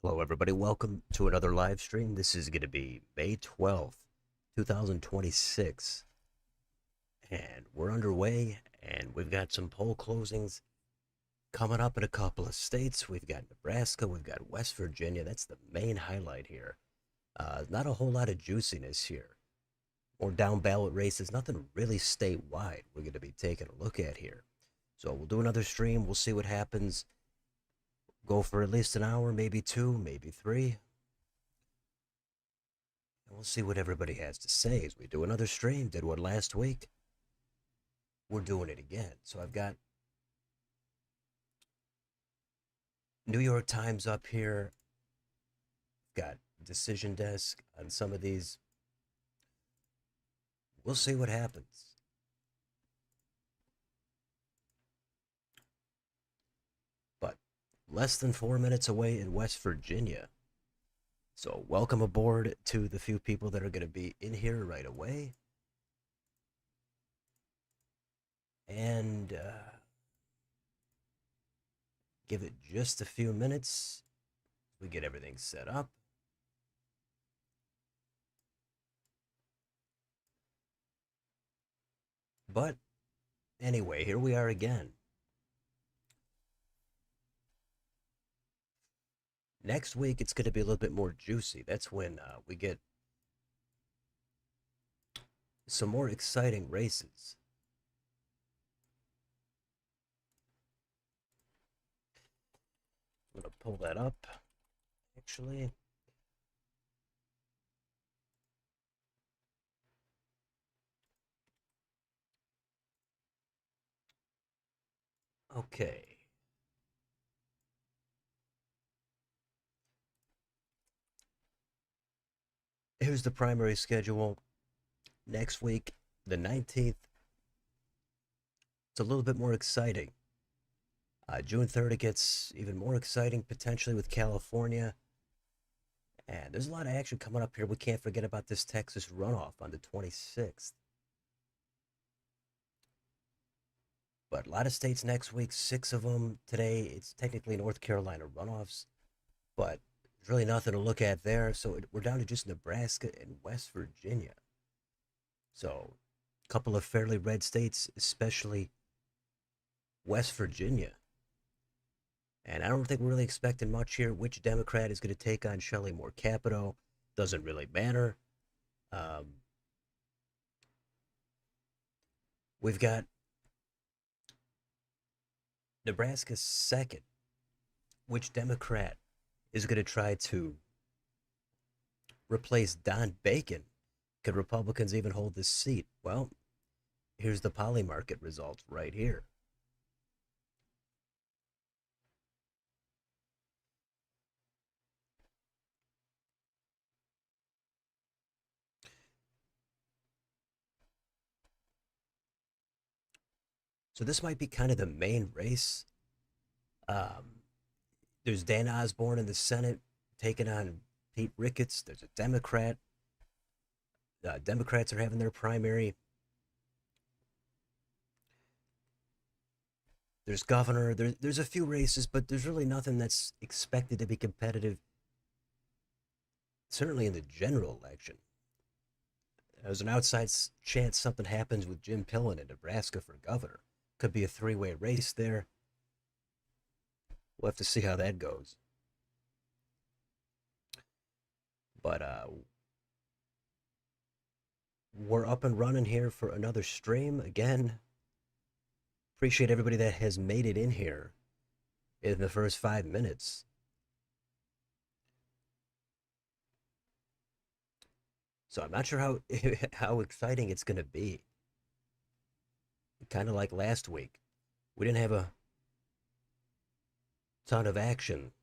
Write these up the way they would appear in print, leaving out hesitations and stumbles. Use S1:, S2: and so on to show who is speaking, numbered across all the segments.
S1: Hello, everybody. Welcome to another live stream. This is going to be May 12th, 2026. And we're underway, and we've got some poll closings coming up in a couple of states. We've got Nebraska, we've got West Virginia. That's the main highlight here. Not a whole lot of juiciness here. Or down ballot races, nothing really statewide we're going to be taking a look at here. So we'll do another stream. We'll see what happens. Go for at least an hour, maybe two, maybe three. And we'll see what everybody has to say as we do another stream. Did one last week. We're doing it again. So I've got New York Times up here. Got Decision Desk on some of these. We'll see what happens. But less than 4 minutes away in West Virginia. So welcome aboard to the few people that are going to be in here right away. And give it just a few minutes. We get everything set up. But anyway, here we are again. Next week, it's going to be a little bit more juicy. That's when we get some more exciting races. I'm going to pull that up, actually. Okay. Here's the primary schedule. Next week, the 19th, it's a little bit more exciting. June 3rd, it gets even more exciting, potentially with California. And there's a lot of action coming up here. We can't forget about this Texas runoff on the 26th. But a lot of states next week, 6 of them today. It's technically North Carolina runoffs, but there's really nothing to look at there. So we're down to just Nebraska and West Virginia. So a couple of fairly red states, especially West Virginia. And I don't think we're really expecting much here. Which Democrat is going to take on Shelley Moore Capito doesn't really matter. Um, we've got Nebraska second. Which Democrat is going to try to replace Don Bacon? Could Republicans even hold this seat? Well, here's the poly market results right here. So this might be kind of the main race. Um, there's Dan Osborne in the Senate taking on Pete Ricketts. There's a Democrat. Democrats are having their primary. There's governor. There's a few races, but there's really nothing that's expected to be competitive. Certainly in the general election, there's an outside chance something happens with Jim Pillen in Nebraska for governor. Could be a three-way race there. We'll have to see how that goes. But we're up and running here for another stream. Again, appreciate everybody that has made it in here in the first 5 minutes. So I'm not sure how how exciting it's going to be. Kind of like last week, we didn't have a ton of action.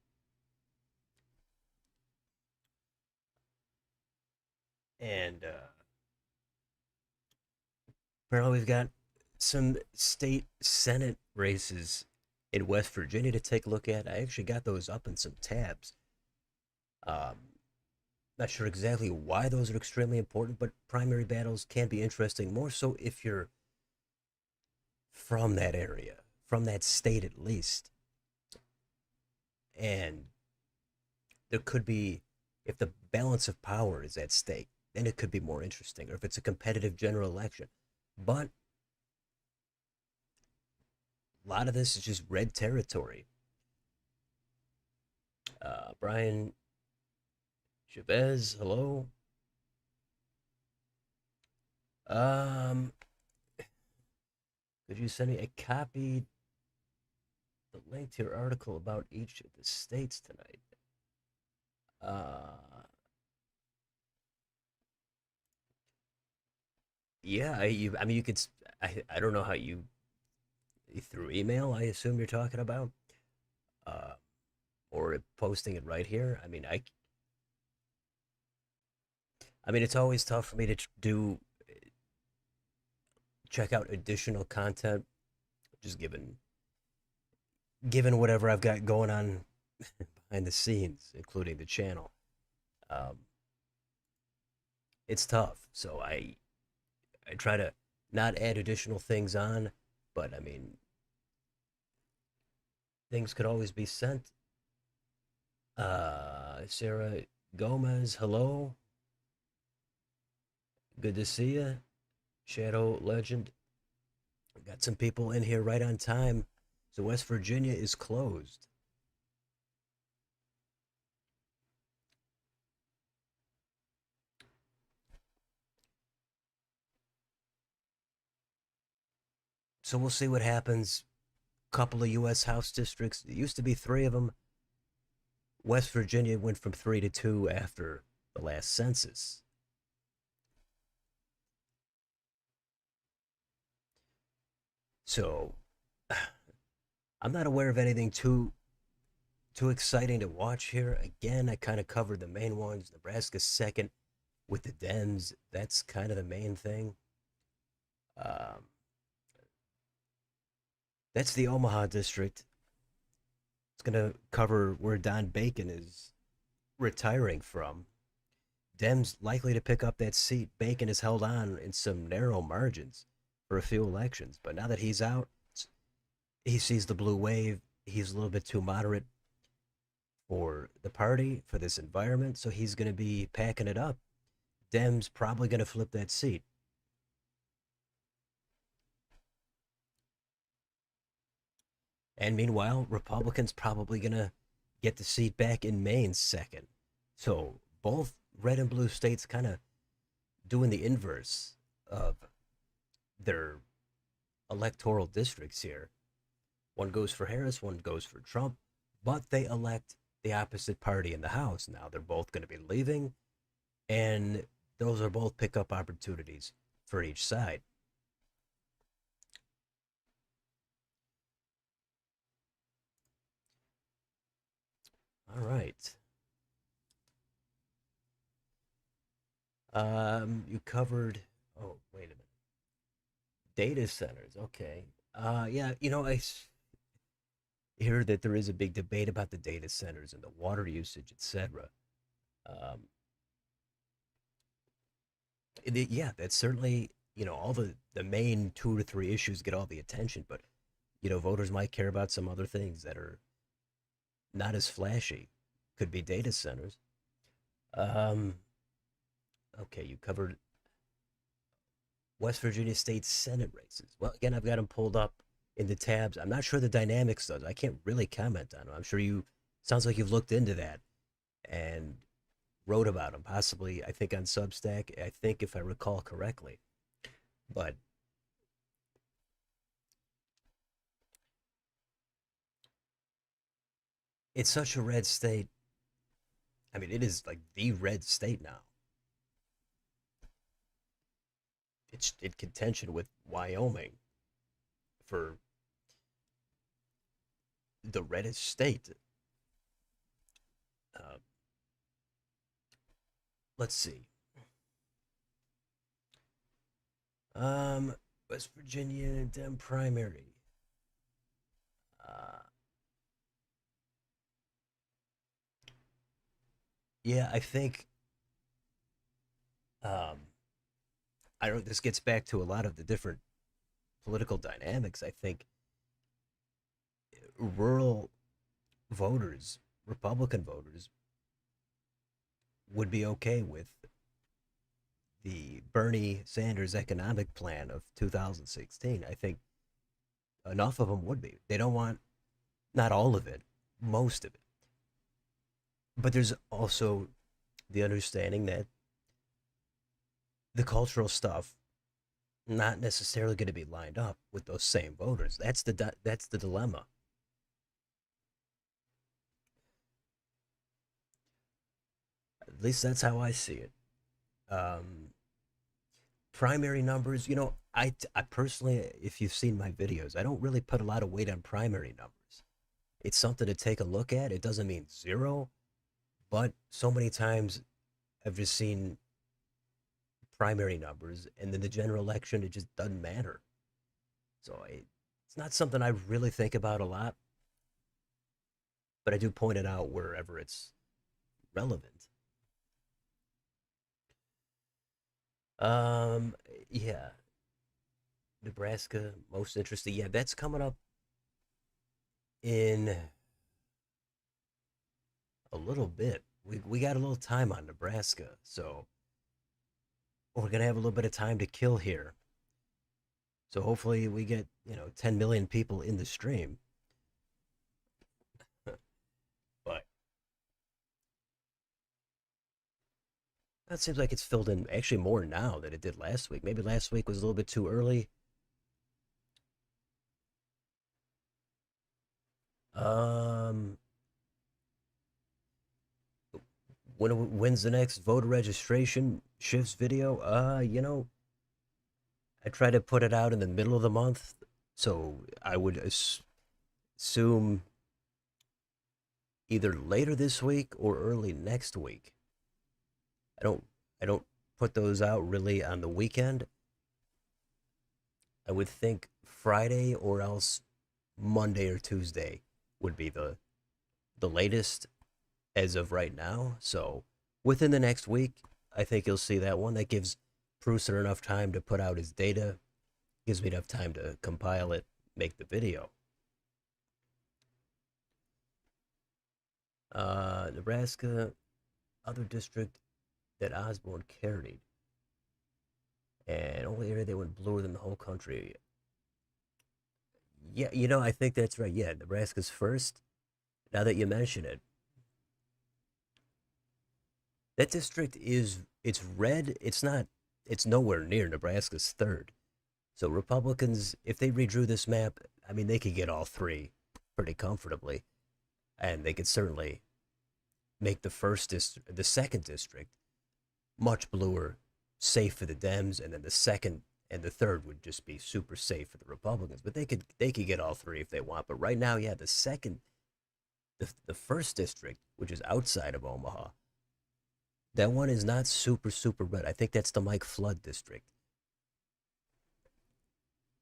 S1: And apparently, we've got some state Senate races in West Virginia to take a look at. I actually got those up in some tabs. Not sure exactly why those are extremely important, but primary battles can be interesting, more so if you're from that area, from that state at least. And there could be, if the balance of power is at stake, then it could be more interesting, or if it's a competitive general election. But a lot of this is just red territory. Brian Chavez, hello. Um, could you send me a copy, the link to your article about each of the states tonight? Uh, yeah, I mean, you could. I don't know how through email. I assume you're talking about, uh, or posting it right here. I mean, it's always tough for me to do check out additional content, just given whatever I've got going on behind the scenes, including the channel. Um, it's tough, so I try to not add additional things on, but I mean, things could always be sent. Sarah Gomez, hello. Good to see you. Shadow Legend. We got some people in here right on time. So West Virginia is closed. So we'll see what happens. Couple of U.S. House districts. It used to be three of them. West Virginia went from three to two after the last census. So I'm not aware of anything too exciting to watch here. Again, I kind of covered the main ones. Nebraska second with the Dems. That's kind of the main thing. Um, that's the Omaha district. It's going to cover where Don Bacon is retiring from. Dems likely to pick up that seat. Bacon has held on in some narrow margins for a few elections, but now that he's out, he sees the blue wave. He's a little bit too moderate for the party, for this environment, so he's going to be packing it up. Dems probably going to flip that seat. And meanwhile, Republicans probably going to get the seat back in Maine second. So both red and blue states kind of doing the inverse of their electoral districts here. One goes for Harris, one goes for Trump, but they elect the opposite party in the House. Now they're both going to be leaving, and those are both pickup opportunities for each side. All right. You covered. Oh, wait a minute. Data centers. Okay. Yeah. I hear that there is a big debate about the data centers and the water usage, etc. Um, yeah, that's certainly all the main two to three issues get all the attention, but voters might care about some other things that are not as flashy. Could be data centers. Um, okay, you covered West Virginia State Senate races. Well, again, I've got them pulled up in the tabs. I'm not sure the dynamics though. I can't really comment on them. I'm sure you. Sounds like you've looked into that and wrote about them, possibly. I think on Substack. I think if I recall correctly, but it's such a red state. I mean, it is like the red state now. It's in contention with Wyoming for the reddest state. Uh, let's see. Um, West Virginia Dem primary. Uh, yeah, I think. Um, I don't. This gets back to a lot of the different political dynamics. I think rural voters, Republican voters, would be okay with the Bernie Sanders economic plan of 2016. I think enough of them would be. They don't want, not all of it, most of it. But there's also the understanding that the cultural stuff not necessarily going to be lined up with those same voters. That's the dilemma. At least that's how I see it. Um, Primary numbers, I personally, if you've seen my videos, I don't really put a lot of weight on primary numbers. It's something to take a look at. It doesn't mean zero, but so many times I've just seen primary numbers, and then the general election, it just doesn't matter. So it's not something I really think about a lot, but I do point it out wherever it's relevant. Um, yeah, Nebraska, most interesting. Yeah, that's coming up in a little bit. We got a little time on Nebraska, so we're gonna have a little bit of time to kill here. So hopefully we get 10 million people in the stream. But that seems like it's filled in actually more now than it did last week. Maybe last week was a little bit too early. Um, when's the next voter registration shifts video? I try to put it out in the middle of the month, so I would assume either later this week or early next week. I don't I don't put those out really on the weekend. I would think Friday or else Monday or Tuesday would be the latest as of right now. So within the next week, I think you'll see that one. That gives Pruser enough time to put out his data, gives me enough time to compile it, make the video. Nebraska, other district that Osborne carried, and only area they went bluer than the whole country. Yeah, I think that's right. Yeah, Nebraska's first. Now that you mention it, that district it's red. It's not. It's nowhere near Nebraska's third. So Republicans, if they redrew this map, I mean, they could get all three pretty comfortably, and they could certainly make the second district, much bluer, safe for the Dems, and then the second and the third would just be super safe for the Republicans. But they could get all three if they want. But right now, yeah, the first district, which is outside of Omaha, that one is not super super red. I think that's the Mike Flood district,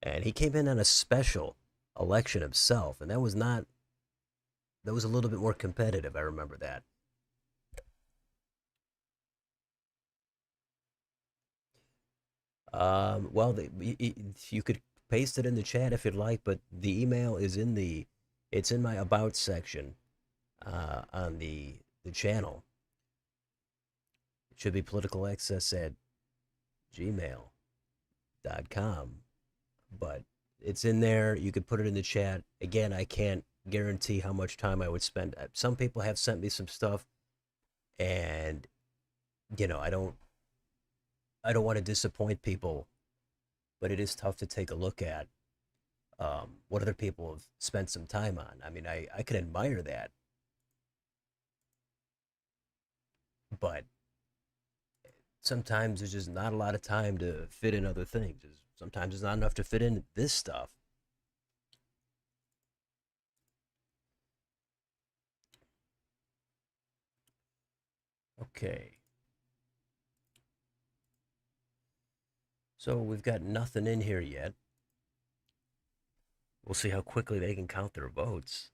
S1: and he came in on a special election himself, and that was a little bit more competitive. I remember that. Well, you could paste it in the chat if you'd like, but the email is it's in my about section on the channel. It should be politicalaccess at gmail.com, but it's in there. You could put it in the chat. Again, I can't guarantee how much time I would spend. Some people have sent me some stuff, and I don't want to disappoint people, but it is tough to take a look at what other people have spent some time on. I mean, I can admire that, but sometimes there's just not a lot of time to fit in other things. Sometimes there's not enough to fit in this stuff. Okay. So we've got nothing in here yet. We'll see how quickly they can count their votes.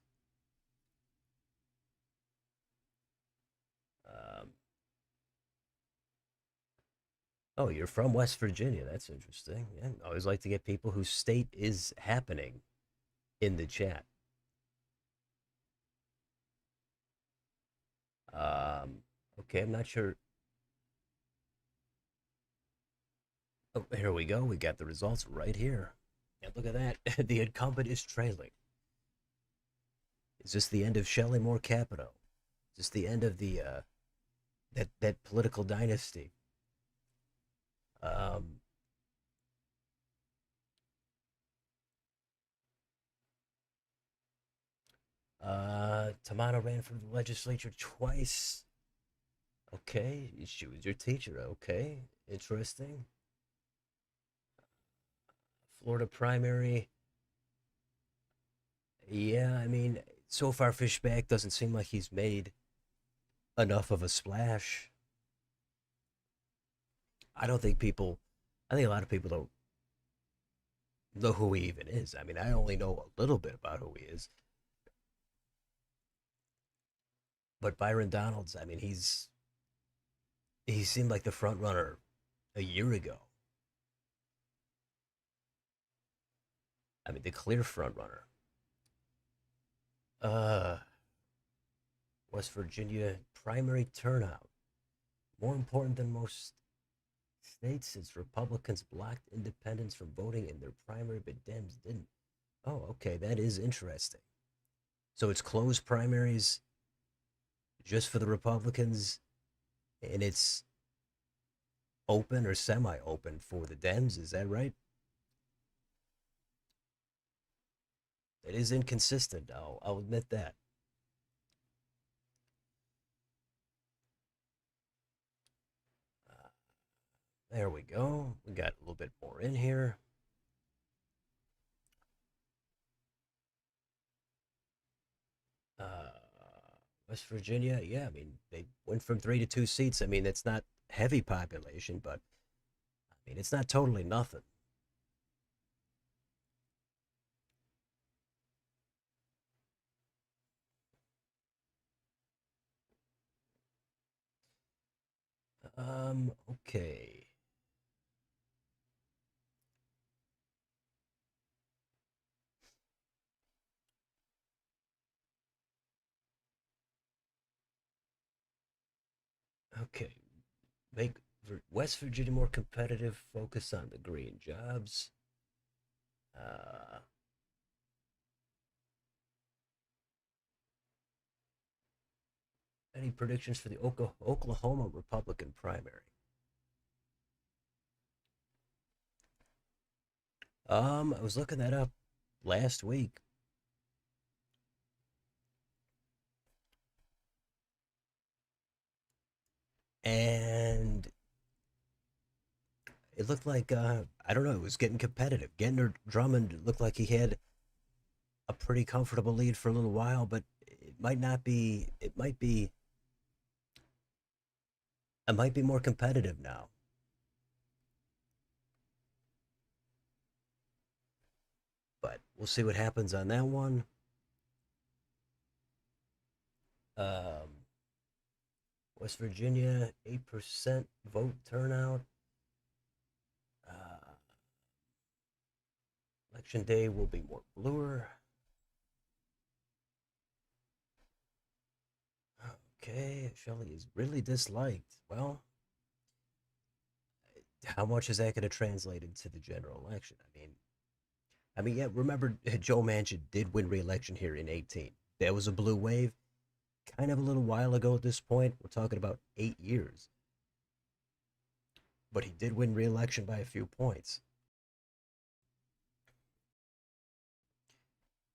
S1: Um, oh, you're from West Virginia. That's interesting. Yeah, I always like to get people whose state is happening in the chat. Um, okay, I'm not sure. Oh, here we go. We got the results right here. And look at that. The incumbent is trailing. Is this the end of Shelley Moore Capito? Is this the end of the that political dynasty? Um, Tamano ran for the legislature twice. Okay, she was your teacher. Okay, interesting. Florida primary. Yeah, I mean, so far Fishback doesn't seem like he's made enough of a splash. I don't think people. I think a lot of people don't know who he even is. I mean, I only know a little bit about who he is. But Byron Donalds, I mean, he seemed like the front runner a year ago. I mean, the clear front runner. Uh, West Virginia primary turnout more important than most states since Republicans blocked independents from voting in their primary, but Dems didn't. Oh, okay, that is interesting. So it's closed primaries just for the Republicans, and it's open or semi-open for the Dems. Is that right? It is inconsistent. I'll admit that. Uh, there we go. We got a little bit more in here. Uh, West Virginia, yeah, I mean they went from 3 to 2 seats. I mean it's not heavy population, but I mean it's not totally nothing. Okay. Okay. Make West Virginia more competitive. Focus on the green jobs. Uh, any predictions for the Oklahoma Republican primary? I was looking that up last week, and it looked like I don't know. It was getting competitive. Gentner Drummond looked like he had a pretty comfortable lead for a little while, but it might not be. It might be. It might be more competitive now. But we'll see what happens on that one. Um, West Virginia, 8% vote turnout. Uh, Election day will be more bluer. Okay, Shelley is really disliked. Well, how much is that going to translate into the general election? Yeah. Remember Joe Manchin did win re-election here in 18. There was a blue wave, kind of a little while ago at this point. We're talking about 8 years, but he did win re-election by a few points,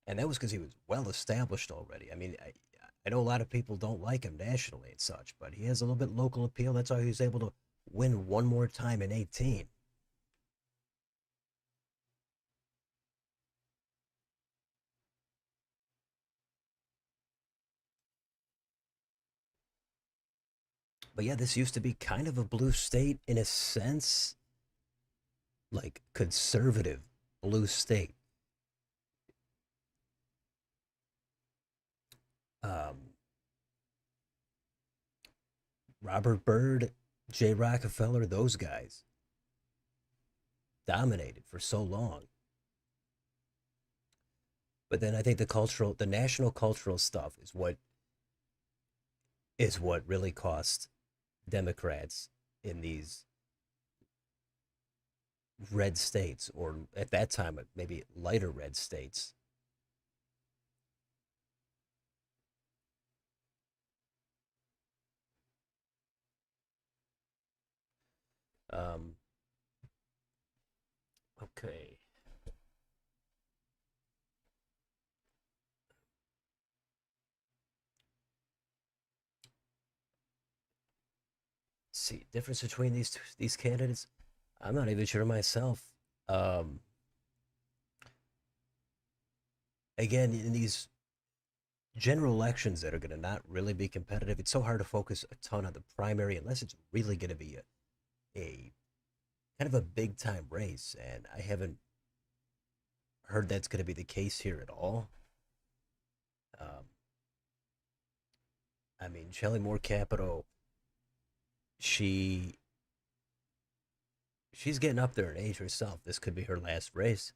S1: and that was because he was well established already. I know a lot of people don't like him nationally and such, but he has a little bit local appeal. That's why he was able to win one more time in 18. But yeah, this used to be kind of a blue state in a sense, like conservative blue state. Um, Robert Byrd, Jay Rockefeller, those guys dominated for so long. But then I think the national cultural stuff is what really cost Democrats in these red states, or at that time, maybe lighter red states. Um, okay. See, difference between these candidates, I'm not even sure myself. Um, Again, in these general elections that are going to not really be competitive, it's so hard to focus a ton on the primary unless it's really going to be a kind of a big time race. And I haven't heard that's going to be the case here at all. Um, I mean, Shelley Moore Capito, she she's getting up there in age herself. This could be her last race,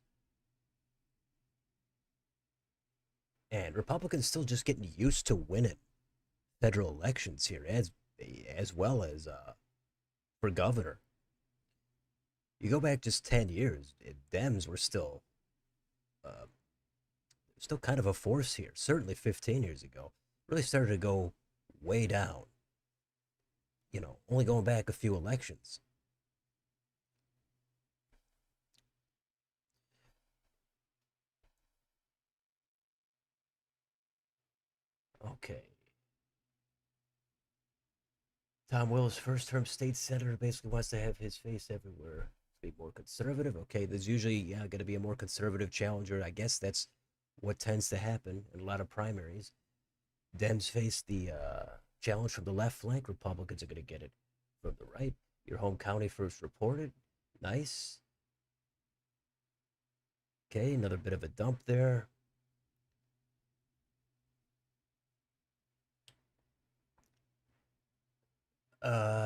S1: and Republicans still just getting used to winning federal elections here, as well as for governor. You go back just 10 years, Dems were uh, still kind of a force here. Certainly 15 years ago, really started to go way down. Only going back a few elections. Okay. Tom Willis, first term state senator, basically wants to have his face everywhere. Be more conservative. Okay, there's usually, yeah, going to be a more conservative challenger. I guess that's what tends to happen in a lot of primaries. Dems face the challenge from the left flank. Republicans are going to get it from the right. Your home county first reported. Nice. Okay, another bit of a dump there.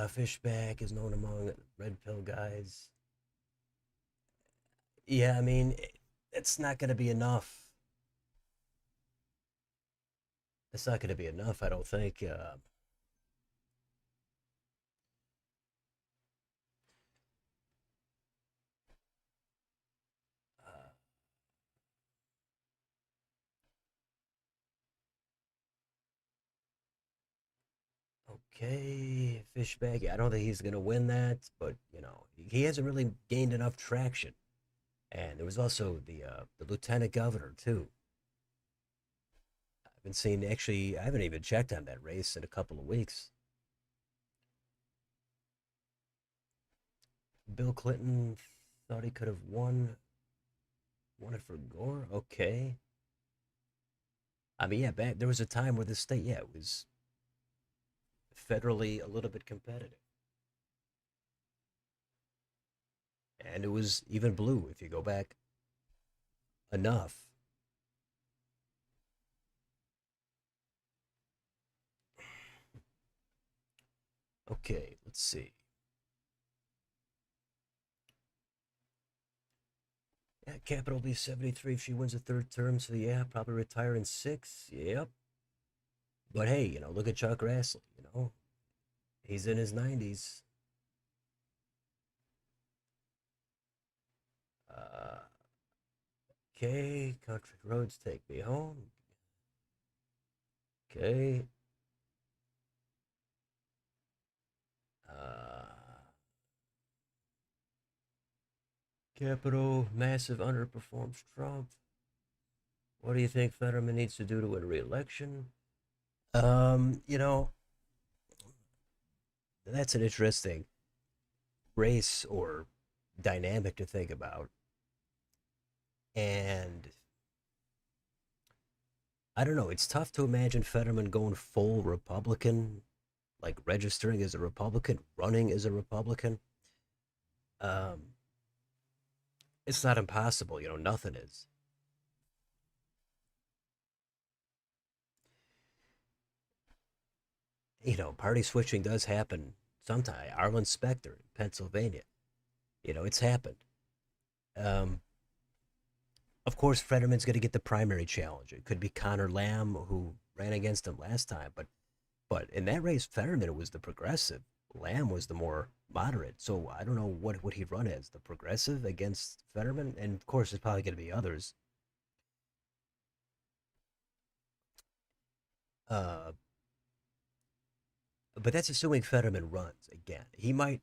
S1: Fishback is known among red pill guys. Yeah, I mean, it's not going to be enough. It's not going to be enough, I don't think. Uh, okay, Fishback. I don't think he's going to win that, but he hasn't really gained enough traction. And there was also the lieutenant governor too. I've been seeing, actually, I haven't even checked on that race in a couple of weeks. Bill Clinton thought he could have won it for Gore. Okay. I mean, yeah, back there was a time where the state, yeah, it was federally a little bit competitive, and it was even blue if you go back enough. Okay, let's see. Yeah, Capitol will be 73 if she wins a third term. So yeah, probably retire in six. Yep. But hey, look at Chuck Grassley. He's in his 90s. Uh, okay, country roads take me home. Okay. Uh, Capitol massive underperforms Trump. What do you think Fetterman needs to do to win re-election? Um, you know, that's an interesting race or dynamic to think about. And I don't know, it's tough to imagine Fetterman going full Republican, like registering as a Republican, running as a Republican. Um, it's not impossible, nothing is. Party switching does happen sometimes. Arlen Specter in Pennsylvania, it's happened. Um, of course, Fetterman's going to get the primary challenge. It could be Connor Lamb, who ran against him last time, but in that race, Fetterman was the progressive. Lamb was the more moderate. So I don't know what would he run as, the progressive against Fetterman, and of course there's probably going to be others. Uh, but that's assuming Fetterman runs again. He might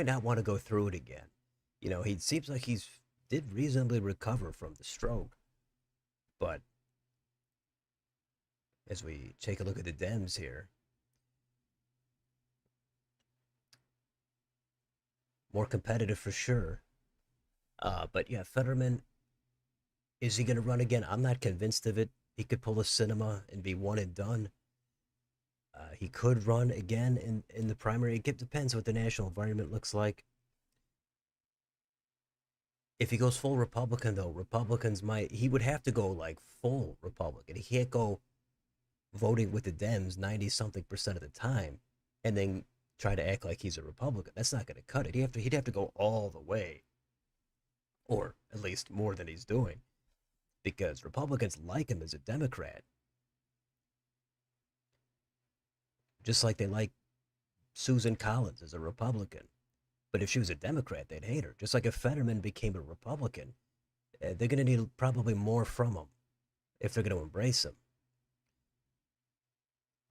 S1: not want to go through it again. He seems like he's did reasonably recover from the stroke, but as we take a look at the Dems here, more competitive for sure. But yeah, Fetterman, is he going to run again? I'm not convinced of it. He could pull a cinema and be one and done. He could run again in the primary. It depends what the national environment looks like. If he goes full Republican, though, Republicans might, he would have to go like full Republican. He can't go voting with the Dems 90 something percent of the time and then try to act like he's a Republican. That's not going to cut it. He'd have to go all the way, or at least more than he's doing, because Republicans like him as a Democrat, just like they like Susan Collins as a Republican. But if she was a Democrat, they'd hate her. Just like if Fetterman became a Republican, they're going to need probably more from him if they're going to embrace him.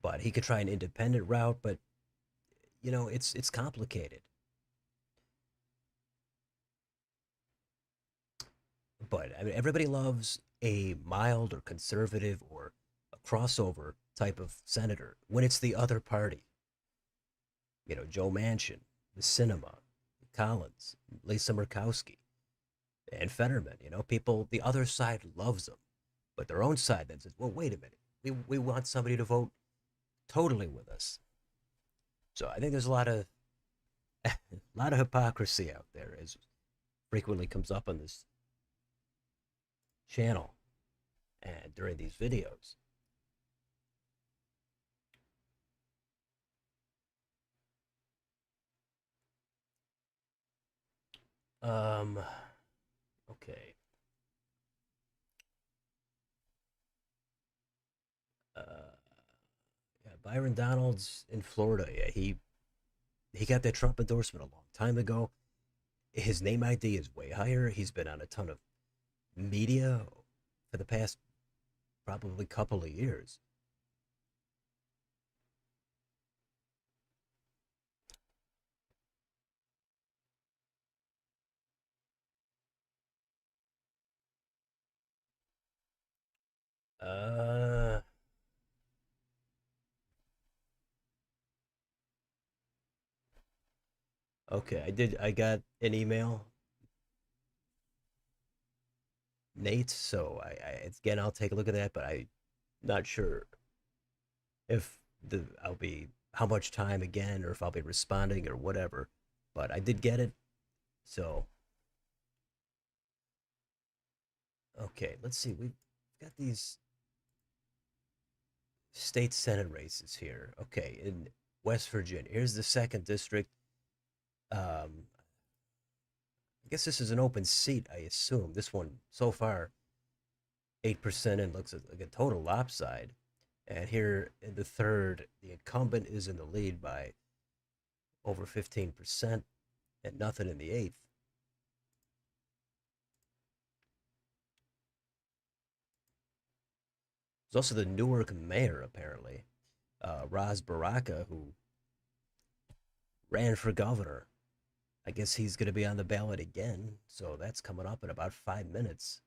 S1: But he could try an independent route, but it's complicated. But I mean, everybody loves a mild or conservative or a crossover type of senator when it's the other party. Joe Manchin, the Cinema, Collins, Lisa Murkowski, and Fetterman. People, the other side loves them, but their own side then says, well, wait a minute. We want somebody to vote totally with us. So I think there's a lot of hypocrisy out there, as frequently comes up on this channel and during these videos. Um, okay. Uh, yeah, Byron Donalds in Florida. Yeah, he got that Trump endorsement a long time ago. His name ID is way higher. He's been on a ton of media for the past probably couple of years. Uh, okay. I got an email, Nate. So again, I'll take a look at that, but I'm not sure if I'll be how much time again, or if I'll be responding or whatever. But I did get it. So okay, let's see. We've got these state senate races here. Okay, in West Virginia. Here's the second district. I guess this is an open seat, I assume. This one so far 8% and looks like a total lopside. And here in the third, the incumbent is in the lead by over 15% and nothing in the eighth. There's also the Newark mayor, apparently, Raz Baraka, who ran for governor. I guess he's going to be on the ballot again. So that's coming up in about 5 minutes.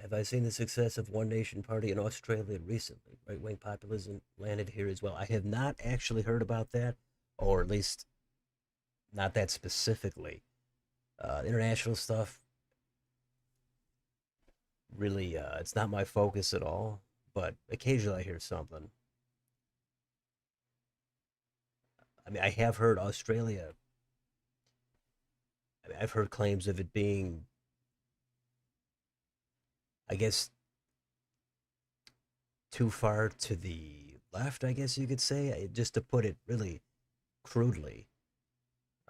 S1: Have I seen the success of One Nation Party in Australia recently? Right wing populism landed here as well. I have not actually heard about that, or at least not that specifically. International stuff, really, it's not my focus at all, but occasionally I hear something. I mean, I have heard Australia, I mean, I've heard claims of it being, I guess, too far to the left, I guess you could say, just to put it really crudely.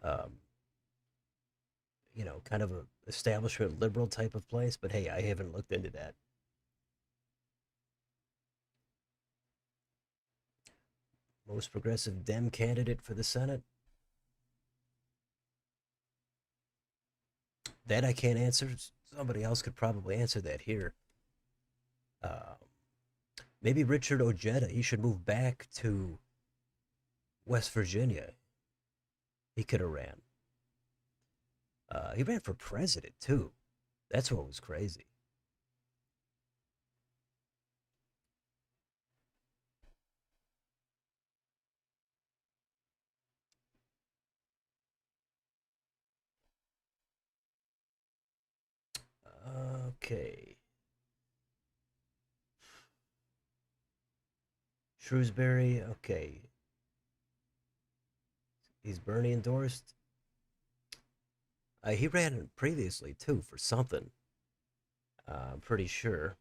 S1: Um, kind of a establishment liberal type of place. But hey, I haven't looked into that. Most progressive Dem candidate for the Senate? That I can't answer. Somebody else could probably answer that here. Uh, Maybe Richard Ojeda. He should move back to West Virginia. He could have ran. He ran for president too. That's what was crazy. Okay. Shrewsbury. Okay. He's Bernie endorsed. He ran previously too for something. I'm pretty sure.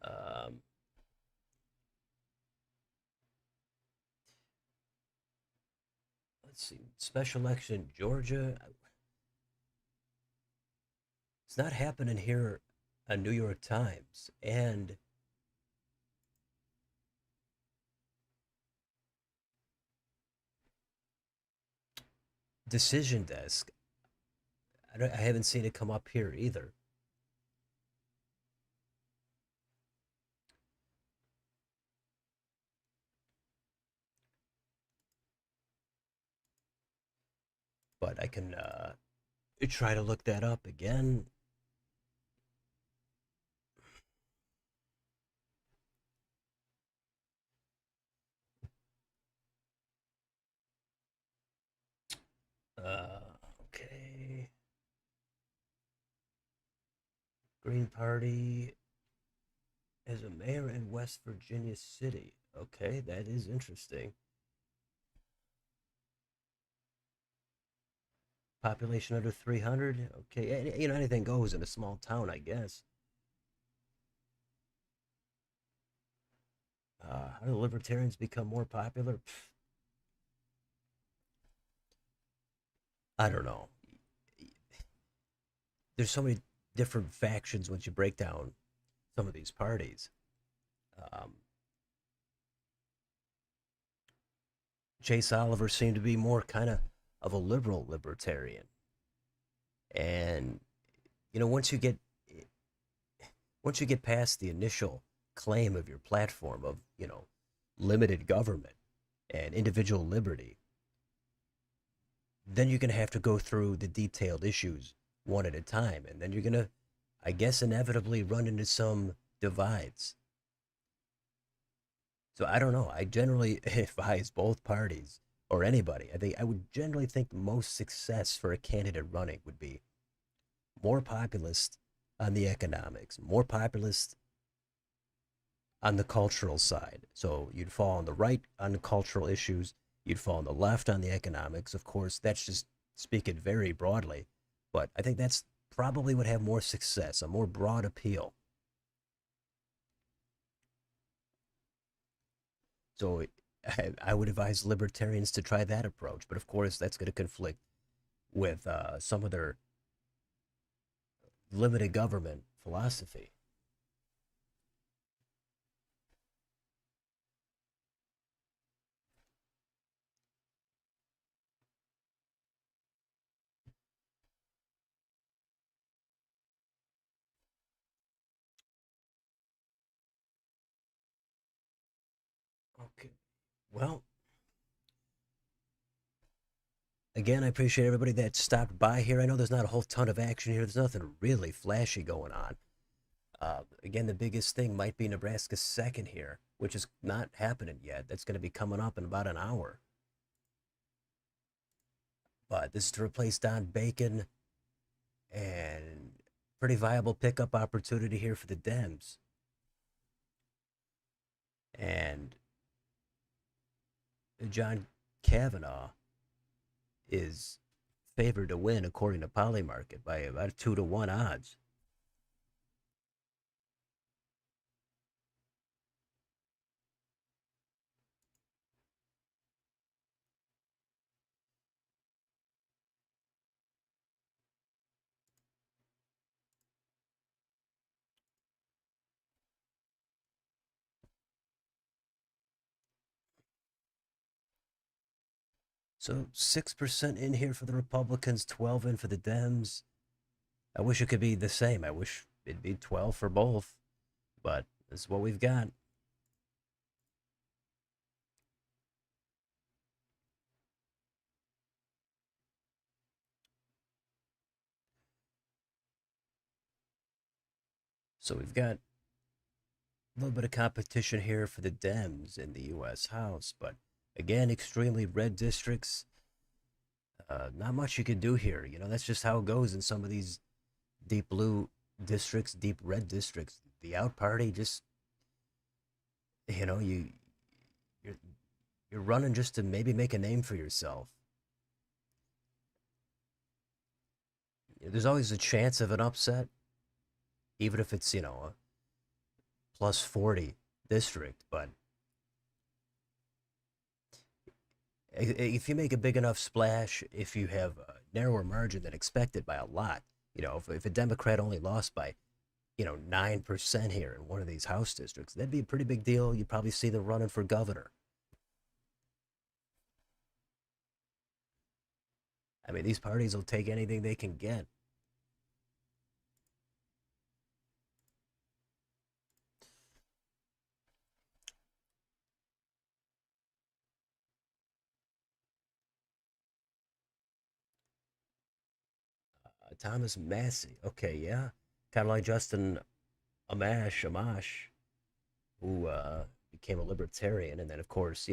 S1: Um, let's see. Special election in Georgia. It's not happening here on New York Times. And Decision Desk. I haven't seen it come up here either. But I can try to look that up again. Okay. Green Party as a mayor in West Virginia City. Okay, that is interesting. Population under 300. Okay, anything goes in a small town, I guess. How do libertarians become more popular? I don't know. There's so many different factions once you break down some of these parties. Um, Chase Oliver seemed to be more kind of a liberal libertarian, and once you get past the initial claim of your platform of limited government and individual liberty, then you're going to have to go through the detailed issues one at a time. And then you're going to, I guess, inevitably run into some divides. So I don't know. I generally advise both parties or anybody. I would generally think most success for a candidate running would be more populist on the economics, more populist on the cultural side. So you'd fall on the right on the cultural issues, you'd fall on the left on the economics. Of course, that's just speaking very broadly, but I think that's probably would have more success, a more broad appeal. So I would advise libertarians to try that approach, but of course, that's going to conflict with some of their limited government philosophy. Okay. Well, again, I appreciate everybody that stopped by here. I know there's not a whole ton of action here. There's nothing really flashy going on. Again, the biggest thing might be Nebraska's second here, which is not happening yet. That's going to be coming up in about an hour. But this is to replace Don Bacon, and pretty viable pickup opportunity here for the Dems. And John Kavanaugh is favored to win according to Polymarket by about 2-to-1 odds. So 6% in here for the Republicans, 12 in for the Dems. I wish it could be the same. I wish it'd be 12 for both, but this is what we've got. So we've got a little bit of competition here for the Dems in the U.S. House, but again, extremely red districts. Not much you can do here. That's just how it goes in some of these deep blue districts, deep red districts. The out party just, you know, you you're you're running just to maybe make a name for yourself. There's always a chance of an upset, even if it's a plus 40 district. But if you make a big enough splash, if you have a narrower margin than expected by a lot, if a Democrat only lost by 9% here in one of these House districts, that'd be a pretty big deal. You'd probably see them running for governor. I mean, these parties will take anything they can get. Thomas Massey, okay, yeah, kind of like Justin Amash, who became a libertarian, and then of course,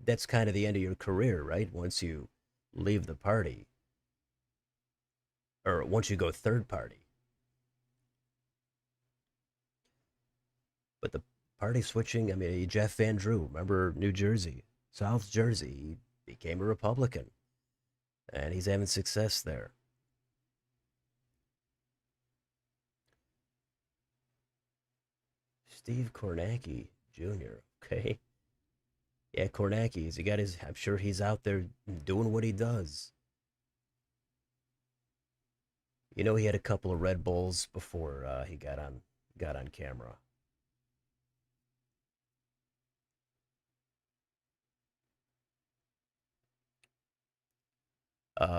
S1: that's kind of the end of your career, right? Once you leave the party, or once you go third party. But the party switching, I mean, Jeff Van Drew, remember New Jersey, South Jersey, he became a Republican, and he's having success there. Steve Kornacki Jr., okay. Yeah, Kornacki, he got his, I'm sure he's out there doing what he does. He had a couple of Red Bulls before he got on camera.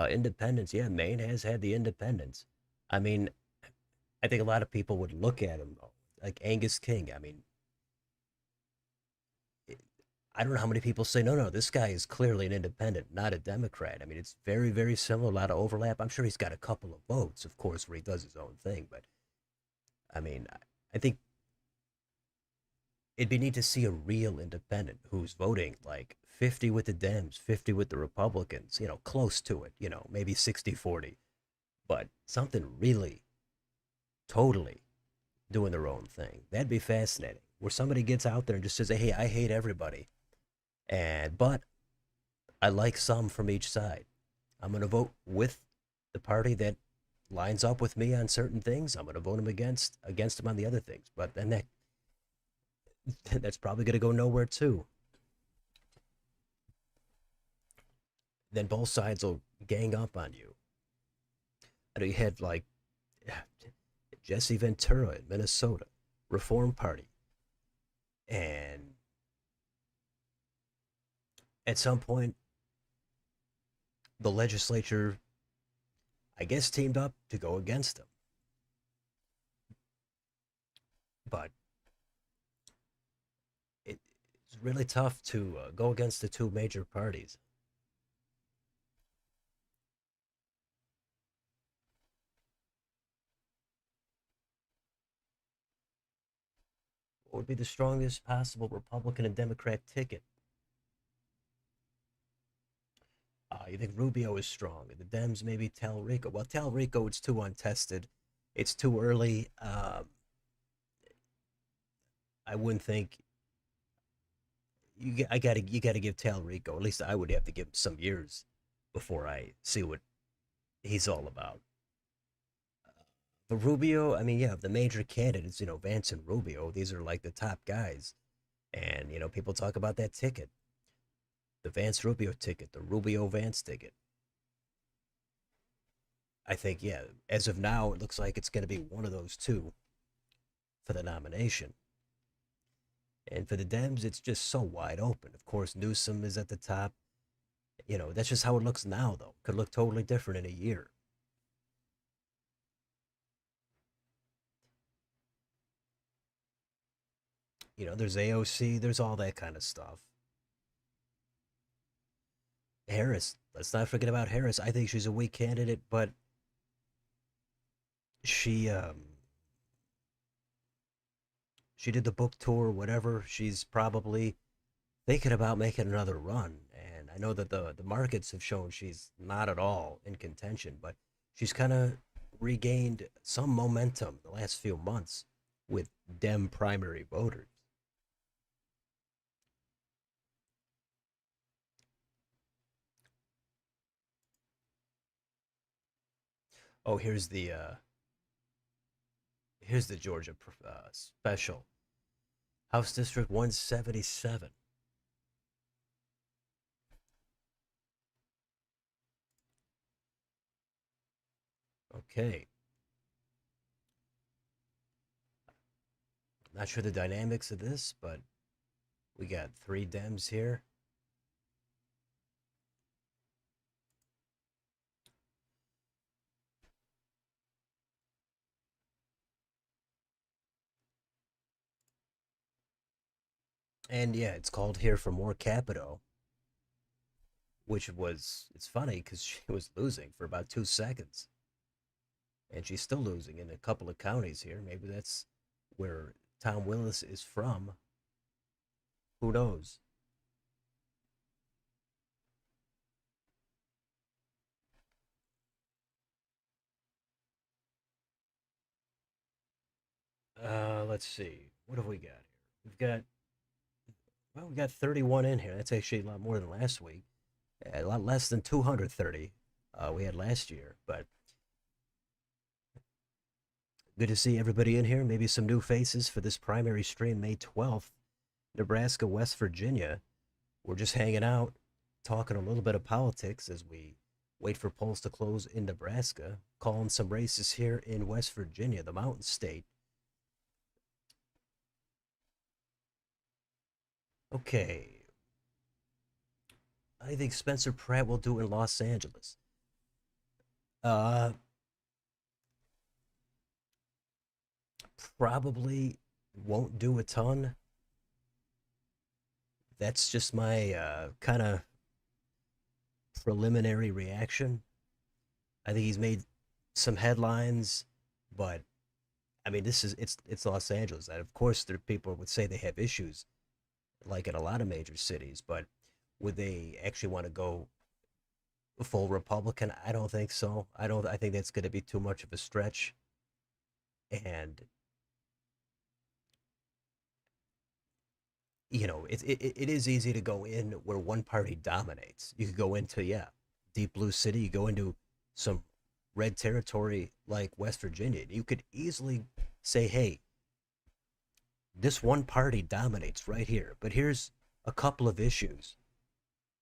S1: Independence, yeah, Maine has had the independence. I mean, I think a lot of people would look at him like Angus King. I mean, I don't know how many people say, no, no, this guy is clearly an independent, not a Democrat. I mean, it's very, very similar, a lot of overlap. I'm sure he's got a couple of votes, of course, where he does his own thing. But I mean, I think it'd be neat to see a real independent who's voting like 50 with the Dems, 50 with the Republicans, close to it, maybe 60-40, but something really totally doing their own thing. That'd be fascinating. Where somebody gets out there and just says, hey, I hate everybody. But I like some from each side. I'm going to vote with the party that lines up with me on certain things. I'm going to vote them against them on the other things. But then that's probably going to go nowhere too. Then both sides will gang up on you. I know you had like Jesse Ventura in Minnesota, Reform Party, and at some point the legislature, I guess, teamed up to go against him. But it's really tough to go against the two major parties. What would be the strongest possible Republican and Democrat ticket? You think Rubio is strong? The Dems maybe Talrico. Well, Talrico, it's too untested. It's too early. I wouldn't think you gotta give Talrico. At least I would have to give him some years before I see what he's all about. But Rubio, I mean, yeah, the major candidates, Vance and Rubio, these are like the top guys. And, people talk about that ticket, the Vance Rubio ticket, the Rubio Vance ticket. I think, yeah, as of now, it looks like it's going to be one of those two for the nomination. And for the Dems, it's just so wide open. Of course, Newsom is at the top. That's just how it looks now, though. Could look totally different in a year. There's AOC, there's all that kind of stuff. Harris, let's not forget about Harris. I think she's a weak candidate, but she she did the book tour, whatever. She's probably thinking about making another run. And I know that the markets have shown she's not at all in contention, but she's kind of regained some momentum the last few months with Dem primary voters. Oh, here's the Georgia special. House District 177. Okay. Not sure the dynamics of this, but we got three Dems here. And yeah, it's called here for more Capito, which it's funny because she was losing for about 2 seconds. And she's still losing in a couple of counties here. Maybe that's where Tom Willis is from. Who knows? Let's see. What have we got here? We got 31 in here. That's actually a lot more than last week. A lot less than 230 we had last year. But good to see everybody in here. Maybe some new faces for this primary stream, May 12th, Nebraska, West Virginia. We're just hanging out, talking a little bit of politics as we wait for polls to close in Nebraska, calling some races here in West Virginia, the Mountain State. Okay, I think Spencer Pratt will do in Los Angeles. Uh, Probably won't do a ton. That's just my kind of preliminary reaction. I think he's made some headlines, but I mean, it's Los Angeles. And of course, there people would say they have issues, like in a lot of major cities. But would they actually want to go full Republican? I don't think so. I don't. I think that's going to be too much of a stretch. And it is easy to go in where one party dominates. You could go into, yeah, deep blue city. You go into some red territory like West Virginia. You could easily say, hey, this one party dominates right here, but here's a couple of issues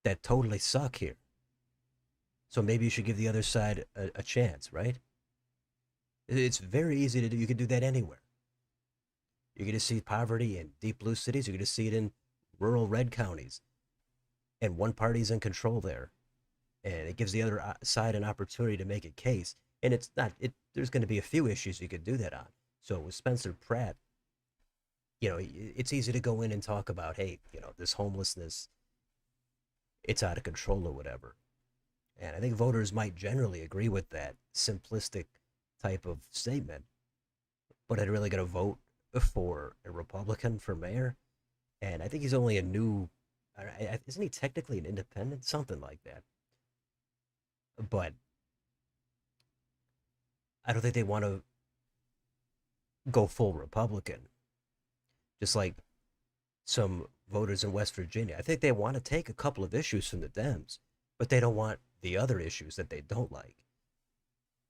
S1: that totally suck here. So maybe you should give the other side a chance, right? It's very easy to do. You can do that anywhere. You're going to see poverty in deep blue cities. You're going to see it in rural red counties. And one party's in control there. And it gives the other side an opportunity to make a case. And it's not, there's going to be a few issues you could do that on. So with Spencer Pratt, it's easy to go in and talk about, hey, this homelessness, it's out of control or whatever. And I think voters might generally agree with that simplistic type of statement. But I'd really going to vote for a Republican for mayor. And I think he's only a new, isn't he technically an independent? Something like that. But I don't think they want to go full Republican, just like some voters in West Virginia. I think they want to take a couple of issues from the Dems, but they don't want the other issues that they don't like.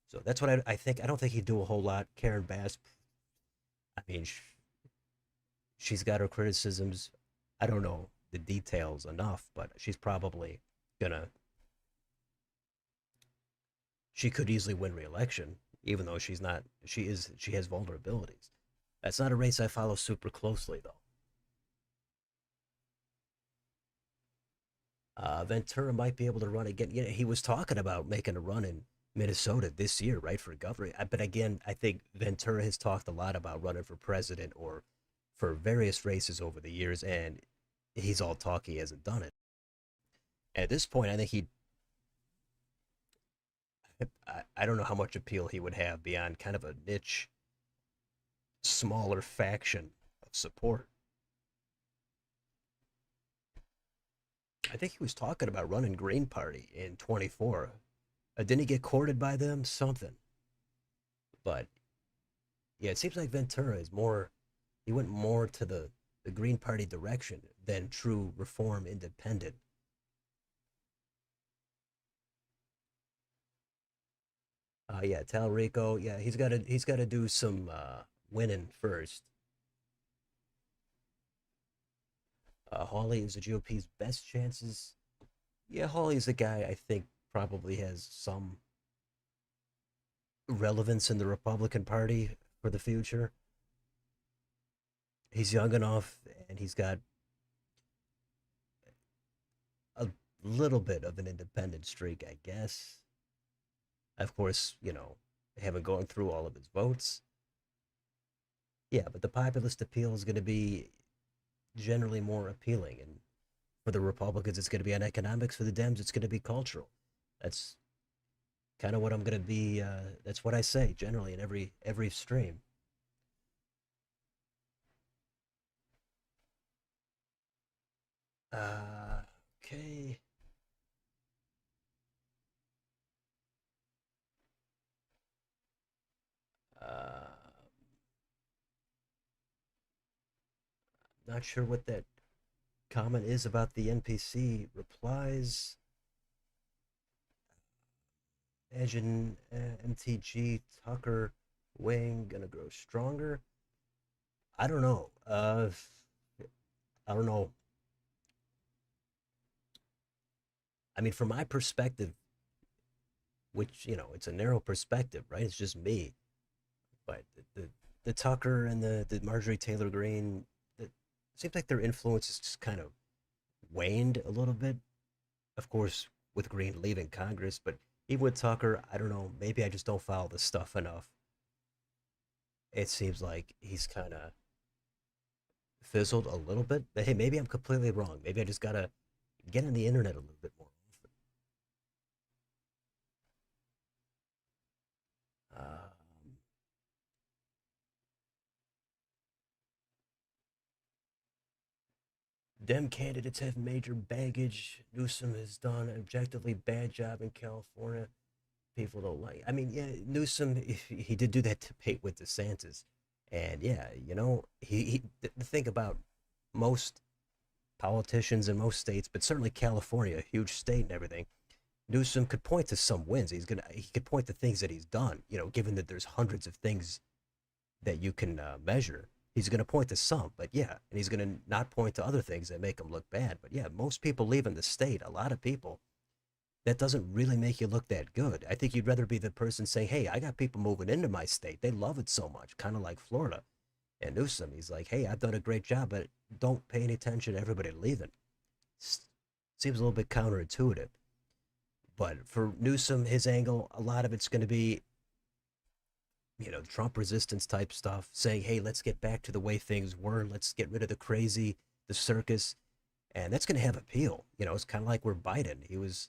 S1: So that's what I think. I don't think he'd do a whole lot. Karen Bass, I mean, she's got her criticisms. I don't know the details enough, but she's probably gonna. She could easily win re-election, even though she's not. She is. She has vulnerabilities. That's not a race I follow super closely, though. Ventura might be able to run again. You know, he was talking about making a run in Minnesota this year, right, for governor. But again, I think Ventura has talked a lot about running for president or for various races over the years, and he's all talk. He hasn't done it. At this point, I think he. I don't know how much appeal he would have beyond kind of a niche, smaller faction of support. I think he was talking about running Green Party in 24. Didn't he get courted by them? Something. But yeah, it seems like Ventura is more, he went more to the Green Party direction than true reform independent. Yeah, Talrico, yeah, he's got to do some winning first. Hawley is the GOP's best chances. Yeah, Hawley's the guy I think probably has some relevance in the Republican Party for the future. He's young enough and he's got a little bit of an independent streak, I guess. Of course, haven't gone through all of his votes. Yeah, but the populist appeal is going to be generally more appealing. And for the Republicans, it's going to be on economics. For the Dems, it's going to be cultural. That's kind of what I'm going to be. That's what I say generally in every stream. Okay. Uh, Not sure what that comment is about the NPC replies. Imagine MTG Tucker Wing gonna grow stronger. I don't know. I don't know. I mean, from my perspective, which it's a narrow perspective, right? It's just me. But the Tucker and the Marjorie Taylor Greene, it seems like their influence has just kind of waned a little bit. Of course, with Greene leaving Congress, but even with Tucker, I don't know. Maybe I just don't follow the stuff enough. It seems like he's kind of fizzled a little bit. But hey, maybe I'm completely wrong. Maybe I just gotta get on the internet a little bit more often. Dem candidates have major baggage. Newsom has done an objectively bad job in California. People don't like. I mean, yeah, Newsom he did do that debate with DeSantis, and yeah, he the thing about most politicians in most states, but certainly California, a huge state and everything. Newsom could point to some wins. He could point to things that he's done. Given that there's hundreds of things that you can measure, he's going to point to some. But yeah, and he's going to not point to other things that make him look bad. But yeah, most people leaving the state, a lot of people, that doesn't really make you look that good. I think you'd rather be the person saying, "Hey, I got people moving into my state. They love it so much," kind of like Florida. And Newsom, he's like, "Hey, I've done a great job, but don't pay any attention to everybody leaving." Seems a little bit counterintuitive. But for Newsom, his angle, a lot of it's going to be, Trump resistance type stuff, saying, "Hey, let's get back to the way things were. Let's get rid of the crazy, the circus," and that's going to have appeal. It's kind of like where Biden, he was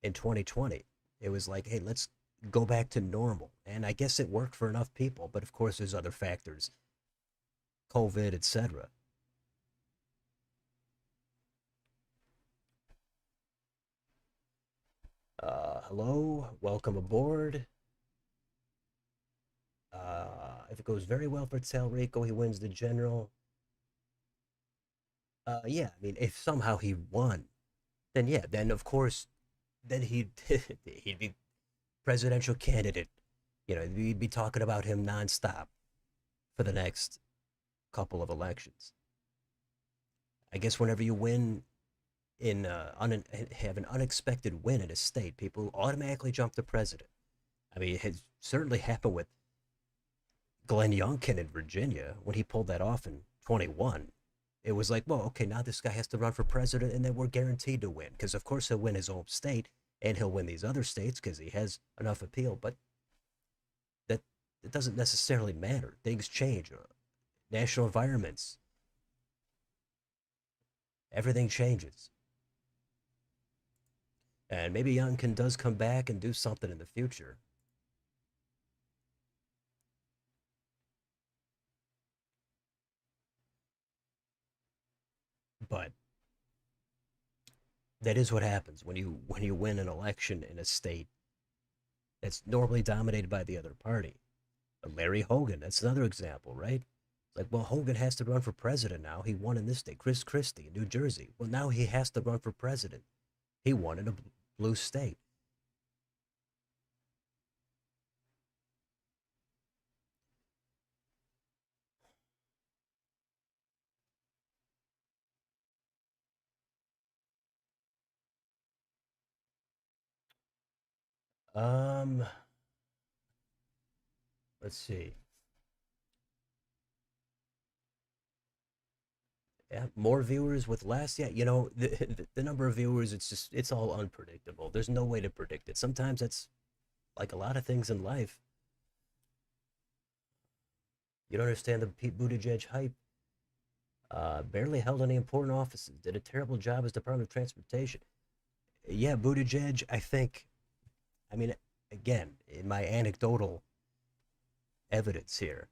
S1: in 2020. It was like, "Hey, let's go back to normal," and I guess it worked for enough people. But of course, there's other factors, COVID, etc. Hello, welcome aboard. If it goes very well for Rico, he wins the general. Yeah, I mean, if somehow he won, then yeah, then of course, then he'd be presidential candidate. We'd be talking about him nonstop for the next couple of elections. I guess whenever you win have an unexpected win in a state, people automatically jump to president. I mean, it has certainly happened with Glenn Youngkin in Virginia when he pulled that off in 21. it was like, well, okay, now this guy has to run for president, and then we're guaranteed to win because, of course, he'll win his own state and he'll win these other states because he has enough appeal. But that it doesn't necessarily matter. Things change. National environments, everything changes. And maybe Youngkin does come back and do something in the future. But that is what happens when you win an election in a state that's normally dominated by the other party. Larry Hogan, that's another example, right? Like, well, Hogan has to run for president now. He won in this state. Chris Christie, New Jersey. Well, now he has to run for president. He won in a blue state. Um, let's see. Yeah, more viewers with less. Yeah, the number of viewers. It's all unpredictable. There's no way to predict it. Sometimes it's like a lot of things in life. You don't understand the Pete Buttigieg hype. Barely held any important offices. Did a terrible job as Department of Transportation. Yeah, Buttigieg. I think. I mean, again, in my anecdotal evidence here,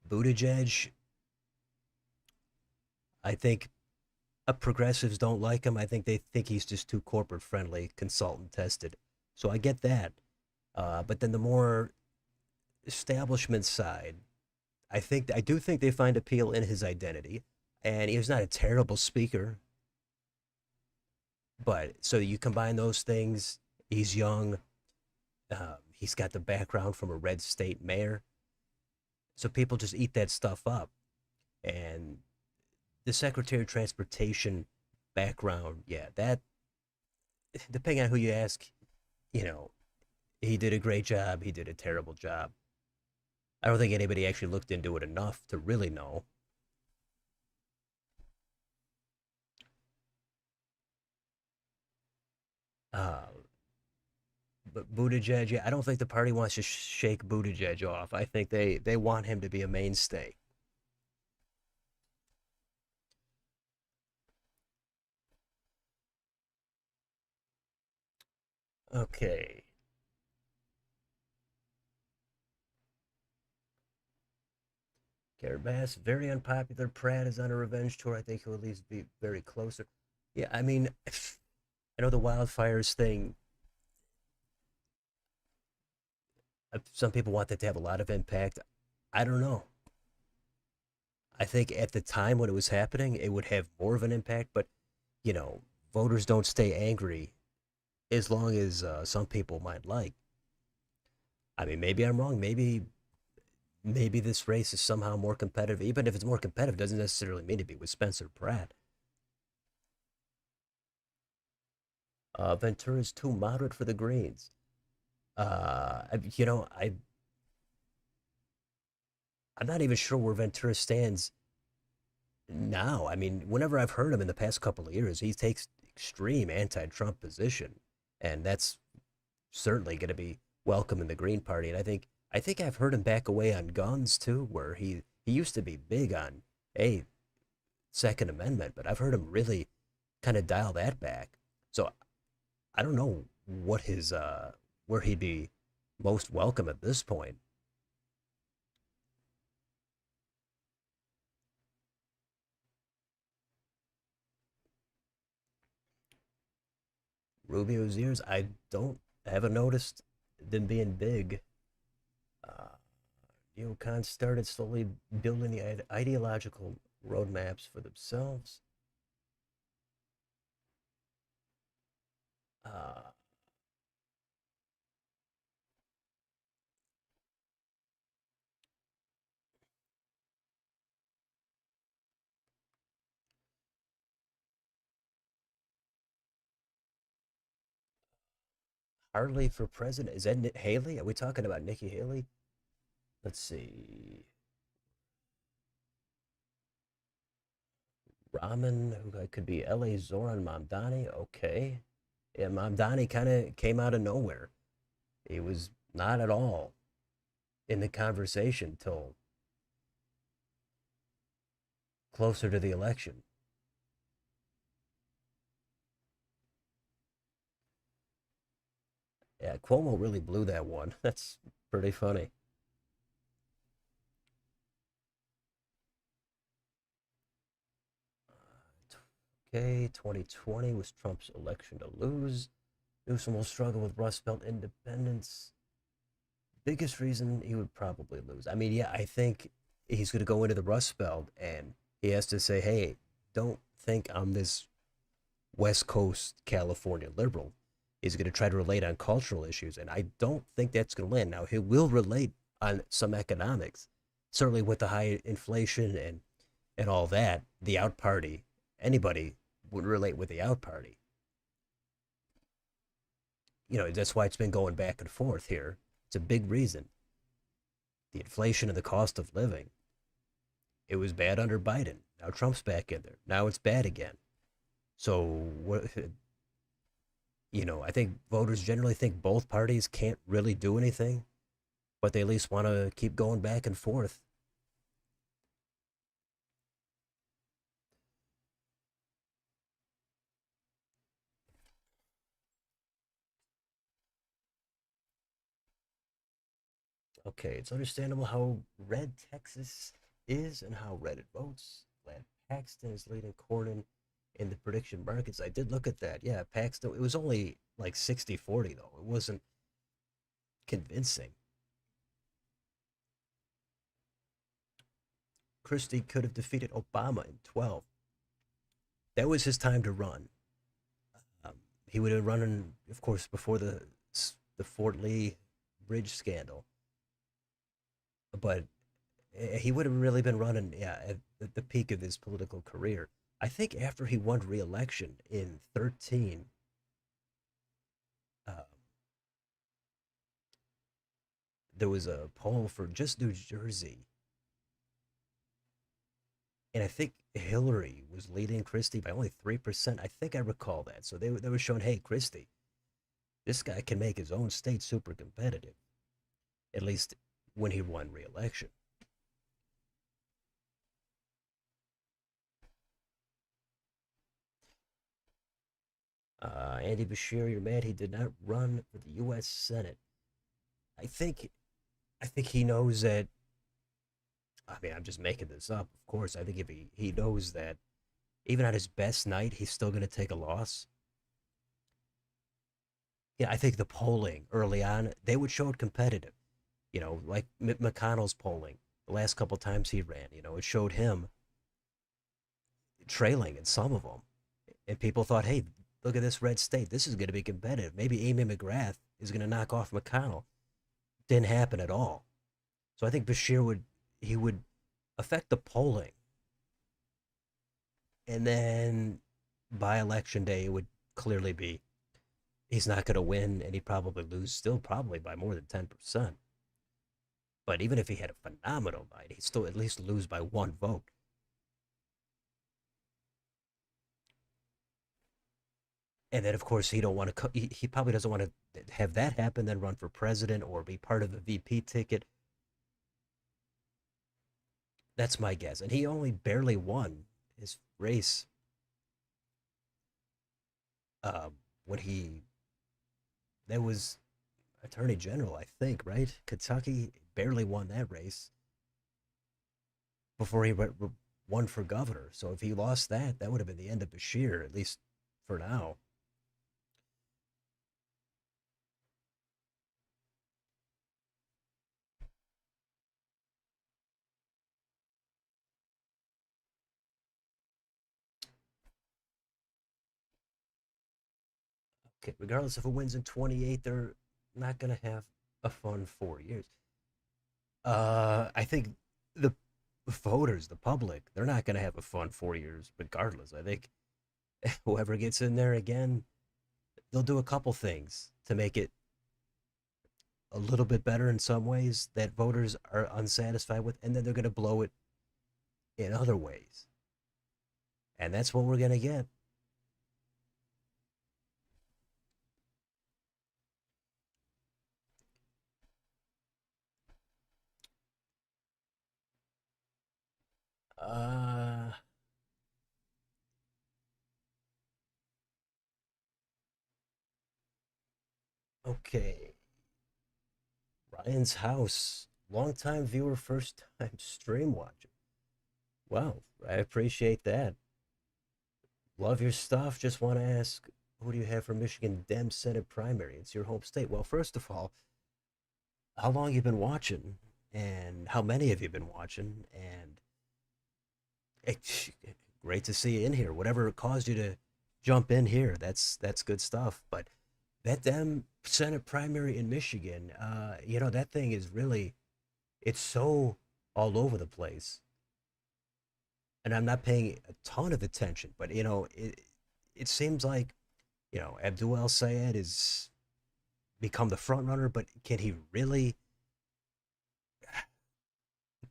S1: Buttigieg. I think progressives don't like him. I think they think he's just too corporate friendly, consultant tested. So I get that. But then the more establishment side, I do think they find appeal in his identity, and he's not a terrible speaker. But so you combine those things. He's young. He's got the background from a red state mayor, so people just eat that stuff up. And the Secretary of Transportation background, yeah, that depending on who you ask, you know, he did a great job. He did a terrible job. I don't think anybody actually looked into it enough to really know. Uh, but Buttigieg, yeah, I don't think the party wants to shake Buttigieg off. I think they want him to be a mainstay. Okay, Garrett Bass, very unpopular. Pratt is on a revenge tour. I think he'll at least be very closer. Yeah, I mean, I know the wildfires thing. Some people want that to have a lot of impact. I don't know. I think at the time when it was happening, it would have more of an impact. But you know, voters don't stay angry as long as some people might like. I mean, maybe I'm wrong. Maybe this race is somehow more competitive. Even if it's more competitive, doesn't necessarily mean to be with Spencer Pratt. Ventura's too moderate for the Greens. I'm not even sure where Ventura stands now. I mean, whenever I've heard him in the past couple of years, he takes extreme anti-Trump position, and that's certainly going to be welcome in the Green Party. And I think I've heard him back away on guns too, where he used to be big on a Second Amendment, but I've heard him really kind of dial that back. So I don't know what his where he'd be most welcome at this point. Rubio's ears, I don't haven't noticed them being big. Uh, Neocons started slowly building the ideological roadmaps for themselves. Uh, Hardly for president. Is that Haley? Are we talking about Nikki Haley? Let's see. Rahman, who could be L.A. Zoran Mamdani. Okay. Yeah, Mamdani kind of came out of nowhere. He was not at all in the conversation till closer to the election. Yeah, Cuomo really blew that one. That's pretty funny. Okay, 2020 was Trump's election to lose. Newsom will struggle with Rust Belt independence. Biggest reason he would probably lose. I mean, yeah, I think he's going to go into the Rust Belt and he has to say, hey, don't think I'm this West Coast California liberal. He's going to try to relate on cultural issues, and I don't think that's going to land. Now, he will relate on some economics, certainly with the high inflation and all that. The out party, anybody would relate with the out party. That's why it's been going back and forth here. It's a big reason. The inflation and the cost of living. It was bad under Biden. Now Trump's back in there. Now it's bad again. So what? I think voters generally think both parties can't really do anything, but they at least want to keep going back and forth. Okay, it's understandable how red Texas is and how red it votes. Glad Paxton is leading Cornyn in the prediction markets. I did look at that. Yeah, Paxton, it was only like 60-40 though. It wasn't convincing. Christie could have defeated Obama in 12. That was his time to run. He would have run, of course, before the Fort Lee bridge scandal, but he would have really been running, yeah, at the peak of his political career. I think after he won re-election in 13, uh, there was a poll for just New Jersey, and I think Hillary was leading Christie by only 3%. I think I recall that. So they were showing, hey, Christie, this guy can make his own state super competitive, at least when he won re-election. Andy Bashir, you're mad he did not run for the U.S. Senate. I think I think he knows that. I mean, I'm just making this up, of course. I think if he knows that even on his best night, he's still going to take a loss. Yeah, I think the polling early on they would show it competitive. Like McConnell's polling the last couple times he ran. It showed him trailing in some of them, and people thought, hey, look at this red state. This is going to be competitive. Maybe Amy McGrath is going to knock off McConnell. Didn't happen at all. So I think Bashir would affect the polling, and then by election day, it would clearly be he's not going to win, and he'd probably lose, still probably by more than 10%. But even if he had a phenomenal night, he'd still at least lose by one vote. And then, of course, he don't want to. He probably doesn't want to have that happen, then run for president or be part of the VP ticket. That's my guess. And he only barely won his race when he that was attorney general, I think, right? Kentucky barely won that race before he won for governor. So if he lost that, that would have been the end of Bashir, at least for now. Okay, regardless if it wins in 28, they're not going to have a fun 4 years. I think the voters, the public, they're not going to have a fun 4 years regardless. I think whoever gets in there again, they'll do a couple things to make it a little bit better in some ways that voters are unsatisfied with, and then they're going to blow it in other ways. And that's what we're going to get. Uh, okay. Ryan's house. Longtime viewer, first time stream watcher. Wow, I appreciate that. Love your stuff. Just want to ask, who do you have for Michigan Dem Senate primary? It's your home state. Well, first of all, how long you been watching, and how many have you been watching? And it's great to see you in here. Whatever caused you to jump in here, that's good stuff. But that Dem Senate primary in Michigan, that thing is really, it's so all over the place, and I'm not paying a ton of attention. But it seems like Abdul El Sayed is become the front runner, but can he really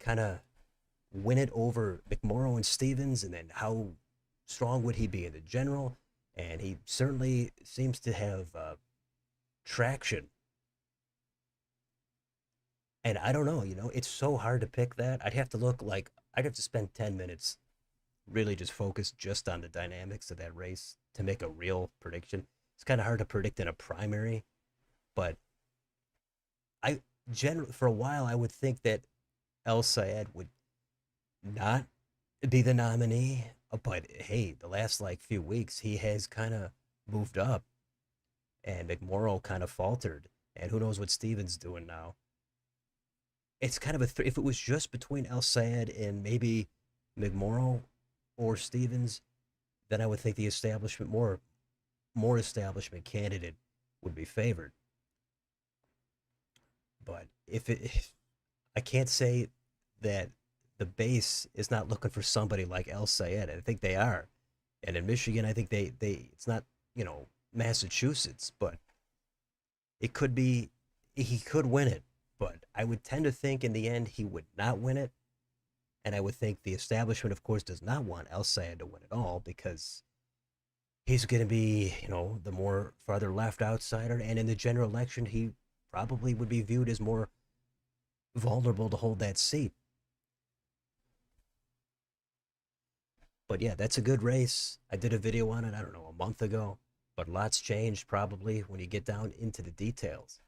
S1: kind of win it over McMorrow and Stevens? And then how strong would he be in the general? And he certainly seems to have traction. And I don't know, it's so hard to pick that. I'd have to spend 10 minutes really just focused just on the dynamics of that race to make a real prediction. It's kind of hard to predict in a primary, but I generally for a while I would think that El Sayed would not be the nominee. But hey, the last like few weeks he has kind of moved up, and McMorrow kind of faltered, and who knows what Stevens doing now. It's kind of if it was just between El Sayed and maybe McMorrow or Stevens, then I would think the establishment more establishment candidate would be favored. But if I can't say that the base is not looking for somebody like El Sayed. I think they are. And in Michigan, I think they it's not, Massachusetts, but it could be he could win it. But I would tend to think in the end he would not win it. And I would think the establishment, of course, does not want El Sayed to win it all because he's going to be, the more farther left outsider. And in the general election, he probably would be viewed as more vulnerable to hold that seat. But yeah, that's a good race. I did a video on it, I don't know, a month ago, but lots changed probably when you get down into the details.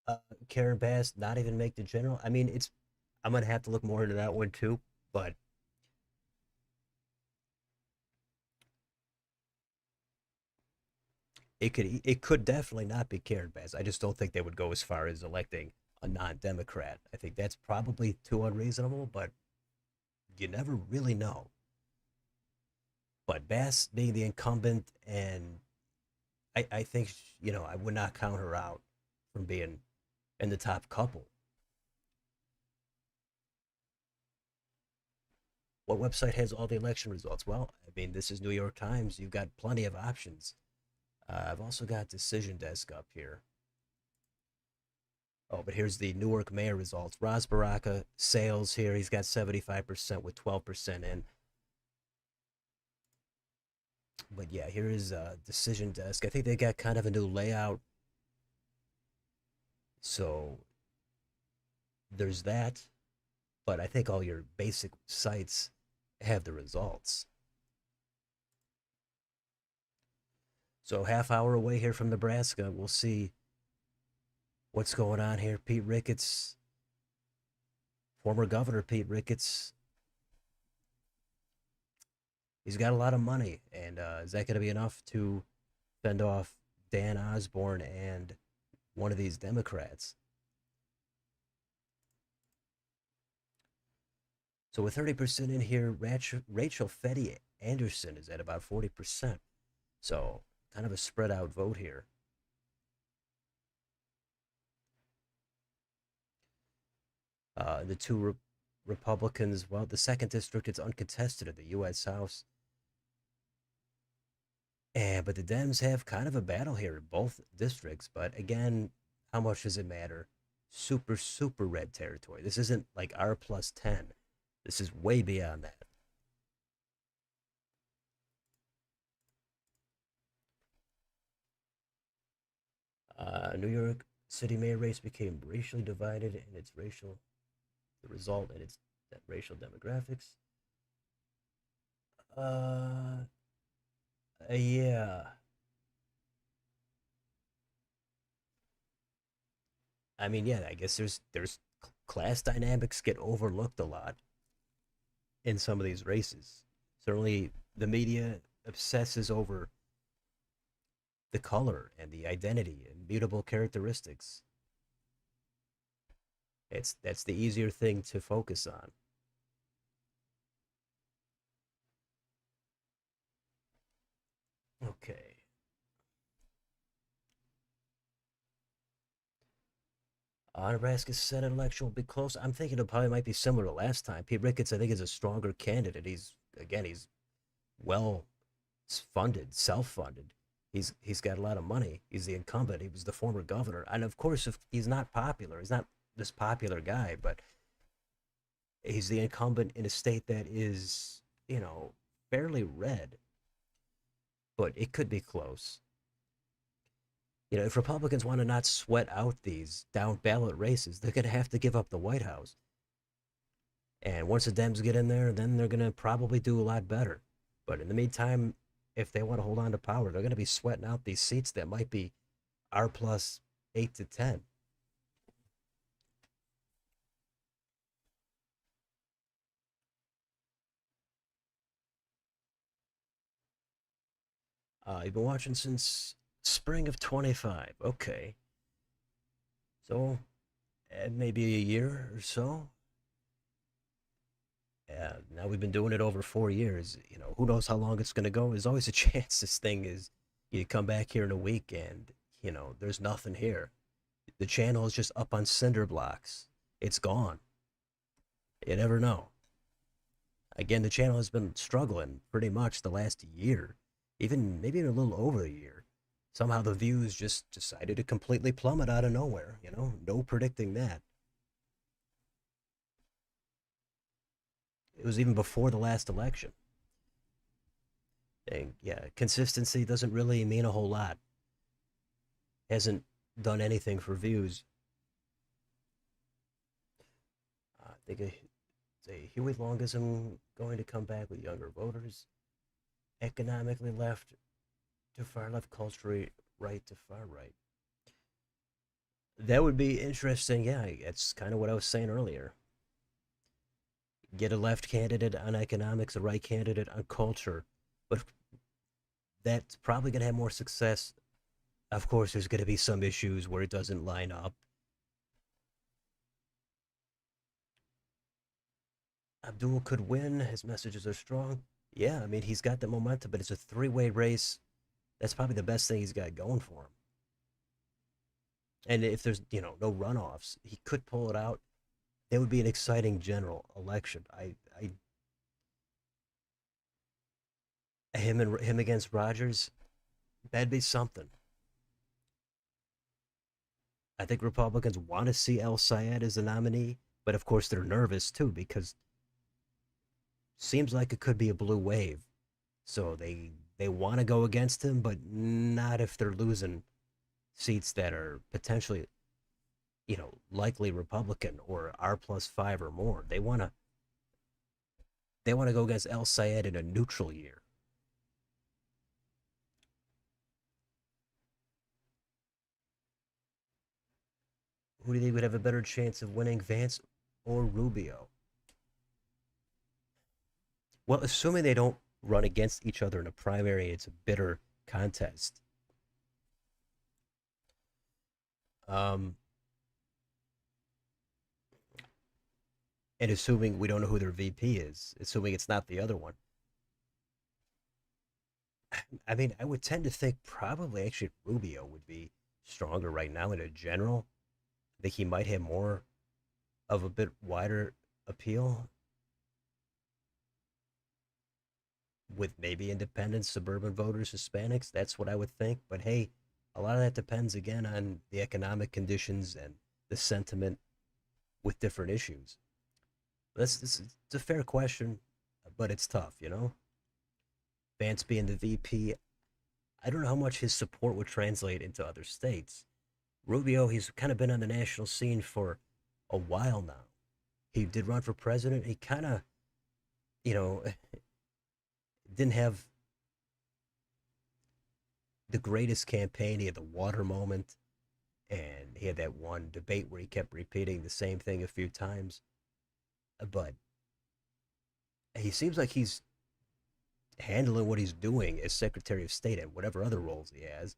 S1: Uh, Karen Bass not even make the general. I mean, I'm gonna have to look more into that one too, but it could definitely not be Karen Bass. I just don't think they would go as far as electing a non-Democrat. I think that's probably too unreasonable, but you never really know. But Bass being the incumbent, and I think I would not count her out from being in the top couple. What website has all the election results? Well, I mean, this is New York Times. You've got plenty of options. I've also got Decision Desk up here. Oh, but here's the Newark mayor results. Ras Baraka sales here. He's got 75% with 12% in. But yeah, here is Decision Desk. I think they got kind of a new layout. So there's that. But I think all your basic sites have the results. So half hour away here from Nebraska, we'll see what's going on here. Pete Ricketts, former governor Pete Ricketts, he's got a lot of money, and is that going to be enough to fend off Dan Osborne and one of these Democrats? So with 30% in here, Rachel Fetty Anderson is at about 40%. So kind of a spread out vote here. The two Republicans, well, the second district, it's uncontested in the U.S. House. And but the Dems have kind of a battle here in both districts. But again, how much does it matter? Super, super red territory. This isn't like R plus 10. This is way beyond that. New York City mayor race became racially divided in its racial, the result in its racial demographics. Uh, yeah. I mean, yeah. I guess there's class dynamics get overlooked a lot in some of these races. Certainly, the media obsesses over the color and the identity and mutable characteristics. That's the easier thing to focus on. Okay. Nebraska's Senate election will be close. I'm thinking it probably might be similar to last time. Pete Ricketts, I think, is a stronger candidate. He's well funded, self-funded. He's got a lot of money. He's the incumbent. He was the former governor, and of course, if he's not popular, he's not this popular guy, but he's the incumbent in a state that is, fairly red, but it could be close. If Republicans want to not sweat out these down ballot races, they're going to have to give up the White House. And once the Dems get in there, then they're going to probably do a lot better. But in the meantime, if they want to hold on to power, they're going to be sweating out these seats that might be R plus 8 to 10. You've been watching since spring of 25. Okay. So maybe a year or so. Now we've been doing it over 4 years. Who knows how long it's going to go? There's always a chance this thing is you come back here in a week and there's nothing here. The channel is just up on cinder blocks. It's gone. You never know. Again, the channel has been struggling pretty much the last year, even maybe a little over a year. Somehow the views just decided to completely plummet out of nowhere. No predicting that. It was even before the last election. And yeah, consistency doesn't really mean a whole lot. Hasn't done anything for views. I think say Huey Longism going to come back with younger voters, economically left to far left, culturally right to far right. That would be interesting. Yeah, it's kind of what I was saying earlier. Get a left candidate on economics, a right candidate on culture, but that's probably going to have more success. Of course, there's going to be some issues where it doesn't line up. Abdul could win. His messages are strong. Yeah, I mean, he's got the momentum, but it's a three-way race. That's probably the best thing he's got going for him. And if there's, no runoffs, he could pull it out. It would be an exciting general election. Him against Rogers, that'd be something. I think Republicans want to see El Sayed as the nominee, but of course they're nervous too because seems like it could be a blue wave. So they want to go against him, but not if they're losing seats that are potentially, likely Republican or R plus 5 or more. They want to go against El Sayed in a neutral year. Who do you think would have a better chance of winning, Vance or Rubio? Well, assuming they don't run against each other in a primary, it's a bitter contest. Um, and assuming we don't know who their VP is, assuming it's not the other one. I mean, I would tend to think probably actually Rubio would be stronger right now in a general. I think he might have more of a bit wider appeal. with maybe independents, suburban voters, Hispanics. That's what I would think. But hey, a lot of that depends again on the economic conditions and the sentiment with different issues. This it's a fair question, but it's tough, you know. Vance being the VP, I don't know how much his support would translate into other states. Rubio, he's kind of been on the national scene for a while now. He did run for president. He kind of, you know, didn't have the greatest campaign. He had the water moment, and he had that one debate where he kept repeating the same thing a few times. But he seems like he's handling what he's doing as Secretary of State and whatever other roles he has.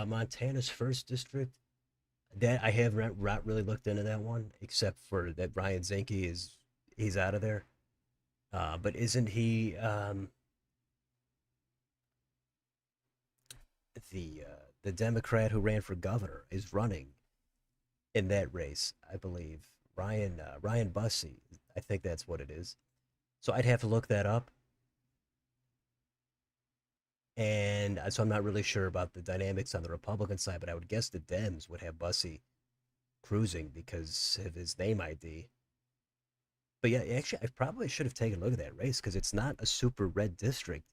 S1: Montana's first district. That I have not really looked into that one, except for that Ryan Zinke is he's out of there. But isn't he the Democrat who ran for governor is running in that race? I believe Ryan Bussey. I think that's what it is. So I'd have to look that up, and so I'm not really sure about the dynamics on the Republican side, but I would guess the Dems would have Bussey cruising because of his name ID. But yeah, actually, I probably should have taken a look at that race because it's not a super red district,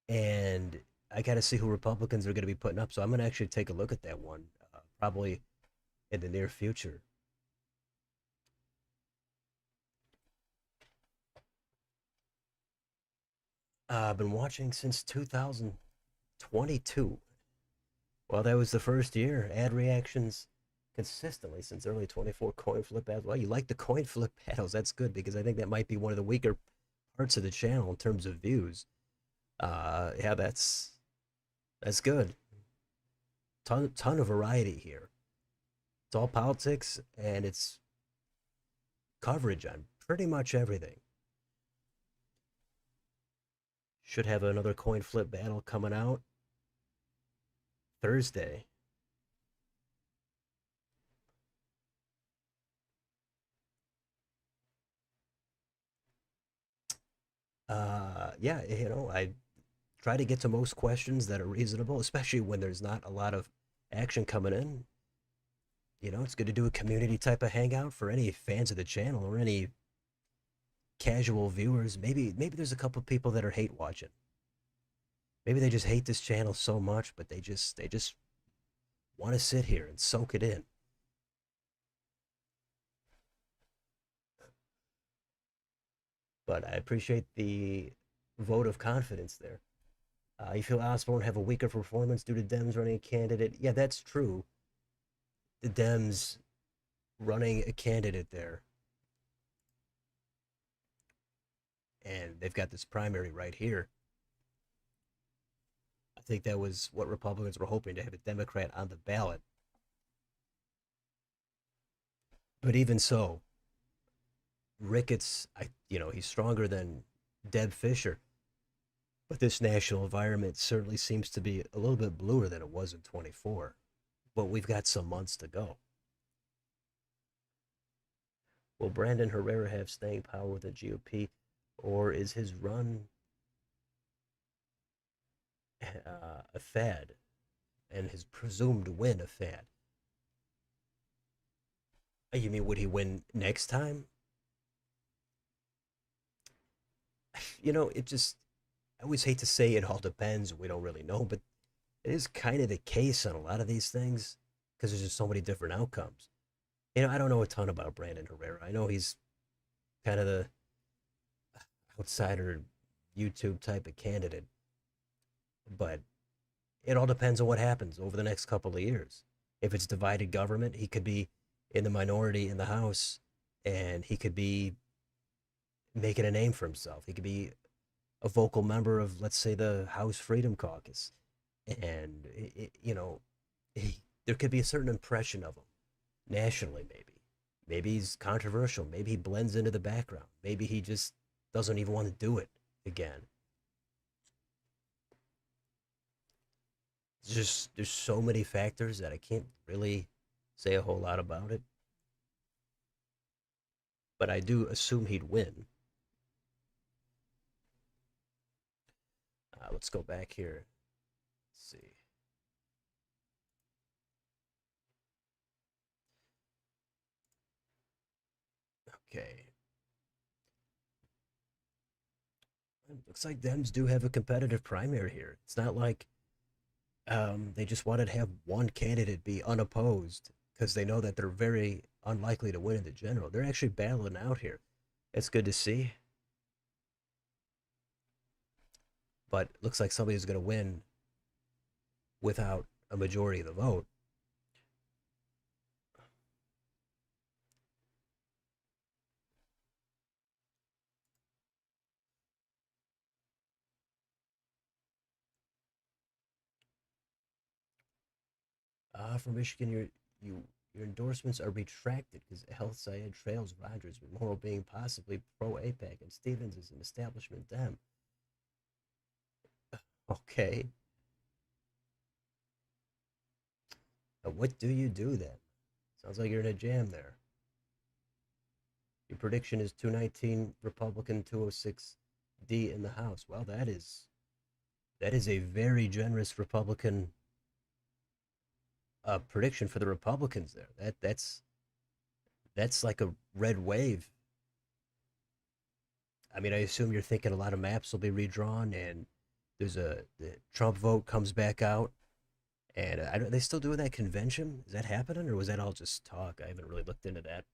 S1: and I got to see who Republicans are going to be putting up. So I'm going to actually take a look at that one, probably in the near future. I've been watching since 2022. Well, that was the first year. Ad reactions consistently since early 24 coin flip battles. Well, you like the coin flip battles. That's good because I think that might be one of the weaker parts of the channel in terms of views. Yeah, that's good. Ton of variety here. It's all politics and it's coverage on pretty much everything. Should have another coin flip battle coming out Thursday. Yeah, I try to get to most questions that are reasonable, especially when there's not a lot of action coming in. It's good to do a community type of hangout for any fans of the channel or any casual viewers. Maybe there's a couple of people that are hate watching. Maybe they just hate this channel so much, but they just want to sit here and soak it in. But I appreciate the vote of confidence there. You feel Osborne have a weaker performance due to Dems running a candidate? Yeah, that's true. The Dems running a candidate there, and they've got this primary right here. I think that was what Republicans were hoping to have a Democrat on the ballot. But even so, Ricketts, he's stronger than Deb Fisher. But this national environment certainly seems to be a little bit bluer than it was in 24. But we've got some months to go. Will Brandon Herrera have staying power with the GOP, or is his run a fad and his presumed win a fad? You mean would he win next time? It just, I always hate to say it all depends. We don't really know, but it is kind of the case on a lot of these things because there's just so many different outcomes. I don't know a ton about Brandon Herrera. I know he's kind of the outsider YouTube type of candidate, but it all depends on what happens over the next couple of years. If it's divided government, he could be in the minority in the House and he could be making a name for himself. He could be a vocal member of, let's say, the House Freedom Caucus. And, there could be a certain impression of him nationally, maybe. Maybe he's controversial. Maybe he blends into the background. Maybe he just doesn't even want to do it again. there's so many factors that I can't really say a whole lot about it. But I do assume he'd win. Let's go back here. Let's see. Okay. It looks like Dems do have a competitive primary here. It's not like they just wanted to have one candidate be unopposed because they know that they're very unlikely to win in the general. They're actually battling out here. It's good to see. But it looks like somebody's going to win without a majority of the vote. From Michigan, your endorsements are retracted because El Sayed trails Rogers, with Morrow being possibly pro APAC, and Stevens is an establishment Dem. Okay. What do you do then? Sounds like you're in a jam there. Your prediction is 219 Republican, 206 D in the House. Well, that is a very generous Republican prediction for the Republicans there. That's like a red wave. I mean, I assume you're thinking a lot of maps will be redrawn, and the Trump vote comes back out, and I don't. They still doing that convention? Is that happening, or was that all just talk? I haven't really looked into that.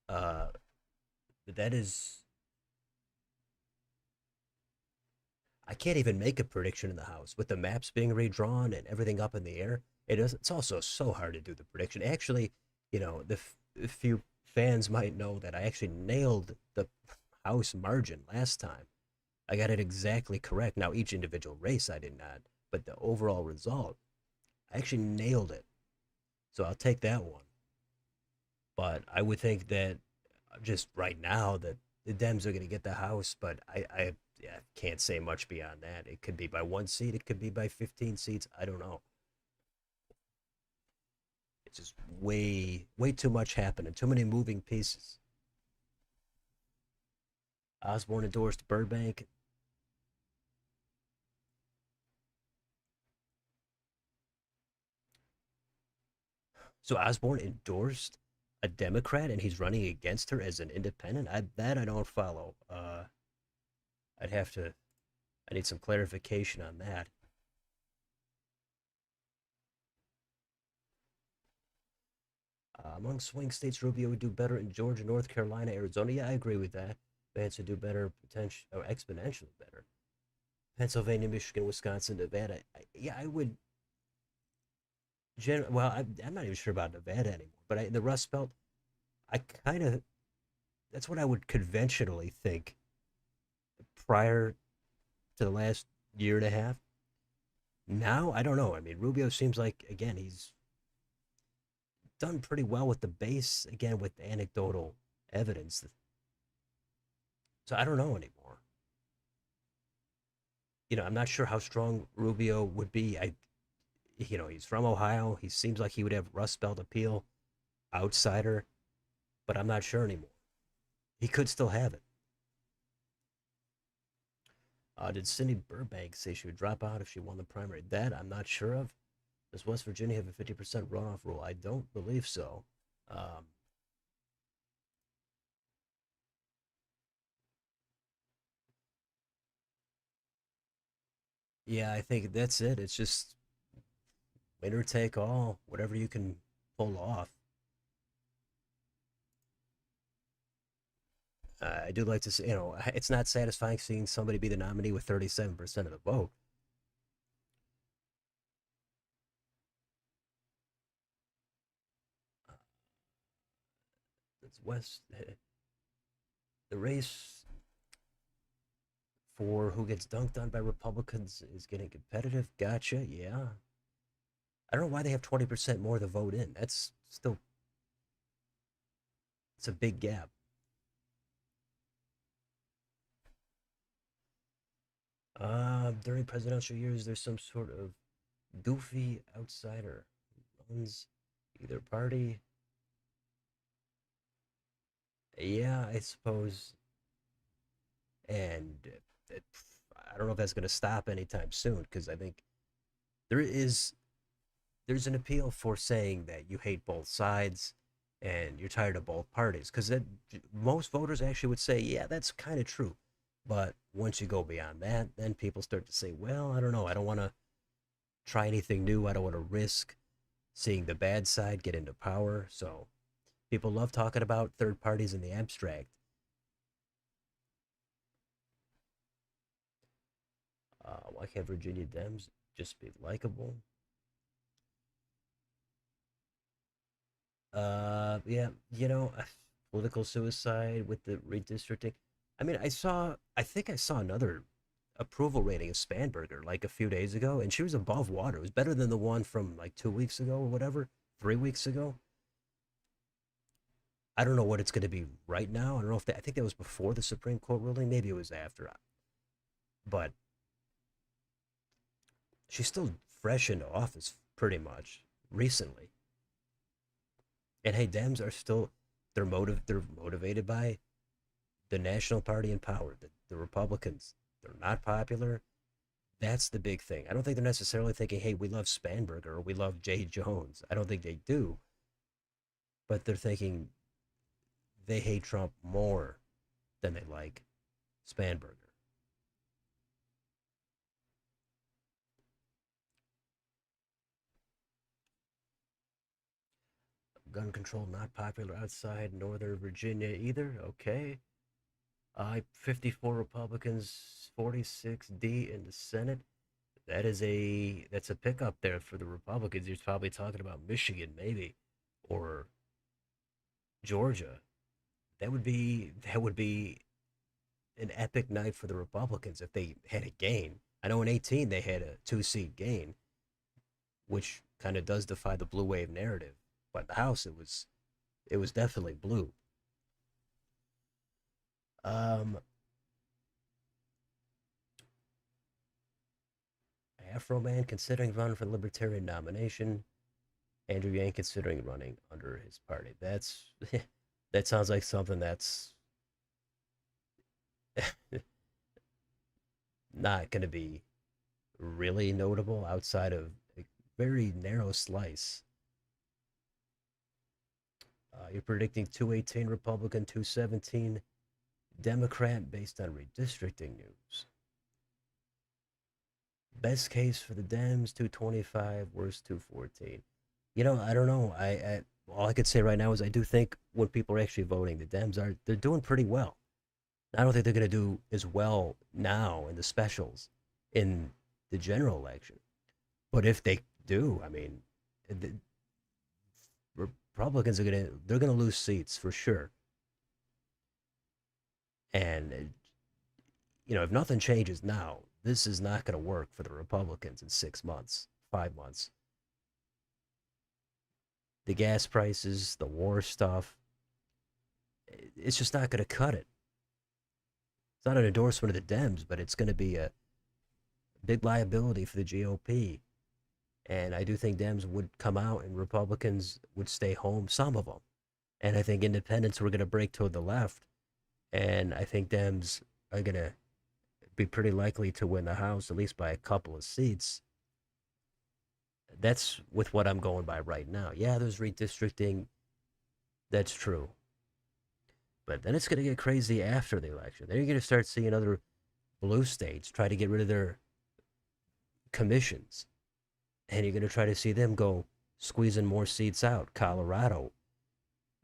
S1: Uh, but that is, I can't even make a prediction in the House with the maps being redrawn and everything up in the air. It's also so hard to do the prediction. Actually, the few fans might know that I actually nailed the House margin last time. I got it exactly correct. Now, each individual race I did not, but the overall result, I actually nailed it. So I'll take that one. But I would think that just right now that the Dems are going to get the House, but I yeah, can't say much beyond that. It could be by one seat, it could be by 15 seats. I don't know. It's just way too much happening, too many moving pieces. Osborne endorsed Burbank. So Osborne endorsed a Democrat and he's running against her as an independent. I don't follow. I'd have to. I need some clarification on that. Among swing states, Rubio would do better in Georgia, North Carolina, Arizona. Yeah, I agree with that. Vance would do better, potential or exponentially better. Pennsylvania, Michigan, Wisconsin, Nevada. Yeah, I would. Well, I'm not even sure about Nevada anymore. But the Rust Belt, I kind of. That's what I would conventionally think prior to the last year and a half. Now, I don't know. I mean, Rubio seems like again he's done pretty well with the base again with anecdotal evidence. So I don't know anymore. I'm not sure how strong Rubio would be. He's from Ohio. He seems like he would have Rust Belt appeal, outsider, but I'm not sure anymore. He could still have it. Did Cindy Burbank say she would drop out if she won the primary? That I'm not sure of. Does West Virginia have a 50% runoff rule? I don't believe so. Um, yeah, I think that's it. It's just winner take all, whatever you can pull off. I do like to say, it's not satisfying seeing somebody be the nominee with 37% of the vote. It's West. The race for who gets dunked on by Republicans is getting competitive. Gotcha. Yeah. I don't know why they have 20% more of the vote in. That's still, it's a big gap. During presidential years, there's some sort of goofy outsider who runs either party. Yeah, I suppose. And it, I don't know if that's going to stop anytime soon because I think there is there's an appeal for saying that you hate both sides and you're tired of both parties because most voters actually would say, yeah, that's kind of true. But once you go beyond that, then people start to say, well, I don't know. I don't want to try anything new. I don't want to risk seeing the bad side get into power. So people love talking about third parties in the abstract. Why can't Virginia Dems just be likable? Yeah, political suicide with the redistricting. I mean, I think I saw another approval rating of Spanberger like a few days ago, and she was above water. It was better than the one from like 2 weeks ago or whatever, 3 weeks ago. I don't know what it's going to be right now. I don't know if I think that was before the Supreme Court ruling. Maybe it was after, but she's still fresh into office pretty much recently. And hey, Dems are still they're motivated by the National Party in power, the Republicans. They're not popular. That's the big thing. I don't think they're necessarily thinking, hey, we love Spanberger or we love Jay Jones. I don't think they do. But they're thinking they hate Trump more than they like Spanberger. Gun control not popular outside Northern Virginia either. Okay. 54 Republicans, 46 in the Senate. That's a pickup there for the Republicans. You're probably talking about Michigan, maybe, or Georgia. That would be an epic night for the Republicans if they had a gain. I know in 18 they had a two-seat gain, which kind of does defy the blue wave narrative. But the House, it was definitely blue. Um, Afro Man considering running for the Libertarian nomination. Andrew Yang considering running under his party. That sounds like something that's not going to be really notable outside of a very narrow slice. You're predicting 218 Republican, 217 Democrat based on redistricting news. Best case for the Dems, 225, worst 214. I don't know. All I could say right now is I do think when people are actually voting, the Dems they're doing pretty well. I don't think they're going to do as well now in the specials in the general election. But if they do, I mean, the Republicans they're going to lose seats for sure. And if nothing changes now, this is not going to work for the Republicans in 6 months, 5 months. The gas prices, the war stuff, it's just not going to cut it. It's not an endorsement of the Dems, but it's going to be a big liability for the GOP. And I do think Dems would come out and Republicans would stay home, some of them. And I think independents were going to break toward the left. And I think Dems are going to be pretty likely to win the House, at least by a couple of seats. That's with what I'm going by right now. Yeah, there's redistricting. That's true. But then it's going to get crazy after the election. Then you're going to start seeing other blue states try to get rid of their commissions. And you're going to try to see them go squeezing more seats out. Colorado,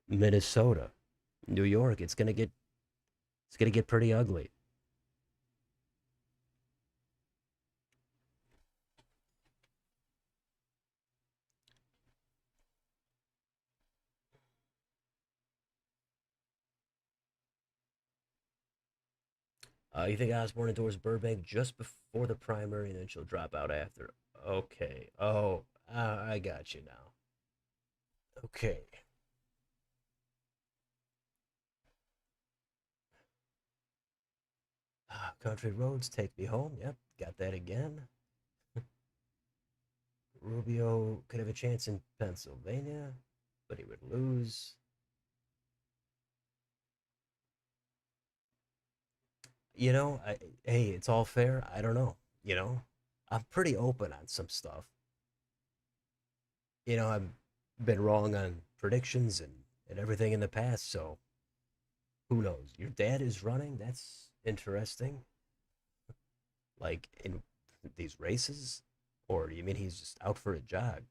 S1: Minnesota, New York. It's going to get pretty ugly. You think Osborne endorsed Burbank just before the primary, and then she'll drop out after? Okay. Oh, I got you now. Okay. Country roads take me home. Yep, got that again. Rubio could have a chance in Pennsylvania, but he would lose. Hey, it's all fair. I don't know. You know, I'm pretty open on some stuff. I've been wrong on predictions and everything in the past, so who knows? Your dad is running. That's interesting. Like in these races, or do you mean he's just out for a jog?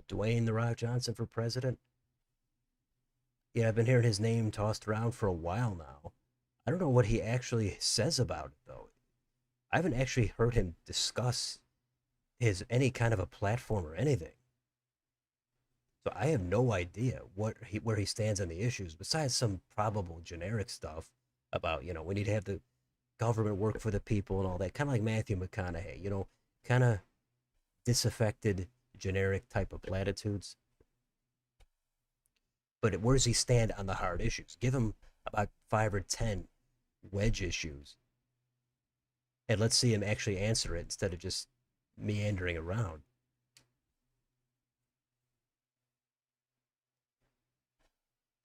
S1: Dwayne the Rock Johnson for president? Yeah, I've been hearing his name tossed around for a while now. I don't know what he actually says about it though. I haven't actually heard him discuss his any kind of a platform or anything. So I have no idea where he stands on the issues besides some probable generic stuff about, we need to have the government work for the people and all that, kind of like Matthew McConaughey, kind of disaffected generic type of platitudes. But where does he stand on the hard issues? Give him about 5 or 10 wedge issues, and let's see him actually answer it instead of just meandering around.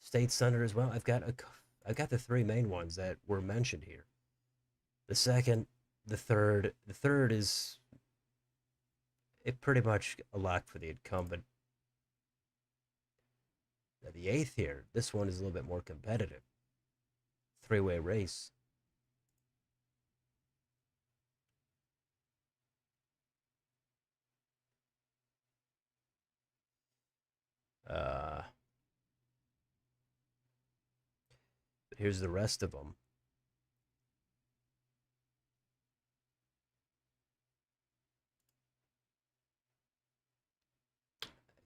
S1: State senator as well. I've got the three main ones that were mentioned here. The second, the third is it pretty much a lock for the incumbent. Now, the eighth here, this one is a little bit more competitive. Three-way race. Uh, but here's the rest of them.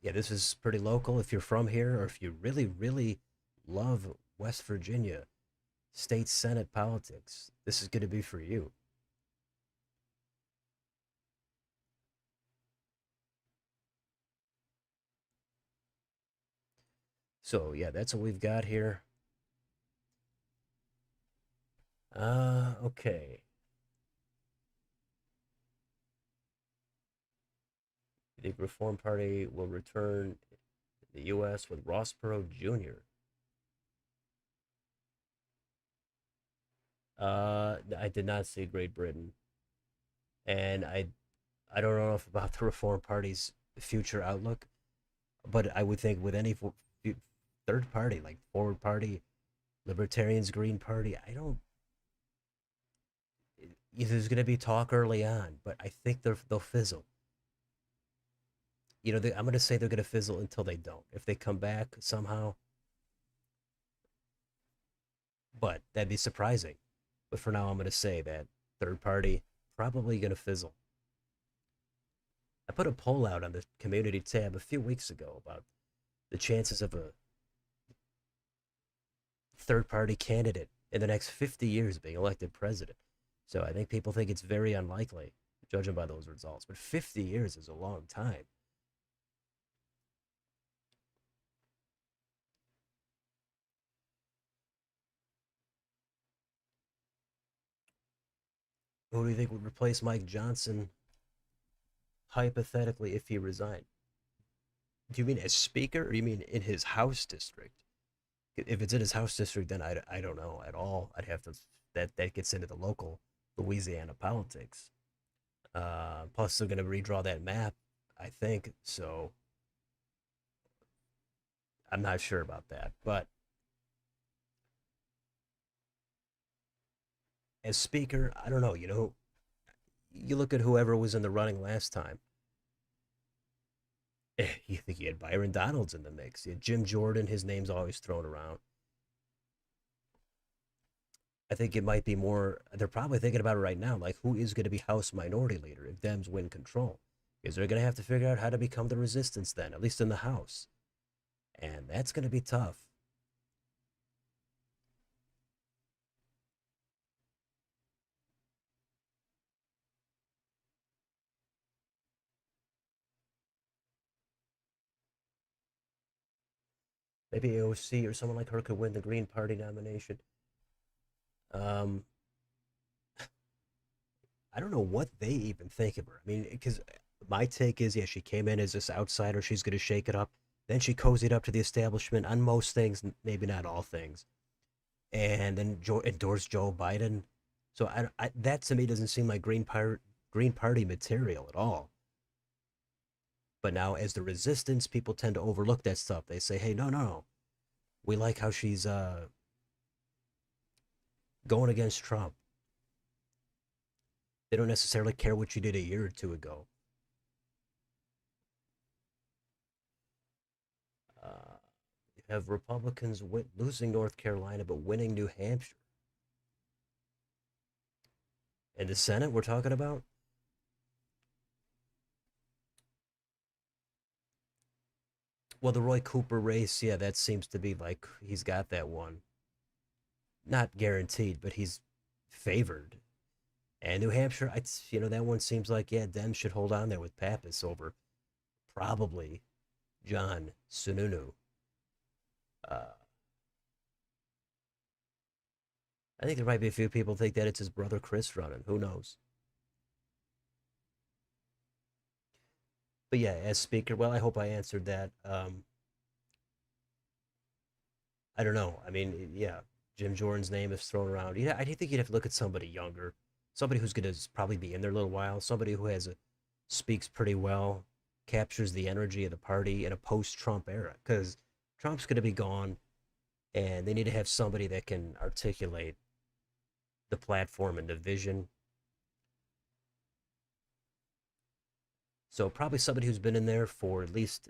S1: Yeah, this is pretty local. If you're from here, or if you really, really love West Virginia state senate politics, this is going to be for you. So yeah, that's what we've got here. Okay. The Reform Party will return the U.S. with Ross Perot Jr. I did not see Great Britain, and I don't know if about the Reform Party's future outlook, but I would think with any third party like Forward Party, Libertarians, Green Party, I don't. There's going to be talk early on, but I think they'll fizzle. I'm going to say they're going to fizzle until they don't. If they come back somehow, but that'd be surprising. But for now, I'm going to say that third party probably going to fizzle. I put a poll out on the community tab a few weeks ago about the chances of a third party candidate in the next 50 years being elected president. So I think people think it's very unlikely, judging by those results. But 50 years is a long time. Who do you think would replace Mike Johnson hypothetically if he resigned? Do you mean as speaker or do you mean in his house district? If it's in his house district, then I don't know at all. I'd have to that gets into the local Louisiana politics. Plus, they're going to redraw that map, I think. So I'm not sure about that. But as speaker, I don't know. You look at whoever was in the running last time. You think you had Byron Donalds in the mix. You had Jim Jordan. His name's always thrown around. I think it might be more. They're probably thinking about it right now. Like, who is going to be House Minority Leader if Dems win control? Because they're going to have to figure out how to become the resistance then, at least in the House. And that's going to be tough. Maybe AOC or someone like her could win the Green Party nomination. Um, I don't know what they even think of her. I mean, because my take is, yeah, she came in as this outsider. She's going to shake it up. Then she cozied up to the establishment on most things, maybe not all things, and then endorsed Joe Biden. So that to me doesn't seem like Green Party material at all. But now, as the resistance, people tend to overlook that stuff. They say, "Hey, no, no, no. We like how she's going against Trump." They don't necessarily care what she did a year or two ago. Uh, you have Republicans losing North Carolina but winning New Hampshire. And the Senate, we're talking about? Well, the Roy Cooper race, yeah, that seems to be like he's got that one. Not guaranteed, but he's favored. And New Hampshire, that one seems like, yeah, Dems should hold on there with Pappas over probably John Sununu. Uh, I think there might be a few people think that it's his brother Chris running. Who knows? But yeah, as speaker, well, I hope I answered that. I don't know. I mean, yeah, Jim Jordan's name is thrown around. Yeah, I think you'd have to look at somebody younger, somebody who's going to probably be in there a little while, somebody who speaks pretty well, captures the energy of the party in a post-Trump era, because Trump's going to be gone, and they need to have somebody that can articulate the platform and the vision. So probably somebody who's been in there for at least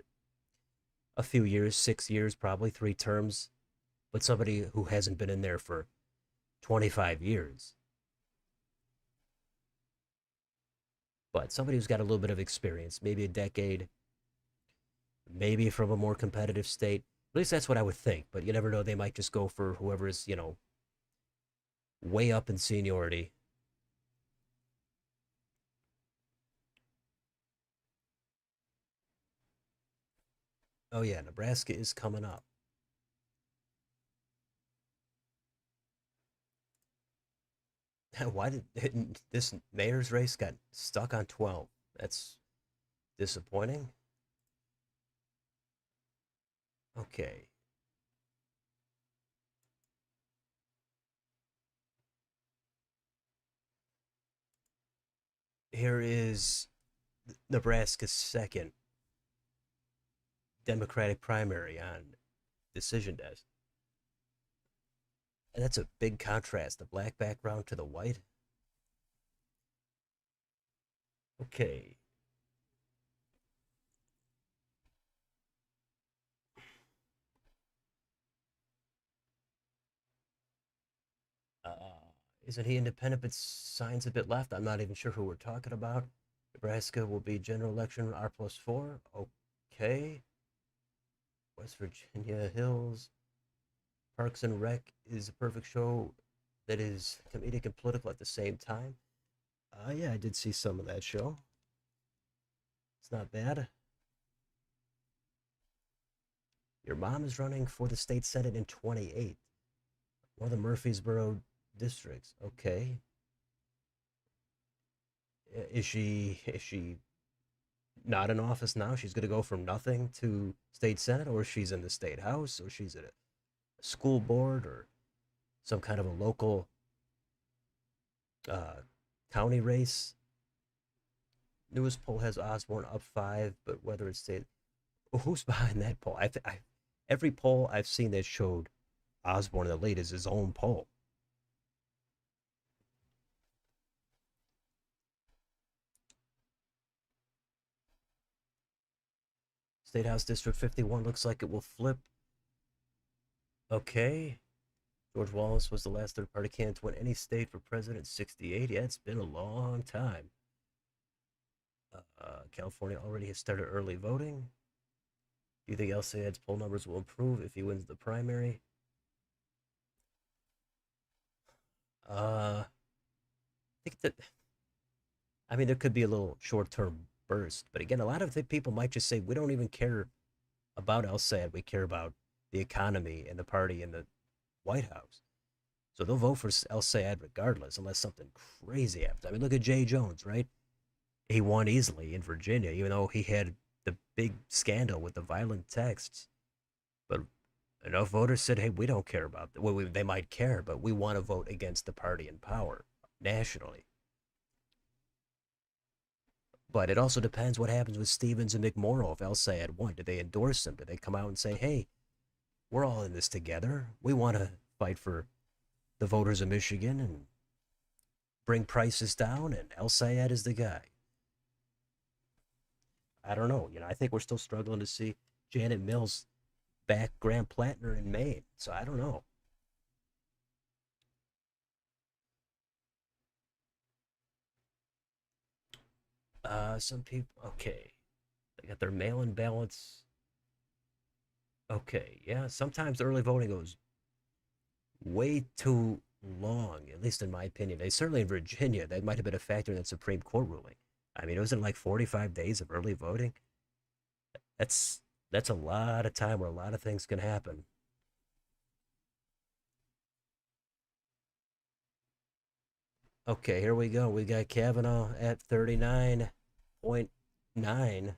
S1: a few years, 6 years, probably 3 terms, but somebody who hasn't been in there for 25 years. But somebody who's got a little bit of experience, maybe a decade, maybe from a more competitive state. At least that's what I would think. But you never know. They might just go for whoever is, way up in seniority. Oh, yeah, Nebraska is coming up. Why did this mayor's race got stuck on 12? That's disappointing. Okay. Here is Nebraska's second Democratic primary on Decision Desk. And that's a big contrast, the black background to the white. Okay. Uh, isn't he independent but signs a bit left? I'm not even sure who we're talking about. Nebraska will be general election R plus four. Okay. West Virginia Hills. Parks and Rec is a perfect show that is comedic and political at the same time. Yeah, I did see some of that show. It's not bad. Your mom is running for the state senate in 28. One of the Murfreesboro districts. Okay. Is she not in office now? She's going to go from nothing to state senate, or she's in the state house, or she's at a school board, or some kind of a local uh, county race. Newest poll has Osborne up 5, but whether it's state, who's behind that poll? Every poll I've seen that showed Osborne in the lead is his own poll. State House District 51 looks like it will flip. Okay. George Wallace was the last third party candidate to win any state for president in 68. Yeah, it's been a long time. California already has started early voting. Do you think LCAD's poll numbers will improve if he wins the primary? I think that, I mean, there could be a little short term burst, but again, a lot of the people might just say, we don't even care about LSAD. We care about the economy and the party and the White House. So they'll vote for El Sayed regardless, unless something crazy happens. I mean, look at Jay Jones, right? He won easily in Virginia, even though he had the big scandal with the violent texts. But enough voters said, "Hey, we don't care about that. Well, they might care, but we want to vote against the party in power nationally." But it also depends what happens with Stevens and McMorrow if El Sayed won. Did they endorse him? Did they come out and say, "Hey, we're all in this together. We want to fight for the voters of Michigan and bring prices down, and El Sayed is the guy." I don't know. I think we're still struggling to see Janet Mills back Graham Plattner in Maine. So I don't know. Some people, okay, they got their mail-in ballots. Okay, yeah. Sometimes early voting goes way too long, at least in my opinion. They certainly in Virginia, that might have been a factor in that Supreme Court ruling. I mean, it was in like 45 days of early voting. That's that's a lot of time where a lot of things can happen. Okay, here we go. We got Kavanaugh at 39.9.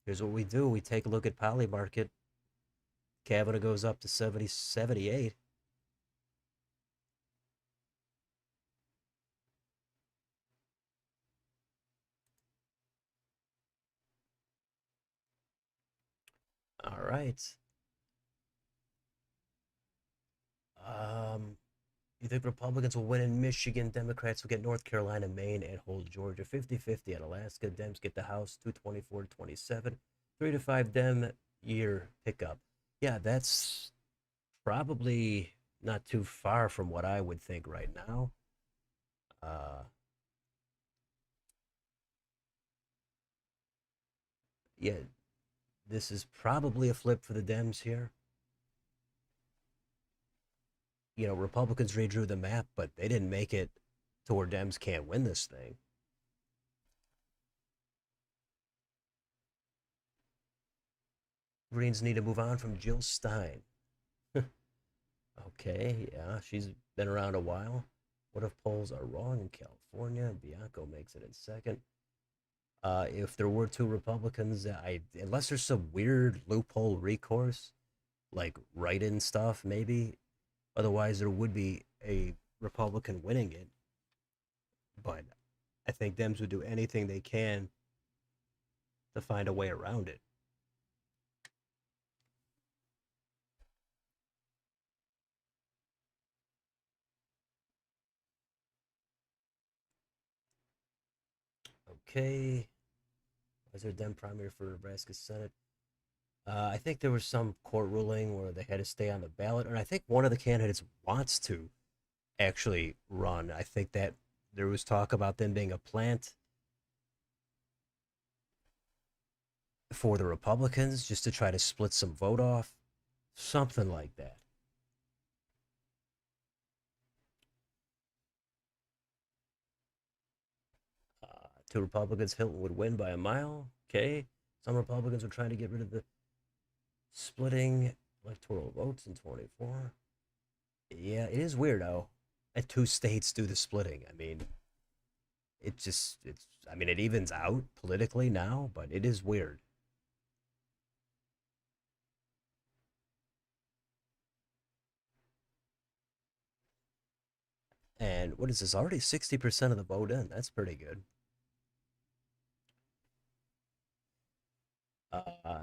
S1: Here's what we do. We take a look at Poly Market. Kavanaugh goes up to 70, 78. All right. Um, you think Republicans will win in Michigan? Democrats will get North Carolina, Maine, and hold Georgia 50-50 at Alaska. Dems get the House 224-27. 3 to 5 Dem year pickup. Yeah, that's probably not too far from what I would think right now. Uh, yeah, this is probably a flip for the Dems here. Republicans redrew the map, but they didn't make it to where Dems can't win this thing. Greens need to move on from Jill Stein. Okay, yeah, she's been around a while. What if polls are wrong in California? Bianco makes it in second. If there were two Republicans, unless there's some weird loophole recourse, like write-in stuff, maybe. Otherwise, there would be a Republican winning it. But I think Dems would do anything they can to find a way around it. Okay, was there a Dem primary for Nebraska Senate? I think there was some court ruling where they had to stay on the ballot, and I think one of the candidates wants to actually run. I think that there was talk about them being a plant for the Republicans just to try to split some vote off, something like that. Two Republicans, Hilton would win by a mile. Okay. Some Republicans were trying to get rid of the splitting electoral votes in 24. Yeah, it is weird how two states do the splitting. I mean, I mean, it evens out politically now, but it is weird. And what is this? Already 60% of the vote in. That's pretty good.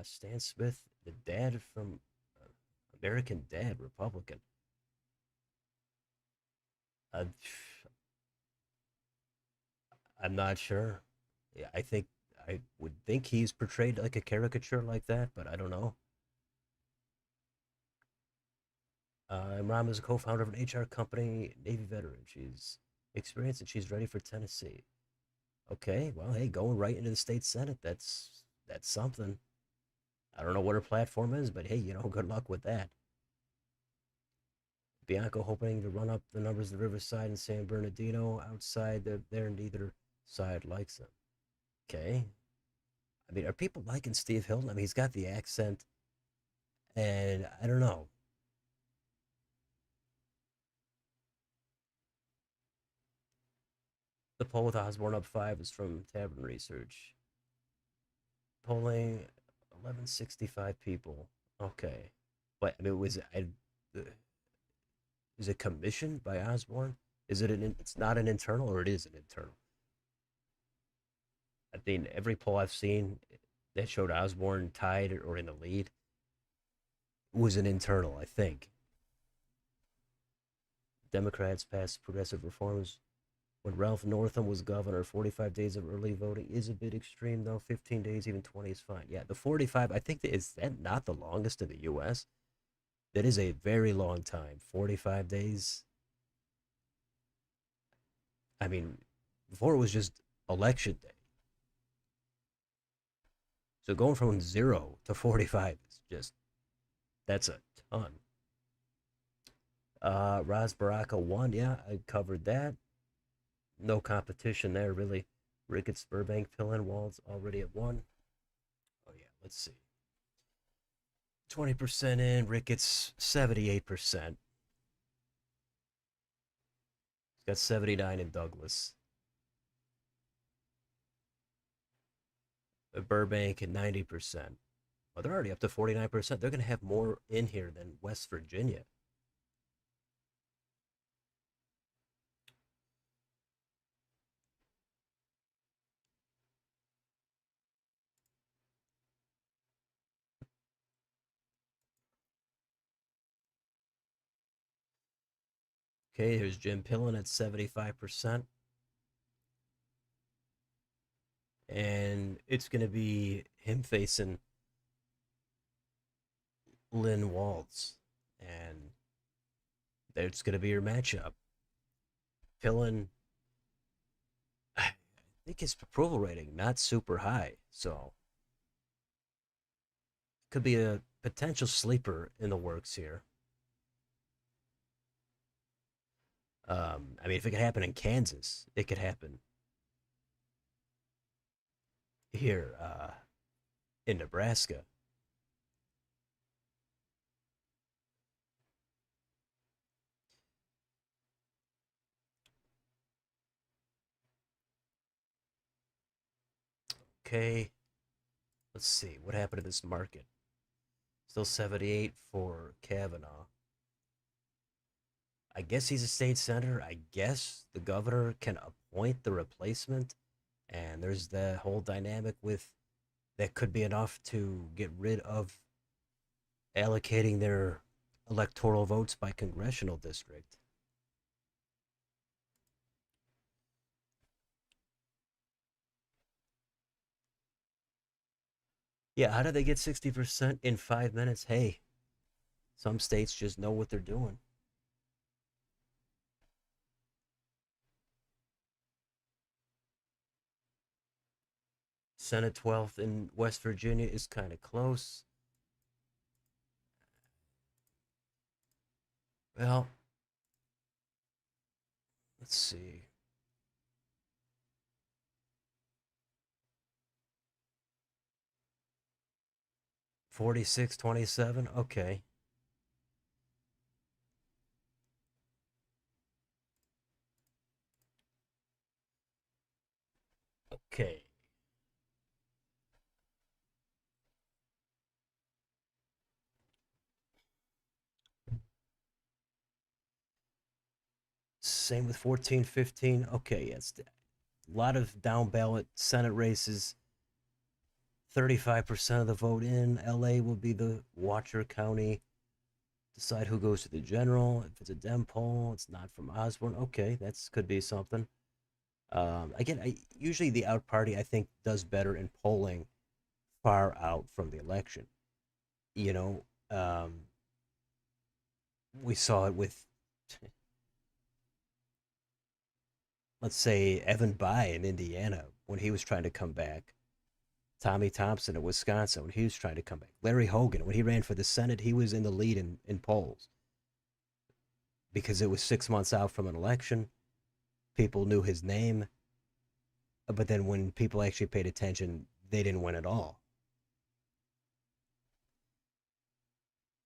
S1: Stan Smith, the dad from American Dad, Republican. Uh, I'm not sure. Yeah, I would think he's portrayed like a caricature like that, but I don't know. Imran is a co-founder of an HR company, Navy veteran. She's experienced and she's ready for Tennessee. Okay, well, hey, going right into the state senate. That's something. I don't know what her platform is, but hey, good luck with that. Bianco hoping to run up the numbers of Riverside and San Bernardino. Outside, there, neither side likes him. Okay. I mean, are people liking Steve Hilton? I mean, he's got the accent, and I don't know. The poll with Osborne up 5 is from Tavern Research. Polling 1165 people. Okay. But I mean, is it commissioned by Osborne? Is it it's not an internal, or it is an internal? I mean, every poll I've seen that showed Osborne tied or in the lead was an internal, I think. Democrats passed progressive reforms when Ralph Northam was governor. 45 days of early voting is a bit extreme, though. 15 days, even 20 is fine. Yeah, the 45, I think, is that not the longest in the U.S.? That is a very long time. 45 days. I mean, before it was just election day. So going from 0 to 45 is just, that's a ton. Ras Baraka won. Yeah, I covered that. No competition there, really. Ricketts, Burbank, Pillin, Walls already at 1. Oh, yeah, let's see. 20% in, Ricketts 78%. He's got 79 in Douglas. Burbank at 90%. Well, they're already up to 49%. They're going to have more in here than West Virginia. Okay, here's Jim Pillin at 75%. And it's going to be him facing Lynn Waltz. And that's going to be your matchup. Pillin, I think his approval rating not super high. So could be a potential sleeper in the works here. I mean, if it could happen in Kansas, it could happen here in Nebraska. Okay, let's see what happened to this market. Still 78 for Kavanaugh. I guess he's a state senator. I guess the governor can appoint the replacement. And there's the whole dynamic with that could be enough to get rid of allocating their electoral votes by congressional district. Yeah, how did they get 60% in 5 minutes? Hey, some states just know what they're doing. Senate 12th in West Virginia is kind of close. Well, let's see. 46-27. Okay. Okay. Same with 14-15. Okay, yes. A lot of down ballot Senate races. 35% of the vote in. LA will be the watcher county. Decide who goes to the general. If it's a Dem poll, it's not from Osborne. Okay, that's could be something. Again, usually the out party, I think, does better in polling far out from the election. You know, we saw it with, let's say, Evan Bayh in Indiana when he was trying to come back. Tommy Thompson in Wisconsin when he was trying to come back. Larry Hogan, when he ran for the Senate, he was in the lead in polls because it was 6 months out from an election. People knew his name. But then when people actually paid attention, they didn't win at all.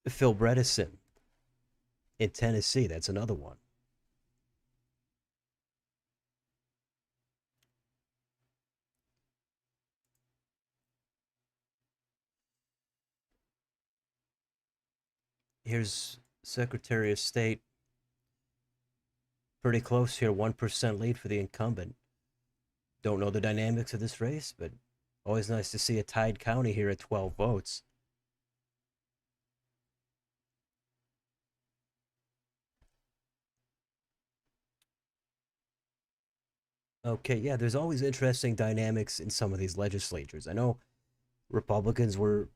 S1: Phil Bredesen in Tennessee, that's another one. Here's Secretary of State, pretty close here, 1% lead for the incumbent. Don't know the dynamics of this race, but always nice to see a tied county here at 12 votes. Okay, yeah, there's always interesting dynamics in some of these legislatures. I know Republicans were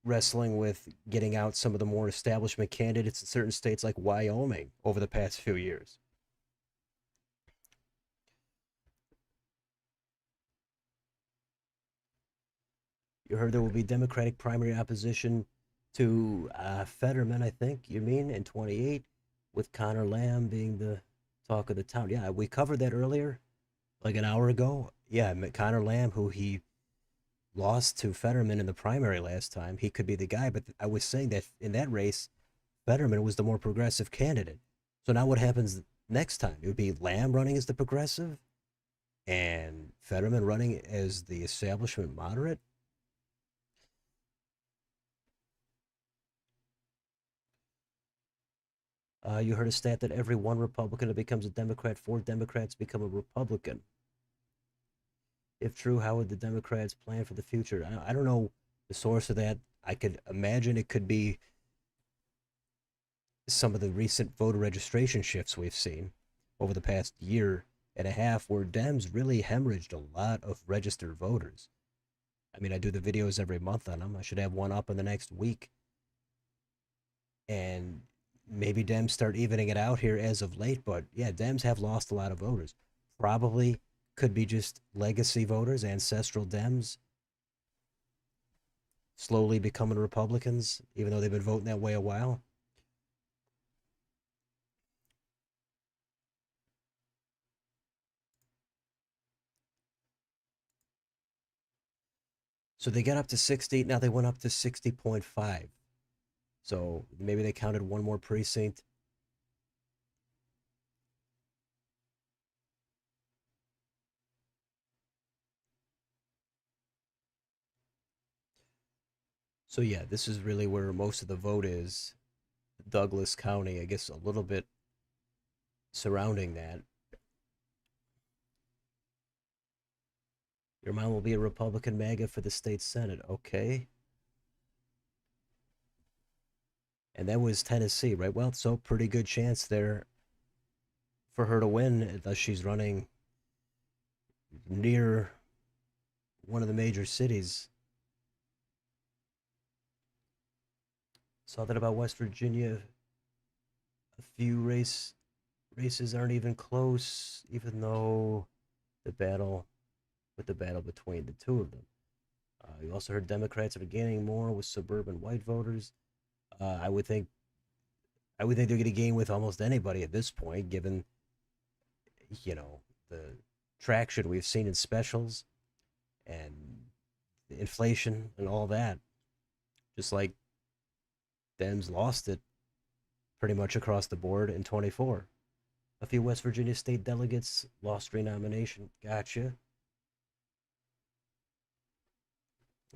S1: wrestling with getting out some of the more establishment candidates in certain states like Wyoming over the past few years. You heard there will be Democratic primary opposition to Fetterman, I think you mean, in 28, with Connor Lamb being the talk of the town. Yeah, we covered that earlier, like an hour ago. Yeah, Connor Lamb, who he lost to Fetterman in the primary last time, he could be the guy. But I was saying that in that race, Fetterman was the more progressive candidate. So now what happens next time? It would be Lamb running as the progressive and Fetterman running as the establishment moderate. You heard a stat that every one Republican that becomes a Democrat, four Democrats become a Republican. If true, how would the Democrats plan for the future? I don't know the source of that. I could imagine it could be some of the recent voter registration shifts we've seen over the past year and a half, where Dems really hemorrhaged a lot of registered voters. I mean, I do the videos every month on them. I should have one up in the next week. And maybe Dems start evening it out here as of late. But yeah, Dems have lost a lot of voters. Probably could be just legacy voters, ancestral Dems slowly becoming Republicans, even though they've been voting that way a while. So they got up to 60. Now they went up to 60.5. So maybe they counted one more precinct. So yeah, this is really where most of the vote is. Douglas County, I guess a little bit surrounding that. Your mom will be a Republican MAGA for the state Senate. Okay. And that was Tennessee, right? Well, so pretty good chance there for her to win. Thus, she's running near one of the major cities. Saw that about West Virginia. A few races aren't even close, even though the battle the battle between the two of them. You also heard Democrats are gaining more with suburban white voters. Uh, I would think I would think they're going to gain with almost anybody at this point, given you know the traction we've seen in specials and inflation and all that. Just like Dems lost it pretty much across the board in 24. A few West Virginia state delegates lost renomination. Gotcha.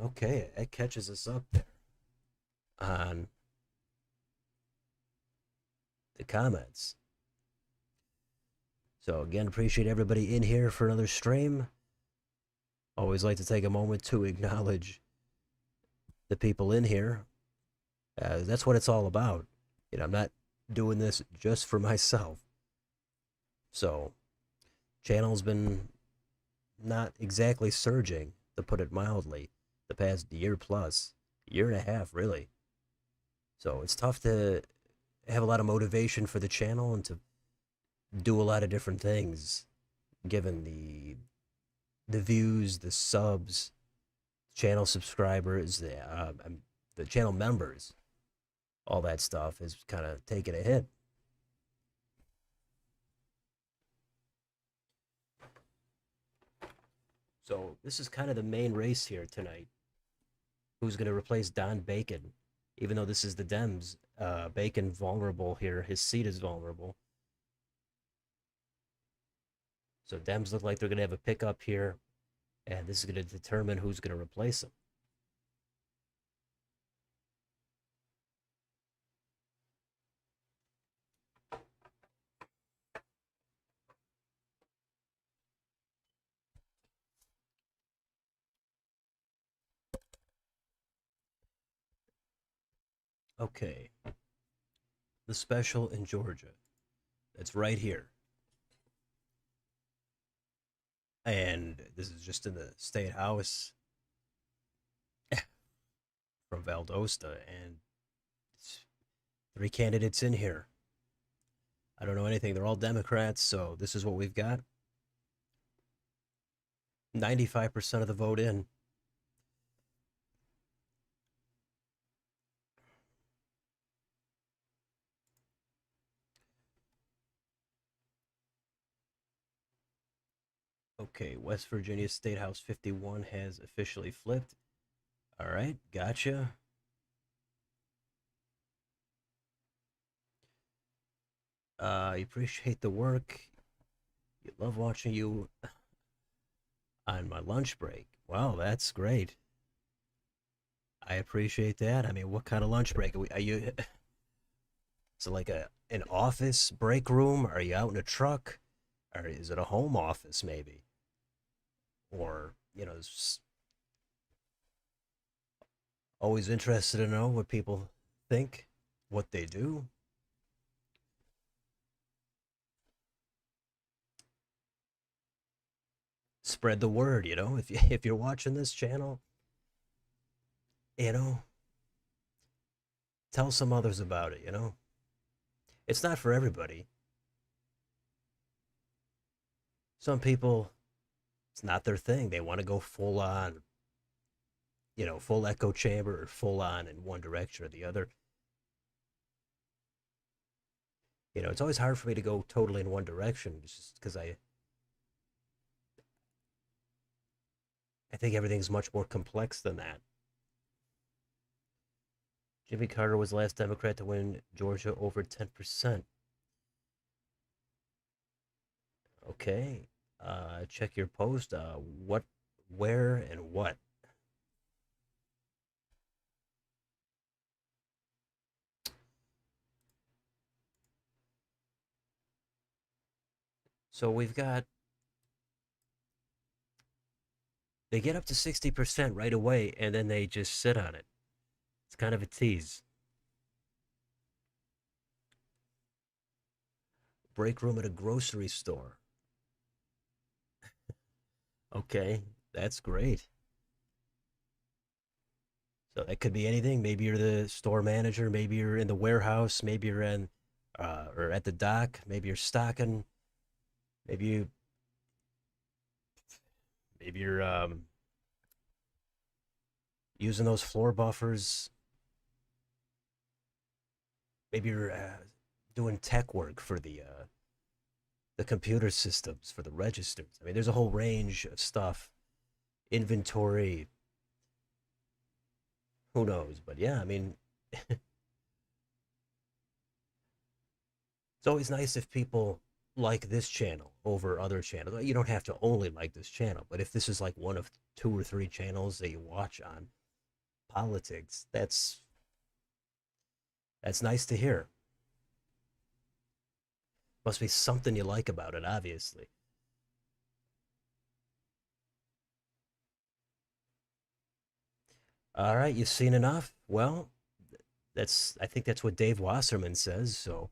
S1: Okay, it catches us up there on the comments. So again, appreciate everybody in here for another stream. Always like to take a moment to acknowledge the people in here. That's what it's all about. I'm not doing this just for myself. So, channel's been not exactly surging, to put it mildly, the past year plus, year and a half, really. So it's tough to have a lot of motivation for the channel and to do a lot of different things, given the views, the subs, channel subscribers, the channel members, all that stuff is kind of taking a hit. So this is kind of the main race here tonight. Who's going to replace Don Bacon? Even though this is the Dems, Bacon vulnerable here. His seat is vulnerable. So Dems look like they're going to have a pickup here, and this is going to determine who's going to replace him. Okay, the special in Georgia. It's right here. And this is just in the state house from Valdosta. And it's three candidates in here. I don't know anything. They're all Democrats. So this is what we've got. 95% of the vote in. Okay, West Virginia State House 51 has officially flipped. All right, gotcha. I appreciate the work. You love watching you on my lunch break. Wow, that's great. I appreciate that. I mean, what kind of lunch break are you? Is it like a an office break room? Are you out in a truck? Or is it a home office maybe? Or always interested to know what people think, what they do. Spread the word. If you're watching this channel, you know, tell some others about it. It's not for everybody. Some people, it's not their thing. They want to go full on, full echo chamber or full on in one direction or the other. It's always hard for me to go totally in one direction just because I think everything's much more complex than that. Jimmy Carter was the last Democrat to win Georgia over 10%. Okay. Check your post. What, where, and what? So we've got, they get up to 60% right away and then they just sit on it. It's kind of a tease. Break room at a grocery store. Okay, that's great. So that could be anything. Maybe you're the store manager. Maybe you're in the warehouse. Maybe you're in, or at the dock. Maybe you're stocking. Maybe you, maybe you're using those floor buffers. Maybe you're doing tech work for the computer systems for the registers. I mean, there's a whole range of stuff. Inventory. Who knows? But yeah, I mean, it's always nice if people like this channel over other channels. You don't have to only like this channel, but if this is like one of two or three channels that you watch on politics, that's nice to hear. Must be something you like about it, obviously. All right, you've seen enough. Well, that's I think that's what Dave Wasserman says. So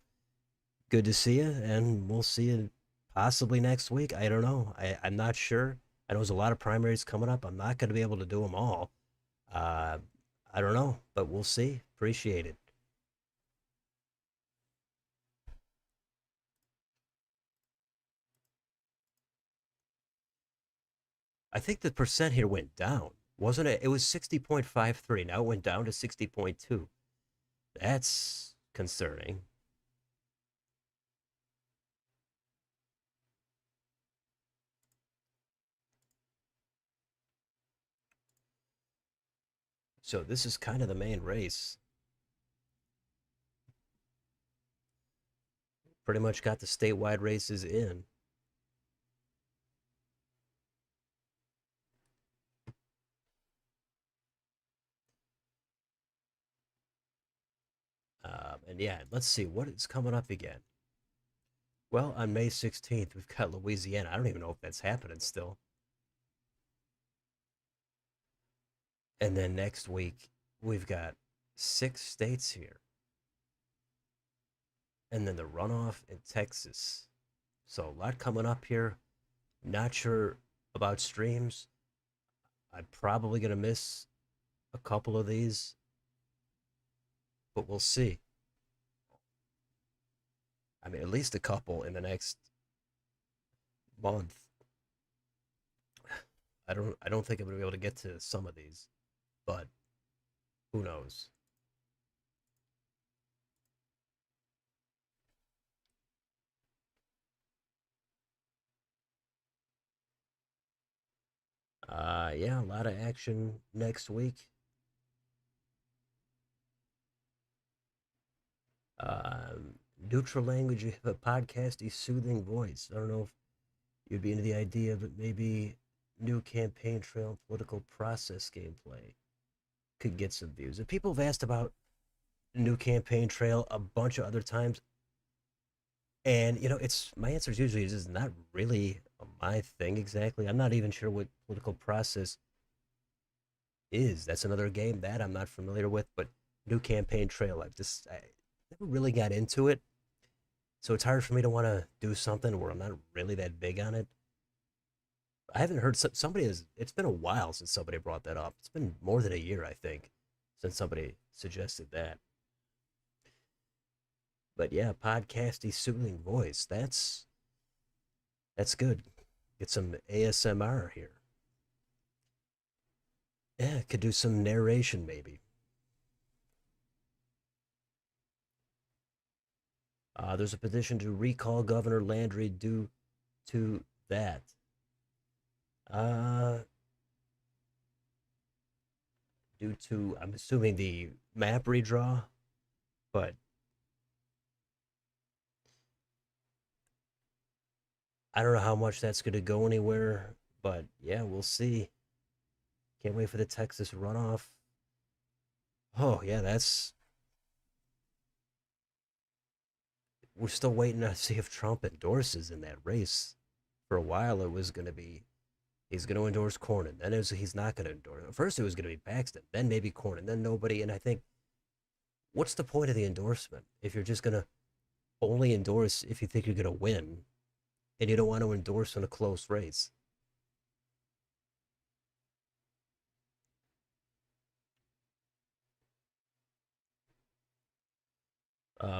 S1: good to see you, and we'll see you possibly next week. I don't know. I'm not sure. I know there's a lot of primaries coming up. I'm not going to be able to do them all. Uh, I don't know, but we'll see. Appreciate it. I think the percent here went down, wasn't it? It was 60.53. Now it went down to 60.2. That's concerning. So this is kind of the main race. Pretty much got the statewide races in. And yeah, let's see what is coming up again. Well, on May 16th, we've got Louisiana. I don't even know if that's happening still. And then next week, we've got 6 states here, and then the runoff in Texas. So a lot coming up here. Not sure about streams. I'm probably gonna miss a couple of these, but we'll see. I mean, at least a couple in the next month. I don't think I'm gonna be able to get to some of these, but who knows? Yeah, a lot of action next week. Neutral language, you have a podcasty, soothing voice. I don't know if you'd be into the idea, but maybe new campaign trail and political process gameplay could get some views. And people have asked about new campaign trail a bunch of other times, and it's my answer is usually is not really my thing exactly. I'm not even sure what political process is. That's another game that I'm not familiar with, but new campaign trail, I never really got into it, so it's hard for me to want to do something where I'm not really that big on it. I haven't heard somebody has. It's been a while since somebody brought that up. It's been more than a year, I think, since somebody suggested that. But yeah, podcasty, soothing voice. That's good. Get some ASMR here. Yeah, could do some narration maybe. There's a petition to recall Governor Landry due to that. Uh, Due to, I'm assuming, the map redraw, but I don't know how much that's going to go anywhere. But yeah, we'll see. Can't wait for the Texas runoff. Oh yeah, that's we're still waiting to see if Trump endorses in that race. For a while, it was going to be he's going to endorse Cornyn. Then he's not going to endorse. First, it was going to be Paxton. Then maybe Cornyn. Then nobody. And I think, what's the point of the endorsement if you're just going to only endorse if you think you're going to win, and you don't want to endorse in a close race?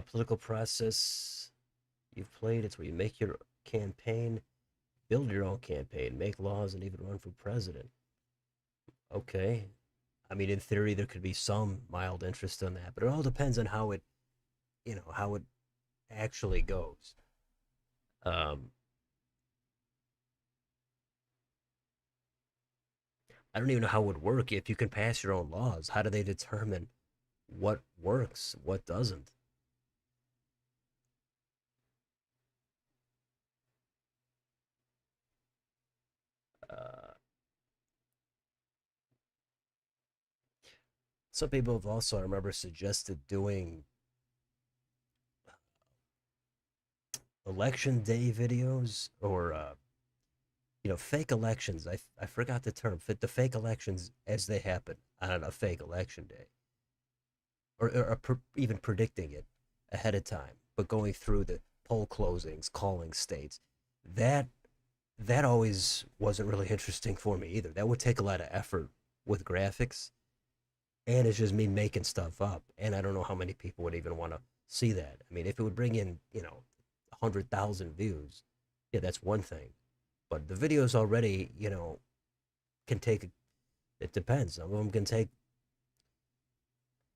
S1: Political process you've played. It's where you make your campaign, build your own campaign, make laws, and even run for president. Okay. I mean, in theory, there could be some mild interest in that, but it all depends on how it actually goes. Um, I don't even know how it would work if you can pass your own laws. How do they determine what works, what doesn't? Uh, some people have also, I remember, suggested doing election day videos or fake elections. I forgot the term. Fit the fake elections as they happen on a fake election day, or even predicting it ahead of time, but going through the poll closings, calling states. That that always wasn't really interesting for me either. That would take a lot of effort with graphics, and it's just me making stuff up. And I don't know how many people would even want to see that. I mean, if it would bring in 100,000 views, yeah, that's one thing. But the videos already, can take. It depends. Some of them can take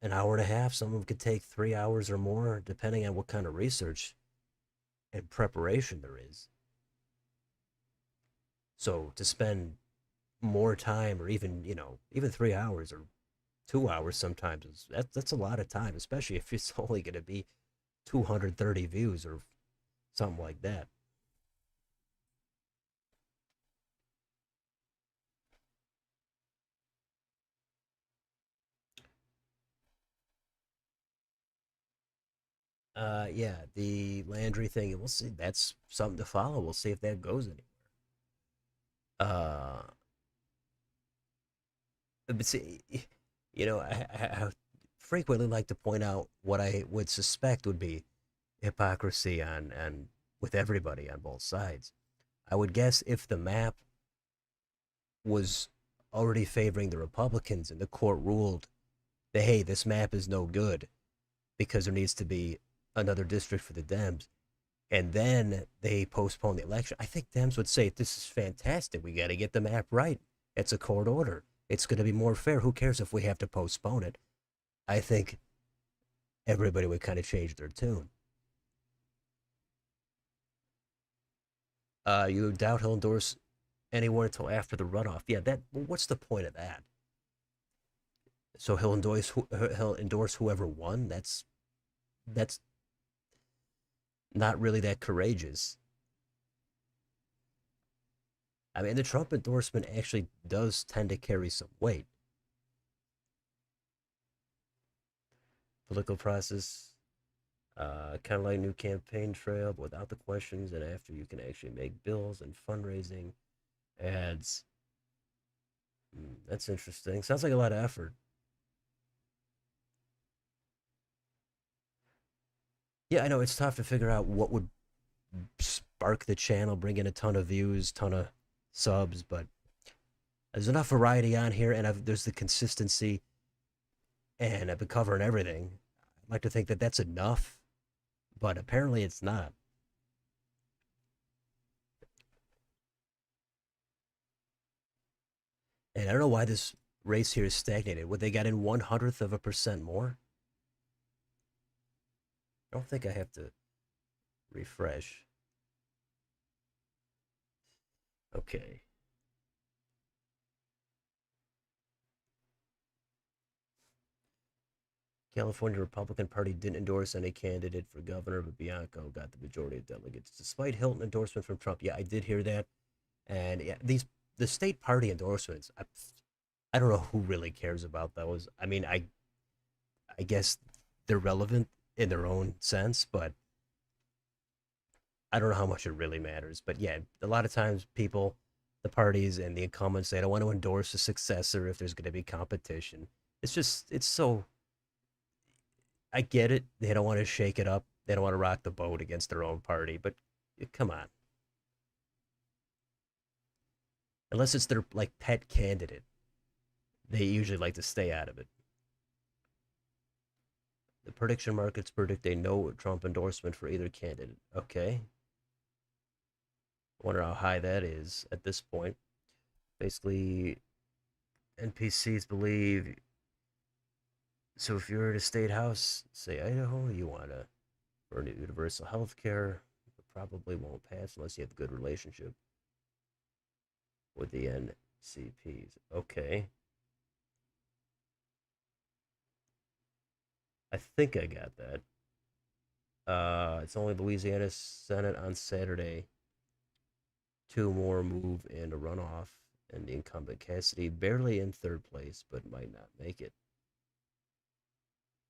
S1: an hour and a half. Some of them could take 3 hours or more, depending on what kind of research and preparation there is. So to spend more time, or even 3 hours or 2 hours sometimes, that's a lot of time, especially if it's only going to be 230 views or something like that. Yeah, the Landry thing, we'll see. That's something to follow. We'll see if that goes anywhere. But see, I frequently like to point out what I would suspect would be hypocrisy on and with everybody on both sides. I would guess if the map was already favoring the Republicans and the court ruled that, hey, this map is no good because there needs to be another district for the Dems, and then they postpone the election, I think Dems would say, this is fantastic. We got to get the map right. It's a court order. It's going to be more fair. Who cares if we have to postpone it? I think everybody would kind of change their tune. You doubt he'll endorse anyone until after the runoff. Yeah, that. What's the point of that? So he'll endorse whoever won. That's not really that courageous. I mean, the Trump endorsement actually does tend to carry some weight. Political process, kind of like new campaign trail, but without the questions, and after you can actually make bills and fundraising ads. That's interesting. Sounds like a lot of effort. Yeah, I know it's tough to figure out what would spark the channel, bring in a ton of views, ton of subs, but there's enough variety on here, and there's the consistency, and I've been covering everything. I'd like to think that that's enough, but apparently it's not. And I don't know why this race here is stagnated. Would they got in 1/100% more? I don't think I have to refresh. Okay. California Republican Party didn't endorse any candidate for governor, but Bianco got the majority of delegates, despite Hilton endorsement from Trump. Yeah, I did hear that. And yeah, the state party endorsements. I don't know who really cares about those. I mean, I guess they're relevant in their own sense, but I don't know how much it really matters. But yeah, a lot of times people, the parties and the incumbents, they don't want to endorse a successor if there's going to be competition. It's so. I get it. They don't want to shake it up. They don't want to rock the boat against their own party. But come on, unless it's their like pet candidate, they usually like to stay out of it. The prediction markets predict a no Trump endorsement for either candidate. Okay. I wonder how high that is at this point. Basically, NPCs believe, so if you're at a state house, say Idaho, you want to burn universal health care, it probably won't pass unless you have a good relationship with the NCPs. Okay. I think I got that. It's only Louisiana Senate on Saturday. Two more move in a runoff, and the incumbent Cassidy barely in third place, but might not make it.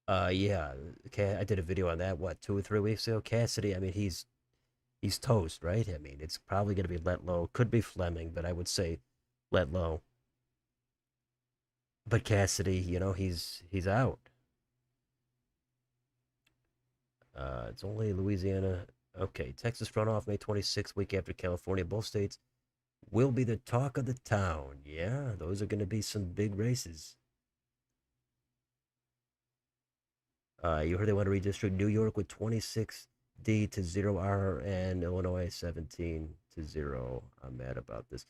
S1: Yeah, I did a video on that. What, 2 or 3 weeks ago? Cassidy, I mean, he's toast, right? I mean, it's probably going to be Letlow. Could be Fleming, but I would say Letlow. But Cassidy, he's out. It's only Louisiana. Okay, Texas runoff May 26th, week after California. Both states will be the talk of the town. Yeah, those are going to be some big races. You heard they want to redistrict New York with 26D to 0R and Illinois 17 to 0. I'm mad about this.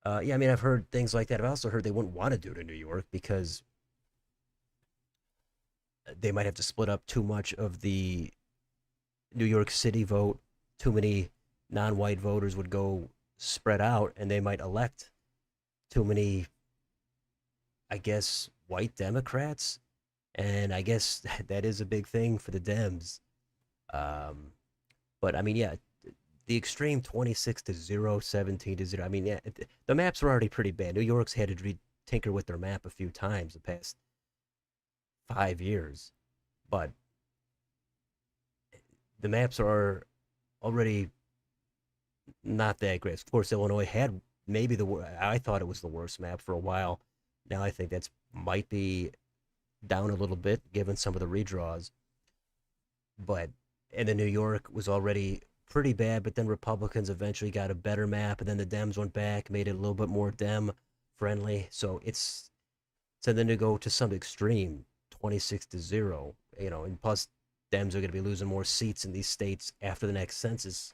S1: Yeah, I mean, I've heard things like that. I've also heard they wouldn't want to do it in New York because they might have to split up too much of the New York City vote. Too many non-white voters would go spread out, and they might elect too many, I guess, white Democrats. And I guess that is a big thing for the Dems. Um, but I mean, yeah, the extreme 26 to 0, 17 to 0. I mean, yeah, the maps are already pretty bad. New York's had to tinker with their map a few times the past 5 years, but the maps are already not that great. Of course, Illinois had maybe I thought it was the worst map for a while. Now I think that's might be down a little bit given some of the redraws. But and then New York was already pretty bad, but then Republicans eventually got a better map, and then the Dems went back, made it a little bit more Dem friendly. So it's so then to go to some extreme, 26-0, and plus Dems are going to be losing more seats in these states after the next census.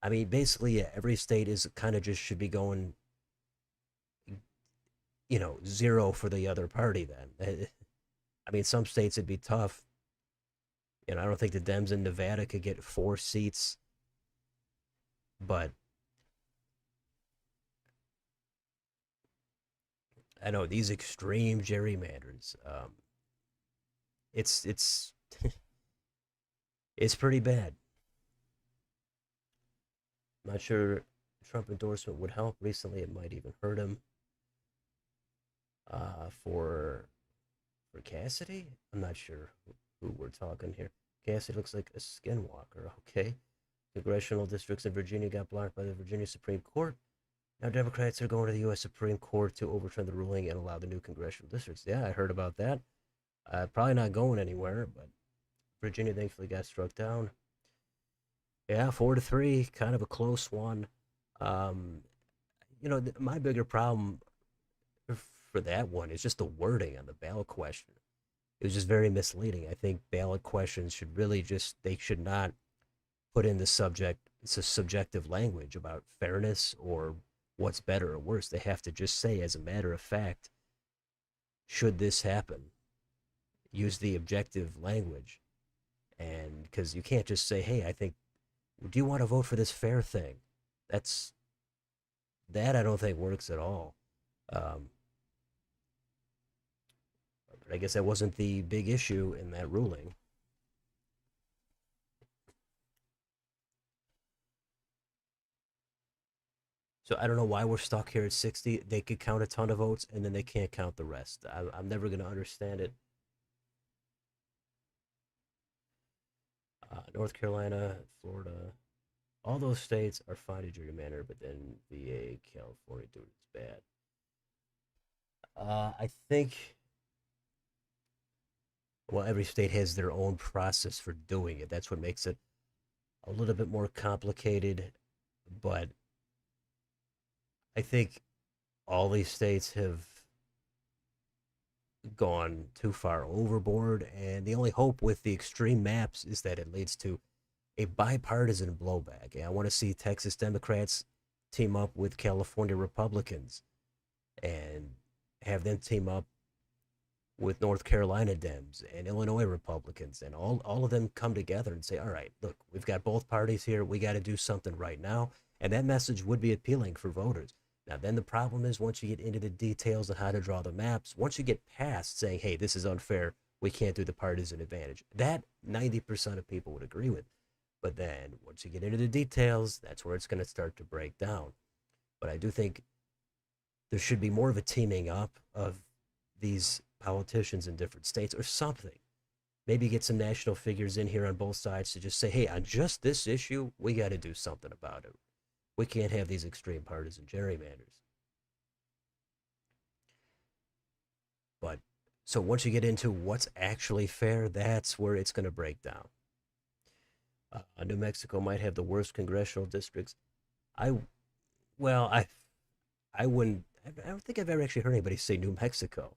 S1: I mean, basically, yeah, every state is kind of just should be going, zero for the other party. Then, I mean, some states it'd be tough. I don't think the Dems in Nevada could get 4 seats, but I know these extreme gerrymanders. It's it's pretty bad. I'm not sure Trump endorsement would help. Recently, it might even hurt him. For Cassidy, I'm not sure who we're talking here. Cassidy looks like a skinwalker. Okay, congressional districts in Virginia got blocked by the Virginia Supreme Court. Now Democrats are going to the U.S. Supreme Court to overturn the ruling and allow the new congressional districts. Yeah, I heard about that. Probably not going anywhere, but Virginia thankfully got struck down. Yeah, 4-3, kind of a close one. Um, my bigger problem for that one is just the wording on the ballot question. It was just very misleading. I think ballot questions should really just they should not put in the subject it's a subjective language about fairness or what's better or worse. They have to just say as a matter of fact, should this happen? Use the objective language. And because you can't just say, hey, I think do you want to vote for this fair thing? That's that I don't think works at all. Um, but I guess that wasn't the big issue in that ruling. So I don't know why we're stuck here at 60. They could count a ton of votes and then they can't count the rest. I'm never going to understand it. North Carolina, Florida, all those states are fine to gerrymander, but then VA, California, dude, it's bad. I think, well, every state has their own process for doing it. That's what makes it a little bit more complicated. But I think all these states have gone too far overboard. And the only hope with the extreme maps is that it leads to a bipartisan blowback. And I want to see Texas Democrats team up with California Republicans and have them team up with North Carolina Dems and Illinois Republicans and all of them come together and say, all right, look, we've got both parties here. We got to do something right now. And that message would be appealing for voters. Now, then the problem is once you get into the details of how to draw the maps, once you get past saying, hey, this is unfair, we can't do the partisan advantage, that 90% of people would agree with. But then once you get into the details, that's where it's going to start to break down. But I do think there should be more of a teaming up of these politicians in different states or something. Maybe get some national figures in here on both sides to just say, hey, on just this issue, we got to do something about it. We can't have these extreme partisan gerrymanders. But so once you get into what's actually fair, that's where it's going to break down. New Mexico might have the worst congressional districts. I, well, I wouldn't. I don't think I've ever actually heard anybody say New Mexico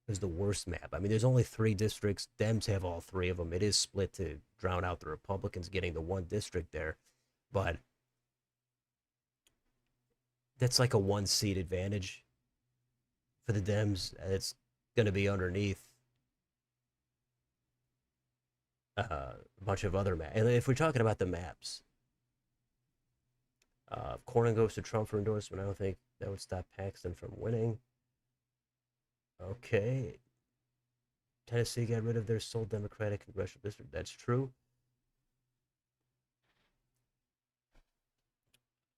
S1: is the worst map. I mean, there's only 3 districts. Dems have all 3 of them. It is split to drown out the Republicans getting the one district there, but that's like a 1 seat advantage for the Dems. It's going to be underneath a bunch of other maps. And if we're talking about the maps, Cornyn goes to Trump for endorsement. I don't think that would stop Paxton from winning. Okay. Tennessee got rid of their sole Democratic congressional district. That's true.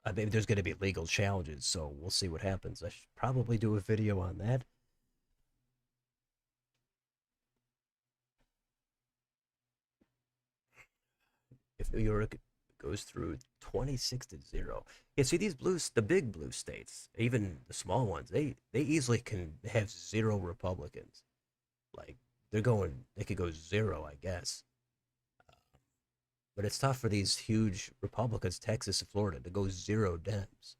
S1: Maybe there's going to be legal challenges, so we'll see what happens. I should probably do a video on that. If New York goes through 26-0. Yeah, see these blues, the big blue states, even the small ones, they easily can have zero Republicans. Like they could go zero, I guess. But it's tough for these huge Republicans, Texas and Florida, to go zero Dems.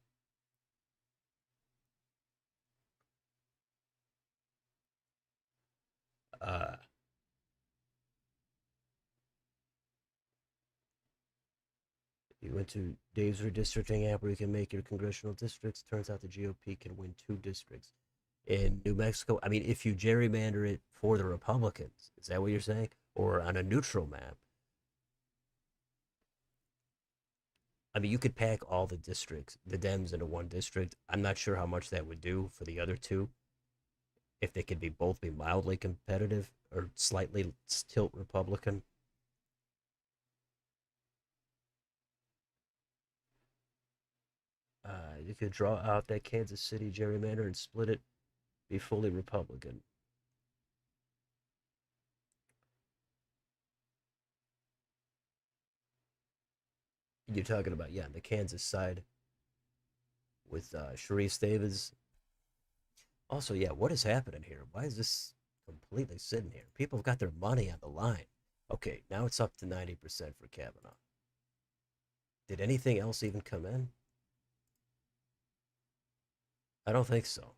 S1: Uh, you went to Dave's redistricting app where you can make your congressional districts. Turns out the GOP can win two districts in New Mexico. I mean, if you gerrymander it for the Republicans, is that what you're saying? Or on a neutral map? I mean, you could pack all the districts, the Dems, into one district. I'm not sure how much that would do for the other two. If they could be both be mildly competitive or slightly tilt Republican. You could draw out that Kansas City gerrymander and split it, be fully Republican. You're talking about, yeah, the Kansas side with Sharice Davids. Also, yeah, what is happening here? Why is this completely sitting here? People have got their money on the line. Okay, now it's up to 90% for Kavanaugh. Did anything else even come in? I don't think so.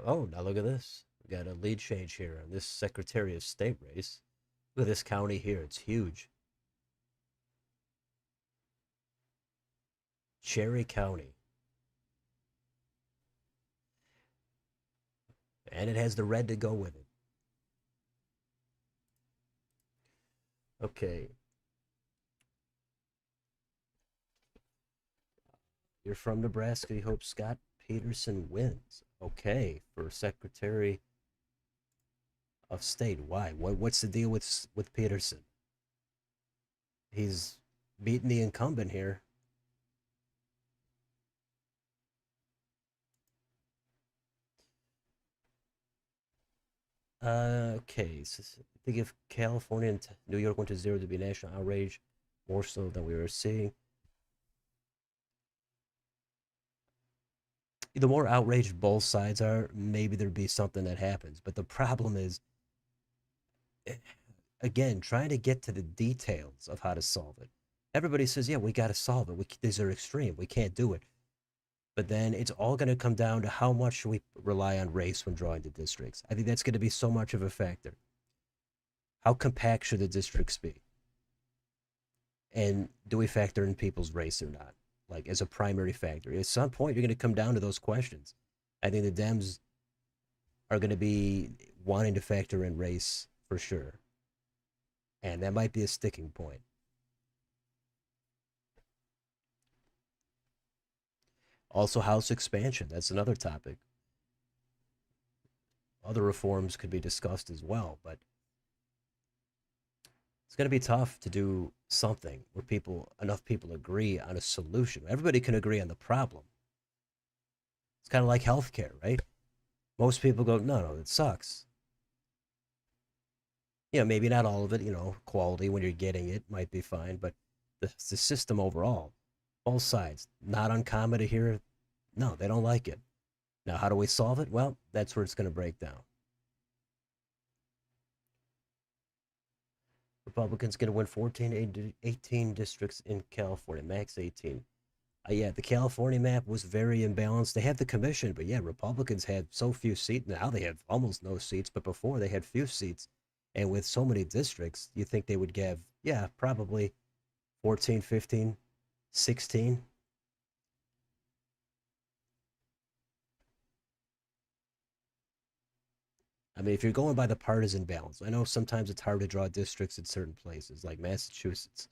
S1: Oh, now look at this. We got a lead change here on this Secretary of State race. Look at this county here. It's huge. Cherry County. And it has the red to go with it. Okay. You're from Nebraska. You hope Scott Peterson wins. Okay. For Secretary of State. Why? What's the deal with Peterson? He's beating the incumbent here. Okay. So I think if California and New York went to zero, to be national outrage, more so than we were seeing. The more outraged both sides are, maybe there'd be something that happens. But the problem is, eh, again, trying to get to the details of how to solve it. Everybody says, yeah, we got to solve it. These are extreme. We can't do it. But then it's all going to come down to how much should we rely on race when drawing the districts. I think that's going to be so much of a factor. How compact should the districts be? And do we factor in people's race or not? Like as a primary factor. At some point, you're going to come down to those questions. I think the Dems are going to be wanting to factor in race for sure. And that might be a sticking point. Also, House expansion. That's another topic. Other reforms could be discussed as well, but it's going to be tough to do something where enough people agree on a solution. Everybody can agree on the problem. It's kind of like healthcare, right? Most people go, no, no, it sucks. Maybe not all of it, quality when you're getting it might be fine, but the system overall, both sides, not uncommon to hear, no, they don't like it. Now, how do we solve it? Well, that's where it's going to break down. Republicans going to win 14, 18 districts in California, max 18. Yeah, the California map was very imbalanced. They had the commission, but yeah, Republicans had so few seats. Now they have almost no seats, but before they had few seats. And with so many districts, you think they would give, yeah, probably 14, 15, 16. I mean, if you're going by the partisan balance, I know sometimes it's hard to draw districts in certain places, like Massachusetts.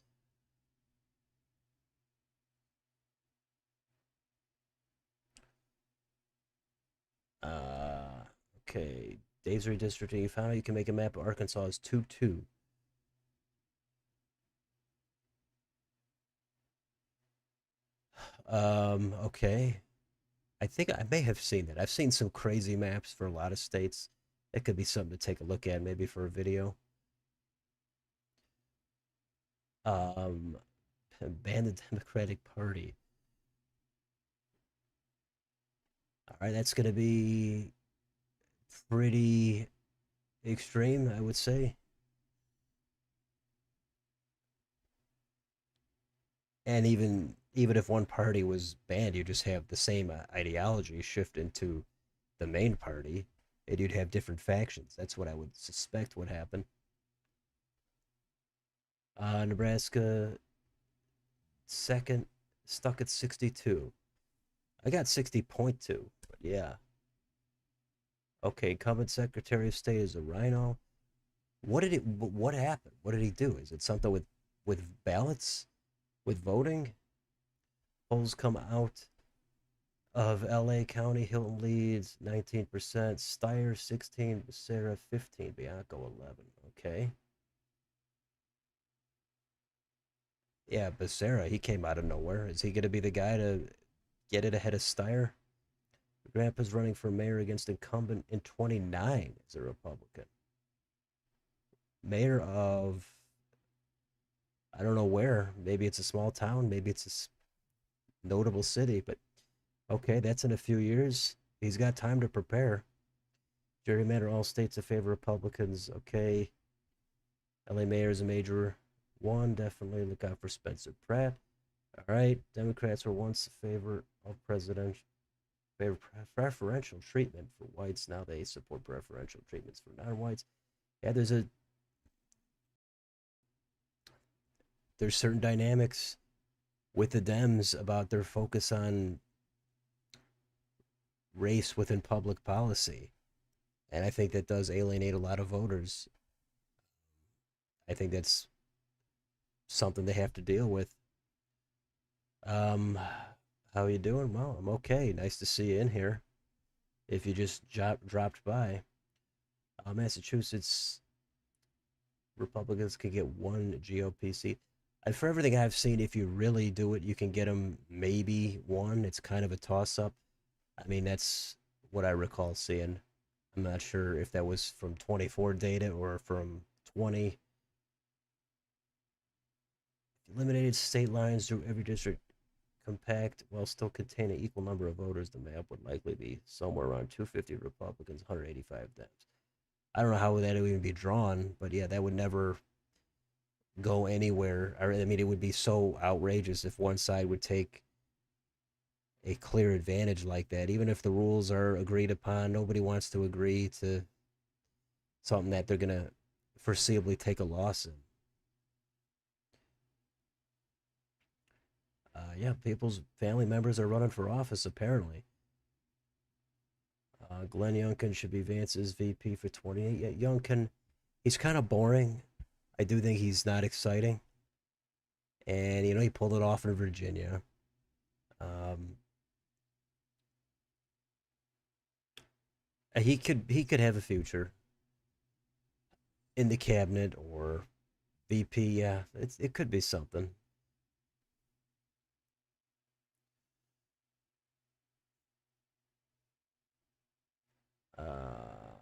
S1: Uh, okay. Dave's redistricting. You found out you can make a map of Arkansas as 2-2. Okay. I think I may have seen that. I've seen some crazy maps for a lot of states. It could be something to take a look at, maybe for a video. Um, ban the Democratic Party. All right, that's going to be pretty extreme, I would say. And even if one party was banned, you just have the same ideology shift into the main party, and you'd have different factions. That's what I would suspect would happen. Nebraska second, stuck at 62. I got 60.2, but yeah. Okay, incumbent Secretary of State is a rhino. What happened? What did he do? Is it something with ballots, with voting? Polls come out of LA County. Hilton leads 19%, Steyer 16, Becerra 15, Bianco 11. Okay. Yeah, Becerra, he came out of nowhere. Is he going to be the guy to get it ahead of Steyer? Grandpa's running for mayor against incumbent in 29 as a Republican. Mayor of, I don't know where. Maybe it's a small town. Maybe it's a notable city. But okay, that's in a few years. He's got time to prepare. Gerrymander all states that favor Republicans. Okay. LA mayor is a major one. Definitely look out for Spencer Pratt. All right. Democrats were once a favor of presidential favor preferential treatment for whites. Now they support preferential treatments for non-whites. Yeah, there's certain dynamics with the Dems about their focus on race within public policy. And I think that does alienate a lot of voters. I think that's something they have to deal with. Um, how are you doing? Well, I'm okay. Nice to see you in here. If you just dropped by, Massachusetts Republicans could get one GOP seat. And for everything I've seen, if you really do it, you can get them maybe one. It's kind of a toss up. I mean, that's what I recall seeing. I'm not sure if that was from 24 data or from 20. Eliminated state lines through every district compact while still containing equal number of voters. The map would likely be somewhere around 250 Republicans, 185 Dems. I don't know how that would even be drawn, but yeah, that would never go anywhere. I mean, it would be so outrageous if one side would take a clear advantage like that. Even if the rules are agreed upon, nobody wants to agree to something that they're going to foreseeably take a loss in. Yeah, people's family members are running for office, apparently. Glenn Youngkin should be Vance's VP for 28. Yeah, Youngkin, he's kind of boring. I do think he's not exciting. And, he pulled it off in Virginia. Um, he could have a future in the cabinet or VP. Yeah, it could be something. Uh,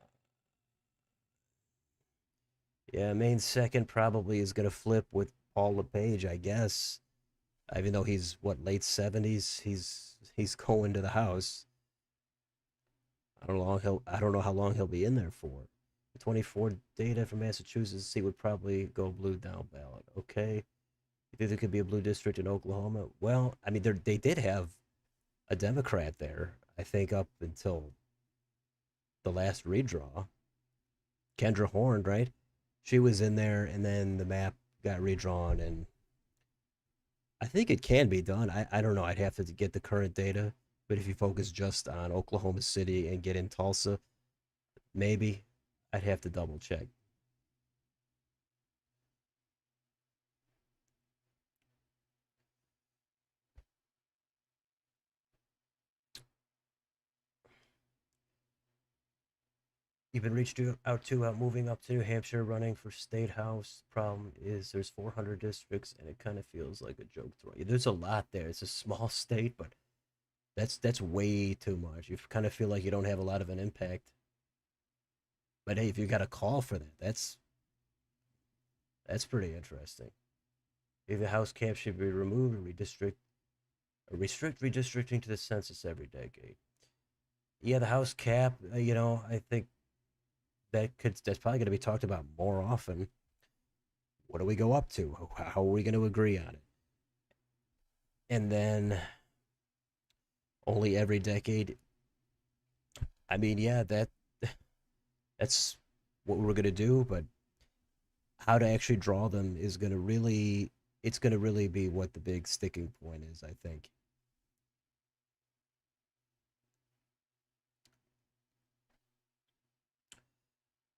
S1: yeah, Main second probably is gonna flip with Paul LePage, I guess. Even though he's what, late 70s, he's going to the House. I don't know how long he'll be in there for. The 24 data from Massachusetts, he would probably go blue down ballot. Okay. You think there could be a blue district in Oklahoma? Well, I mean, they did have a Democrat there, I think, up until the last redraw. Kendra Horn, right? She was in there, and then the map got redrawn, and I think it can be done. I don't know. I'd have to get the current data, but if you focus just on Oklahoma City and get in Tulsa, maybe. I'd have to double check. You've been reached out to moving up to New Hampshire, running for state house. Problem is, there's 400 districts, and it kind of feels like a joke throwing. There's a lot there. It's a small state, but that's way too much. You kind of feel like you don't have a lot of an impact. But hey, if you got a call for that, that's pretty interesting. If the house cap should be removed or restrict redistricting to the census every decade. Yeah, the house cap. I think that's probably going to be talked about more often. What do we go up to? How are we going to agree on it? And then only every decade. I mean, yeah, that's what we're going to do, but how to actually draw them is going to really it's going to really be what the big sticking point is, I think.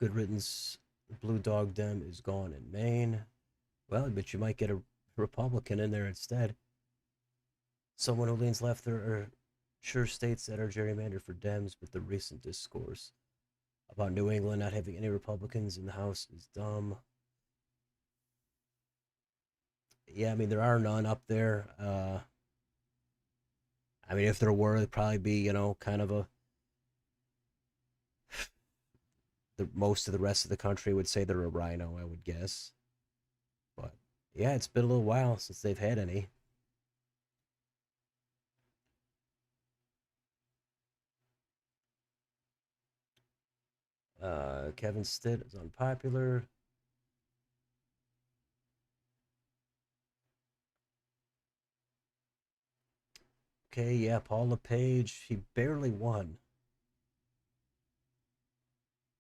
S1: Good riddance. Blue Dog Dem is gone in Maine. Well, but you might get a Republican in there instead. Someone who leans left. There are sure states that are gerrymandered for Dems, but the recent discourse about New England not having any Republicans in the House is dumb. Yeah, I mean, there are none up there. I mean, if there were, it'd probably be, kind of most of the rest of the country would say they're a rhino, I would guess. But yeah, it's been a little while since they've had any. Kevin Stitt is unpopular. Okay, yeah, Paul LePage, he barely won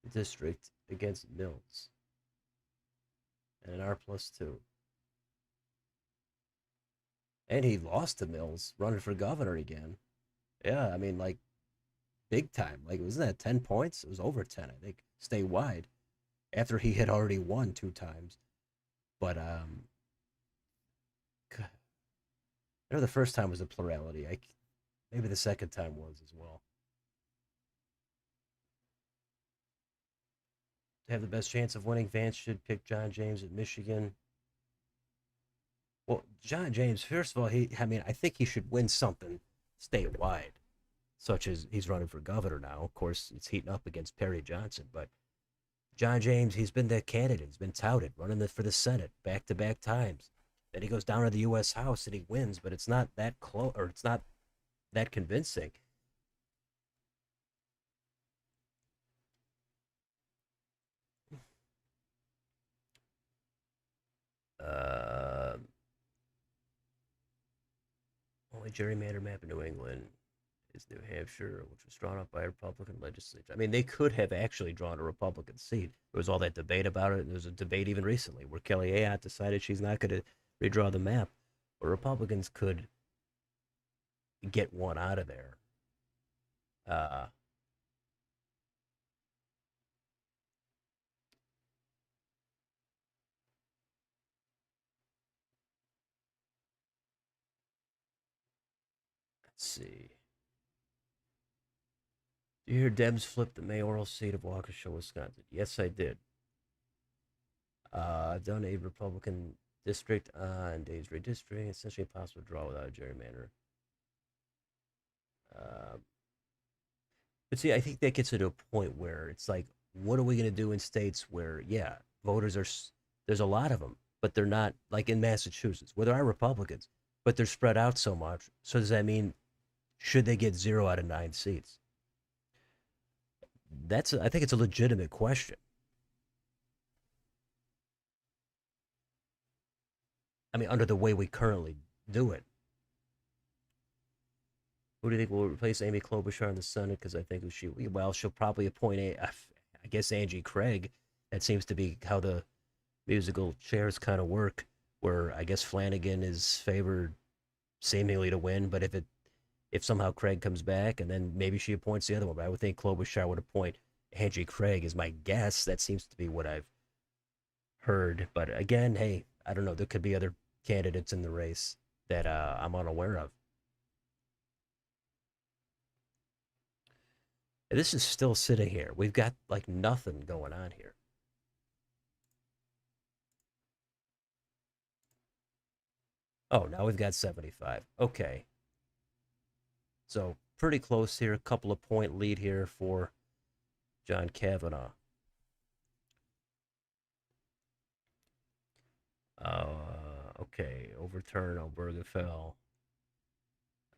S1: the district against Mills and an R plus two. And he lost to Mills running for governor again. Yeah, I mean, like, big time. Like, wasn't that 10 points? It was over 10, I think, statewide, after he had already won two times. But, I know the first time was a plurality. Maybe the second time was as well. To have the best chance of winning, Vance should pick John James at Michigan. Well, John James, first of all, I mean, I think he should win something statewide, such as he's running for governor now. Of course, it's heating up against Perry Johnson, but John James, he's been that candidate. He's been touted, running for the Senate back to back times. Then he goes down to the U.S. House and he wins, but it's not that close, or it's not that convincing. Uh, Only gerrymander map in New England is New Hampshire, which was drawn up by a Republican legislature. I mean, they could have actually drawn a Republican seat. There was all that debate about it. There was a debate even recently where Kelly Ayotte decided she's not going to redraw the map. But Republicans could get one out of there. Uh, let's see. Do you hear Debs flip the mayoral seat of Waukesha, Wisconsin? Yes, I did. I've done a Republican district on Dave's redistricting. Essentially impossible to draw without a gerrymander. Uh, but see, I think that gets to a point where it's like, what are we going to do in states where, yeah, voters are, there's a lot of them, but they're not like in Massachusetts, where there are Republicans, but they're spread out so much. So does that mean, should they get 0 out of 9 seats? I think it's a legitimate question. I mean, under the way we currently do it. Who do you think will replace Amy Klobuchar in the Senate? Because I think she'll probably appoint I guess Angie Craig. That seems to be how the musical chairs kind of work. Where I guess Flanagan is favored seemingly to win, but if somehow Craig comes back and then maybe she appoints the other one, but I would think Klobuchar would appoint Angie Craig is my guess. That seems to be what I've heard. But again, hey, I don't know. There could be other candidates in the race that I'm unaware of. And this is still sitting here. We've got like nothing going on here. Oh, now we've got 75. Okay. So pretty close here. A couple of point lead here for John Kavanaugh. Okay. Overturn Obergefell.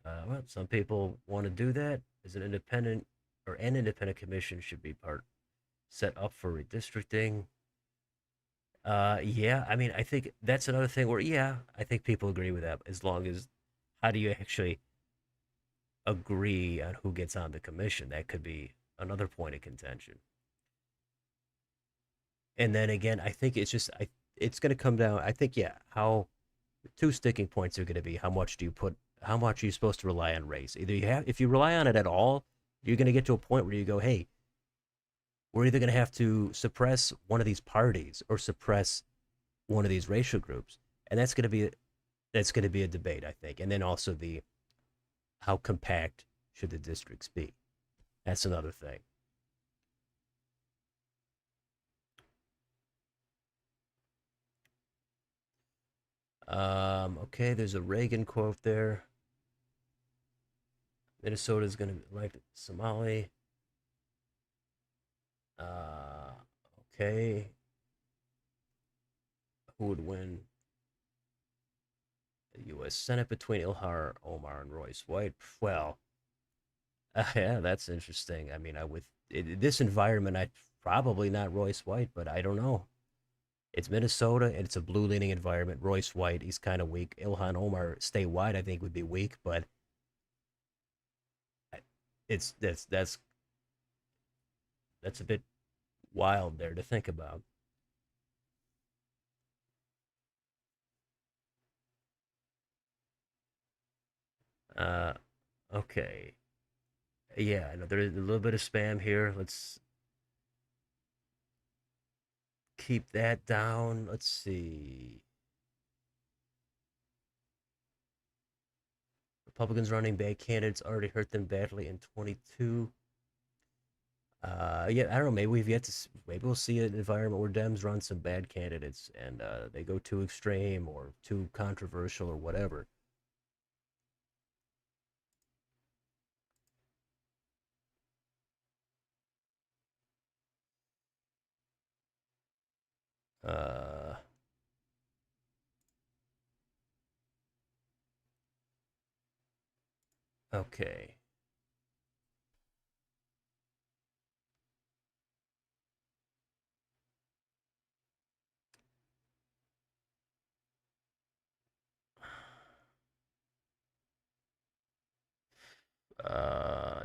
S1: Well, some people want to do that as an independent or an independent commission should be part set up for redistricting. Yeah, I mean, I think that's another thing where, yeah, I think people agree with that as long as how do you actually agree on who gets on the commission? That could be another point of contention. And then again, I think it's going to come down. I think yeah, how two sticking points are going to be how much are you supposed to rely on race? Either you have if you rely on it at all, you're going to get to a point where you go, hey, we're either going to have to suppress one of these parties or suppress one of these racial groups, and that's going to be a debate, I think. And then also the how compact should the districts be? That's another thing. Okay, there's a Reagan quote there. Minnesota's going to elect Somali. Uh, okay, who would win the U.S. Senate between Ilhar Omar and Royce White? Well, yeah, that's interesting. I mean, I with this environment, I probably not Royce White, but I don't know. It's Minnesota and it's a blue leaning environment. Royce White, he's kind of weak. Ilhan Omar statewide, I think would be weak, but it's that's a bit wild there to think about. Uh, okay, yeah, I know there's a little bit of spam here. Let's keep that down. Let's see. Republicans running bad candidates already hurt them badly in 22. Yeah, I don't know. Maybe we've yet to. Maybe we'll see an environment where Dems run some bad candidates and they go too extreme or too controversial or whatever. Uh, okay.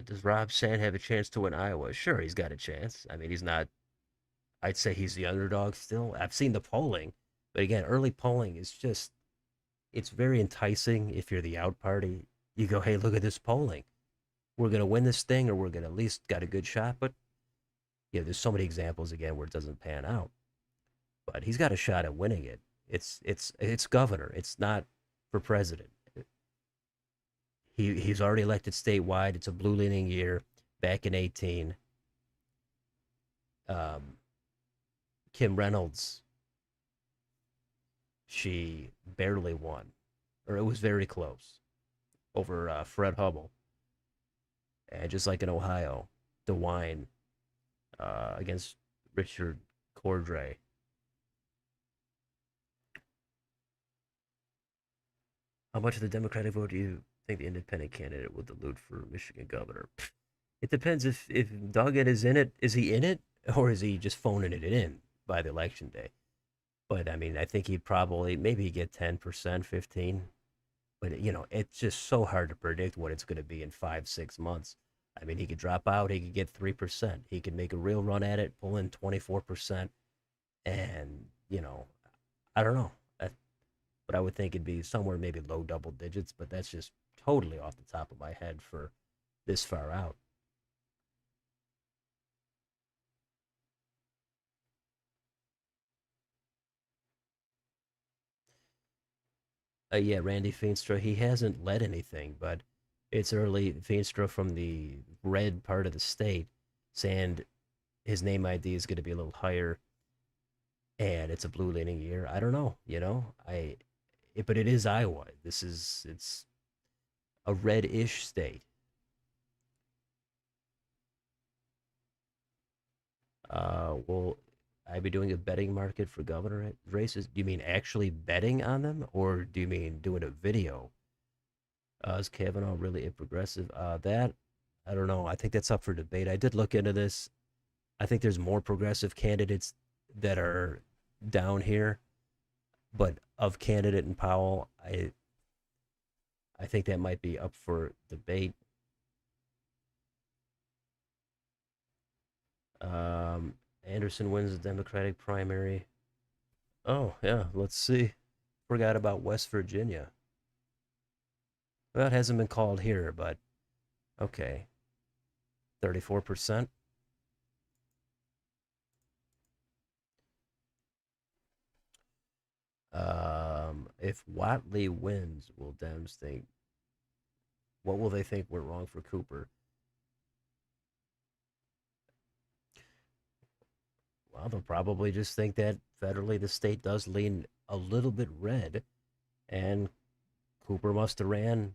S1: Does Rob Sand have a chance to win Iowa? Sure, he's got a chance. I mean, he's not. I'd say he's the underdog still. I've seen the polling, but again, early polling is just. It's very enticing if you're the out party. You go, hey, look at this polling. We're gonna win this thing, or we're gonna at least got a good shot. But yeah, there's so many examples again where it doesn't pan out. But he's got a shot at winning it. It's governor. It's not for president. He's already elected statewide. It's a blue leaning year. Back in 18, um, Kim Reynolds, she barely won, or it was very close over Fred Hubble. And just like in Ohio, DeWine against Richard Cordray. How much of the Democratic vote do you think the independent candidate will dilute for Michigan governor? It depends if Doggett is in it. Is he in it, or is he just phoning it in by the election day? But I mean, I think he'd probably maybe get 10%, 15. But it's just so hard to predict what it's going to be in 5, 6 months. I mean, he could drop out. He could get 3%. He could make a real run at it, pull in 24%, and I don't know. But I would think it'd be somewhere maybe low double digits. But that's just totally off the top of my head for this far out. Yeah, Randy Feenstra, he hasn't led anything, but it's early. Feenstra from the red part of the state. Sand, his name ID is going to be a little higher, and it's a blue leaning year. I don't know, but it is Iowa. It's a red-ish state. Will I be doing a betting market for governor races? Do you mean actually betting on them, or do you mean doing a video? Is Kavanaugh really a progressive? That I don't know. I think that's up for debate. I did look into this. I think there's more progressive candidates that are down here, but of candidate and Powell, I think that might be up for debate. Anderson wins the Democratic primary. Oh yeah, let's see. Forgot about West Virginia. Well, it hasn't been called here, but okay, 34%. If Watley wins, will Dems think? What will they think went wrong for Cooper? Well, they'll probably just think that federally the state does lean a little bit red, and Cooper must have ran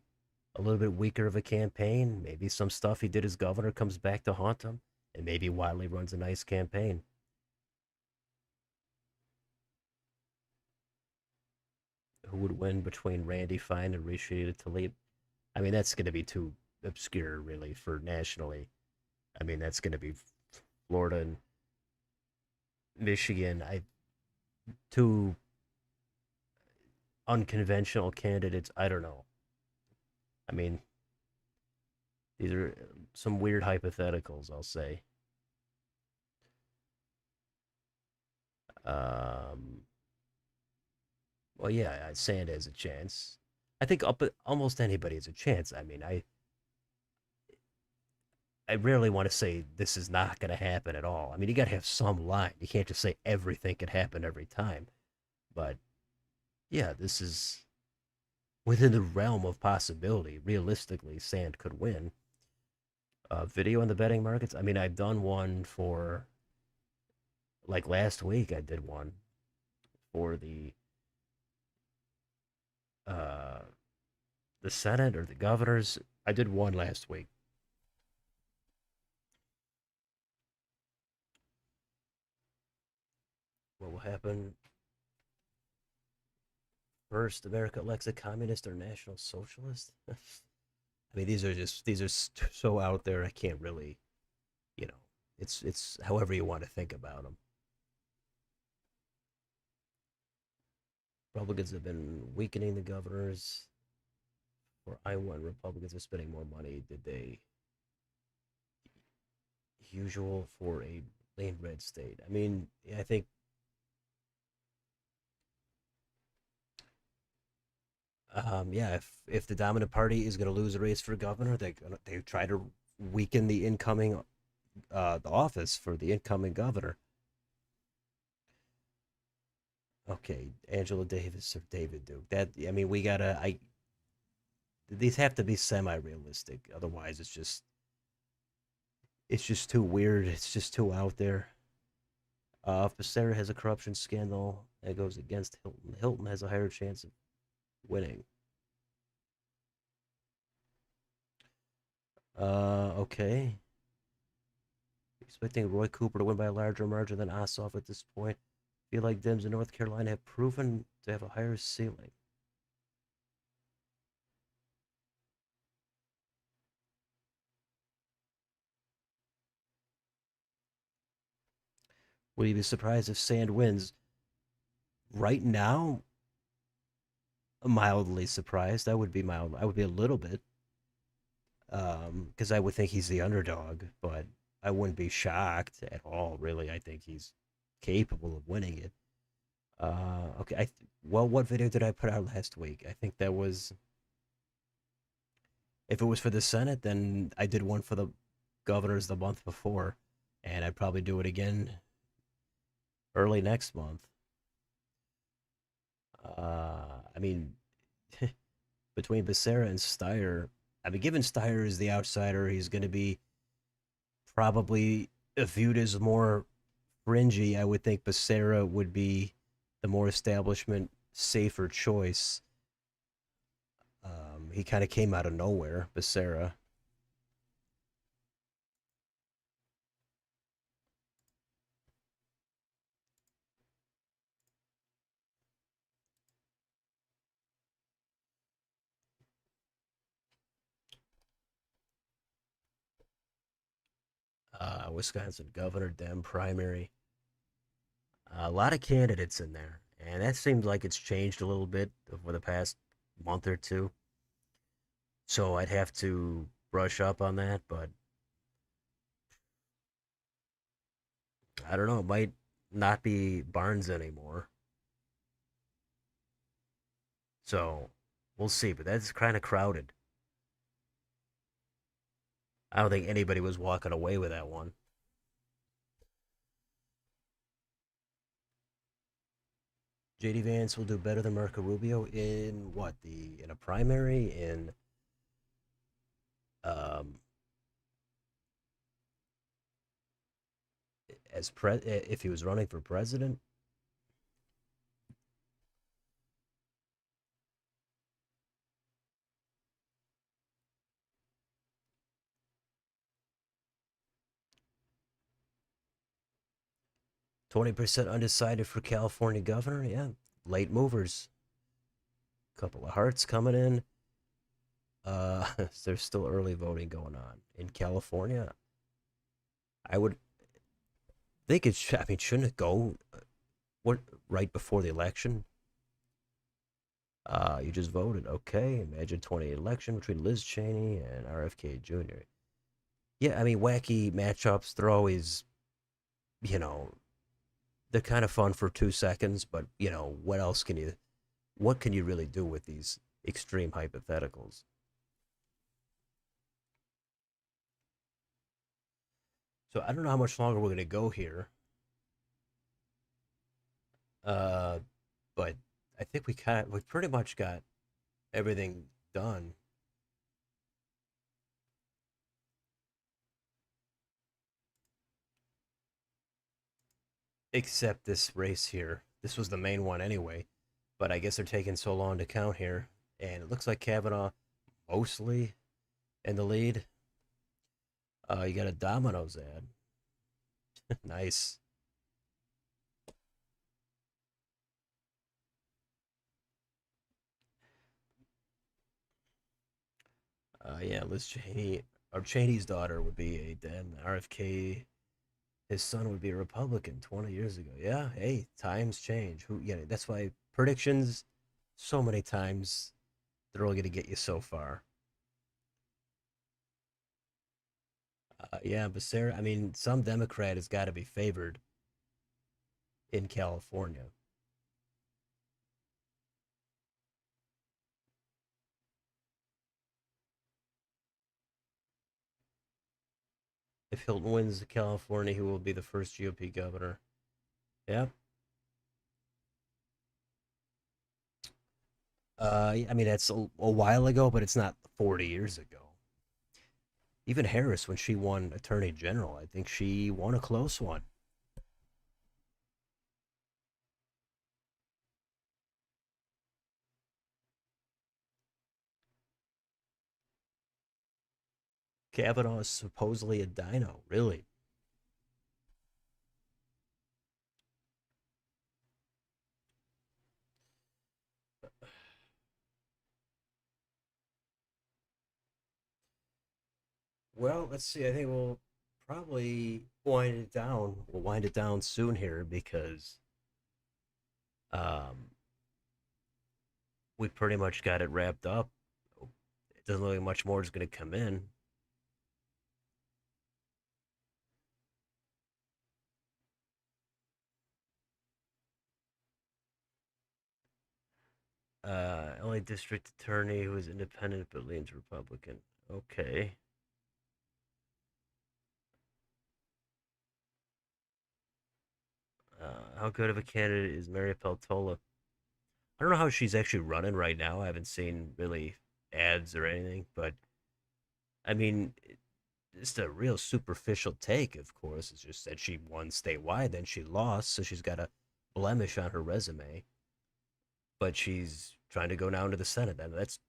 S1: a little bit weaker of a campaign. Maybe some stuff he did as governor comes back to haunt him, and maybe Watley runs a nice campaign. Who would win between Randy Fine and Rashida Tlaib? I mean, that's going to be too obscure, really, for nationally. I mean, that's going to be Florida and Michigan. Two unconventional candidates. I don't know. I mean, these are some weird hypotheticals, I'll say. Um, well, yeah, Sand has a chance. I think almost anybody has a chance. I mean, I rarely want to say this is not going to happen at all. I mean, you got to have some line. You can't just say everything could happen every time. But yeah, this is within the realm of possibility. Realistically, Sand could win. Video on the betting markets. I mean, I've done one for like last week. I did one for uh, the Senate or the governors. I did one last week. What will happen first? America elects a communist or national socialist? I mean, these are so out there. I can't really, you know, it's however you want to think about them. Republicans have been weakening the governors. For Iowa, and Republicans are spending more money. Did they usual for a lane red state? I mean, I think yeah, if the dominant party is going to lose a race for governor, they try to weaken the incoming the office for the incoming governor. Okay, Angela Davis or David Duke. That I mean, we gotta. I these have to be semi-realistic. Otherwise, it's just too weird. It's just too out there. If Becerra has a corruption scandal that goes against Hilton, Hilton has a higher chance of winning. Okay. Expecting Roy Cooper to win by a larger margin than Ossoff at this point. Feel like Dems in North Carolina have proven to have a higher ceiling. Would you be surprised if Sand wins? Right now, mildly surprised. I would be mild. I would be a little bit, because I would think he's the underdog, but I wouldn't be shocked at all. Really, I think he's capable of winning it. Okay. Well, what video did I put out last week? I think that was if it was for the Senate, then I did one for the governors the month before, and I'd probably do it again early next month. I mean, between Becerra and Steyer, I mean, given Steyer is the outsider, he's going to be probably viewed as more fringy. I would think Becerra would be the more establishment, safer choice. He kind of came out of nowhere, Becerra. Wisconsin governor, Dem primary. A lot of candidates in there, and that seems like it's changed a little bit over the past month or two. So I'd have to brush up on that, but I don't know. It might not be Barnes anymore. So we'll see. But that's kind of crowded. I don't think anybody was walking away with that one. JD Vance will do better than Marco Rubio in what the in a primary in um if he was running for president. 20% undecided for California governor. Yeah, late movers. Couple of hearts coming in. There's still early voting going on in California. I would think it. I mean, shouldn't it go what right before the election? You just voted. Okay, imagine 20 election between Liz Cheney and RFK Jr. Yeah, I mean, wacky matchups. They're always, you know, they're kind of fun for 2 seconds, but what else can you, what can you really do with these extreme hypotheticals? So I don't know how much longer we're gonna go here, uh, but I think we pretty much got everything done except this race here. This was the main one anyway, but I guess they're taking so long to count here, and it looks like Kavanaugh mostly in the lead. You got a Domino's ad. Nice. Yeah, Liz Cheney, or Cheney's daughter would be a Dem. RFK, his son would be a Republican 20 years ago. Yeah, hey, times change. Who? Yeah, that's why predictions so many times they're only going to get you so far. Yeah, Becerra. I mean, some Democrat has got to be favored in California. If Hilton wins California, he will be the first GOP governor. Yeah. I mean, that's a while ago, but it's not 40 years ago. Even Harris, when she won Attorney General, I think she won a close one. Kavanaugh is supposedly a dino, really. Well, let's see. I think we'll probably wind it down. We'll wind it down soon here because um, we pretty much got it wrapped up. It doesn't look like much more is going to come in. Only district attorney who is independent but leans Republican. Okay. How good of a candidate is Mary Peltola? I don't know how she's actually running right now. I haven't seen really ads or anything, but I mean, just a real superficial take, of course. It's just that she won statewide, then she lost, so she's got a blemish on her resume. But she's trying to go now into the Senate, and that's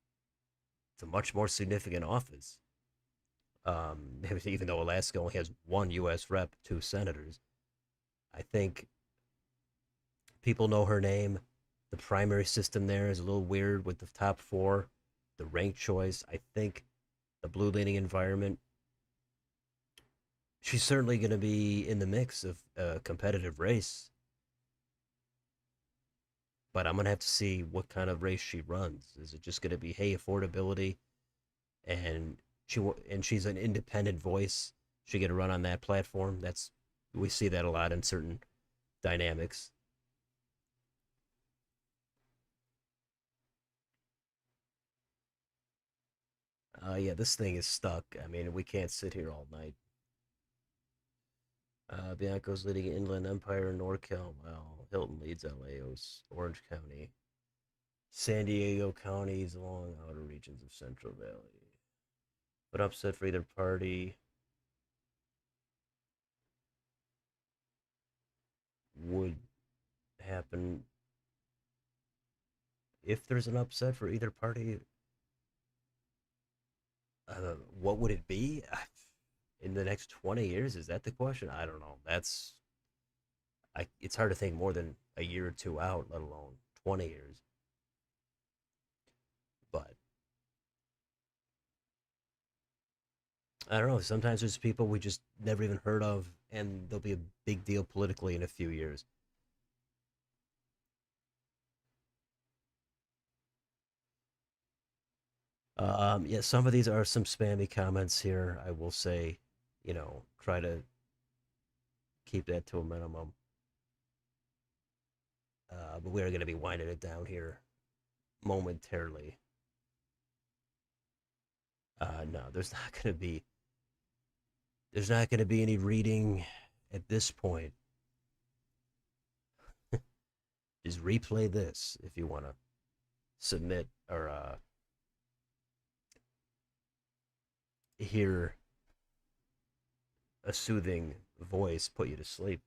S1: it's a much more significant office. Even though Alaska only has one U.S. rep, two senators, I think people know her name. The primary system there is a little weird with the top four, the rank choice. I think the blue leaning environment, she's certainly going to be in the mix of a competitive race, but I'm going to have to see what kind of race she runs. Is it just going to be, hey, affordability, and she's an independent voice? She get to run on that platform. That's We see that a lot in certain dynamics. Yeah, this thing is stuck. I mean, we can't sit here all night. Bianco's leading Inland Empire, NorCal. Well, Hilton leads LAO's Orange County. San Diego counties along outer regions of Central Valley. But upset for either party would happen if there's an upset for either party. What would it be in the next 20 years? Is that the question? I don't know. It's hard to think more than a year or two out, let alone 20 years. But I don't know. Sometimes there's people we just never even heard of, and they'll be a big deal politically in a few years. Yeah, some of these are some spammy comments here. I will say, try to keep that to a minimum. But we are going to be winding it down here momentarily. No, there's not going to be any reading at this point. Just replay this if you want to submit or hear a soothing voice put you to sleep.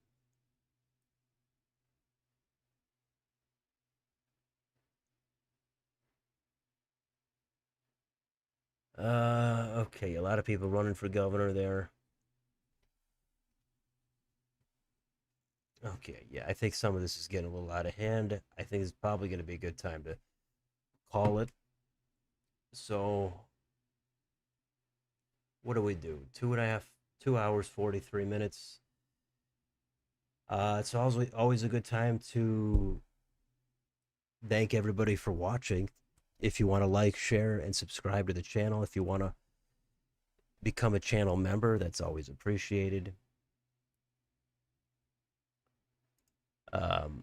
S1: Okay, a lot of people running for governor there. Okay, yeah, I think some of this is getting a little out of hand. I think it's probably going to be a good time to call it. So, what do we do? 2 hours, 43 minutes. It's always a good time to thank everybody for watching. If you want to like, share, and subscribe to the channel, if you want to become a channel member, that's always appreciated. Um,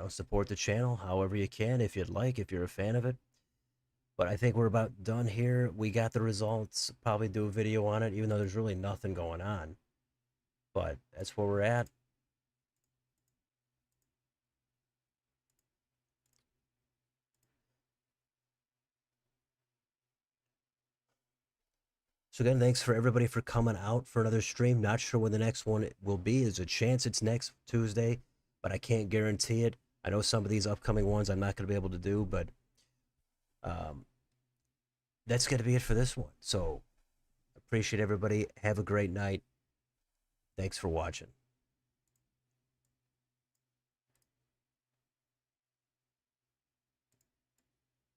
S1: support the channel however you can if you'd like, if you're a fan of it. But I think we're about done here. We got the results. Probably do a video on it, even though there's really nothing going on. But that's where we're at. So again, thanks for everybody for coming out for another stream. Not sure when the next one will be. There's a chance it's next Tuesday, but I can't guarantee it. I know some of these upcoming ones I'm not going to be able to do, but um, that's going to be it for this one. So appreciate everybody. Have a great night. Thanks for watching.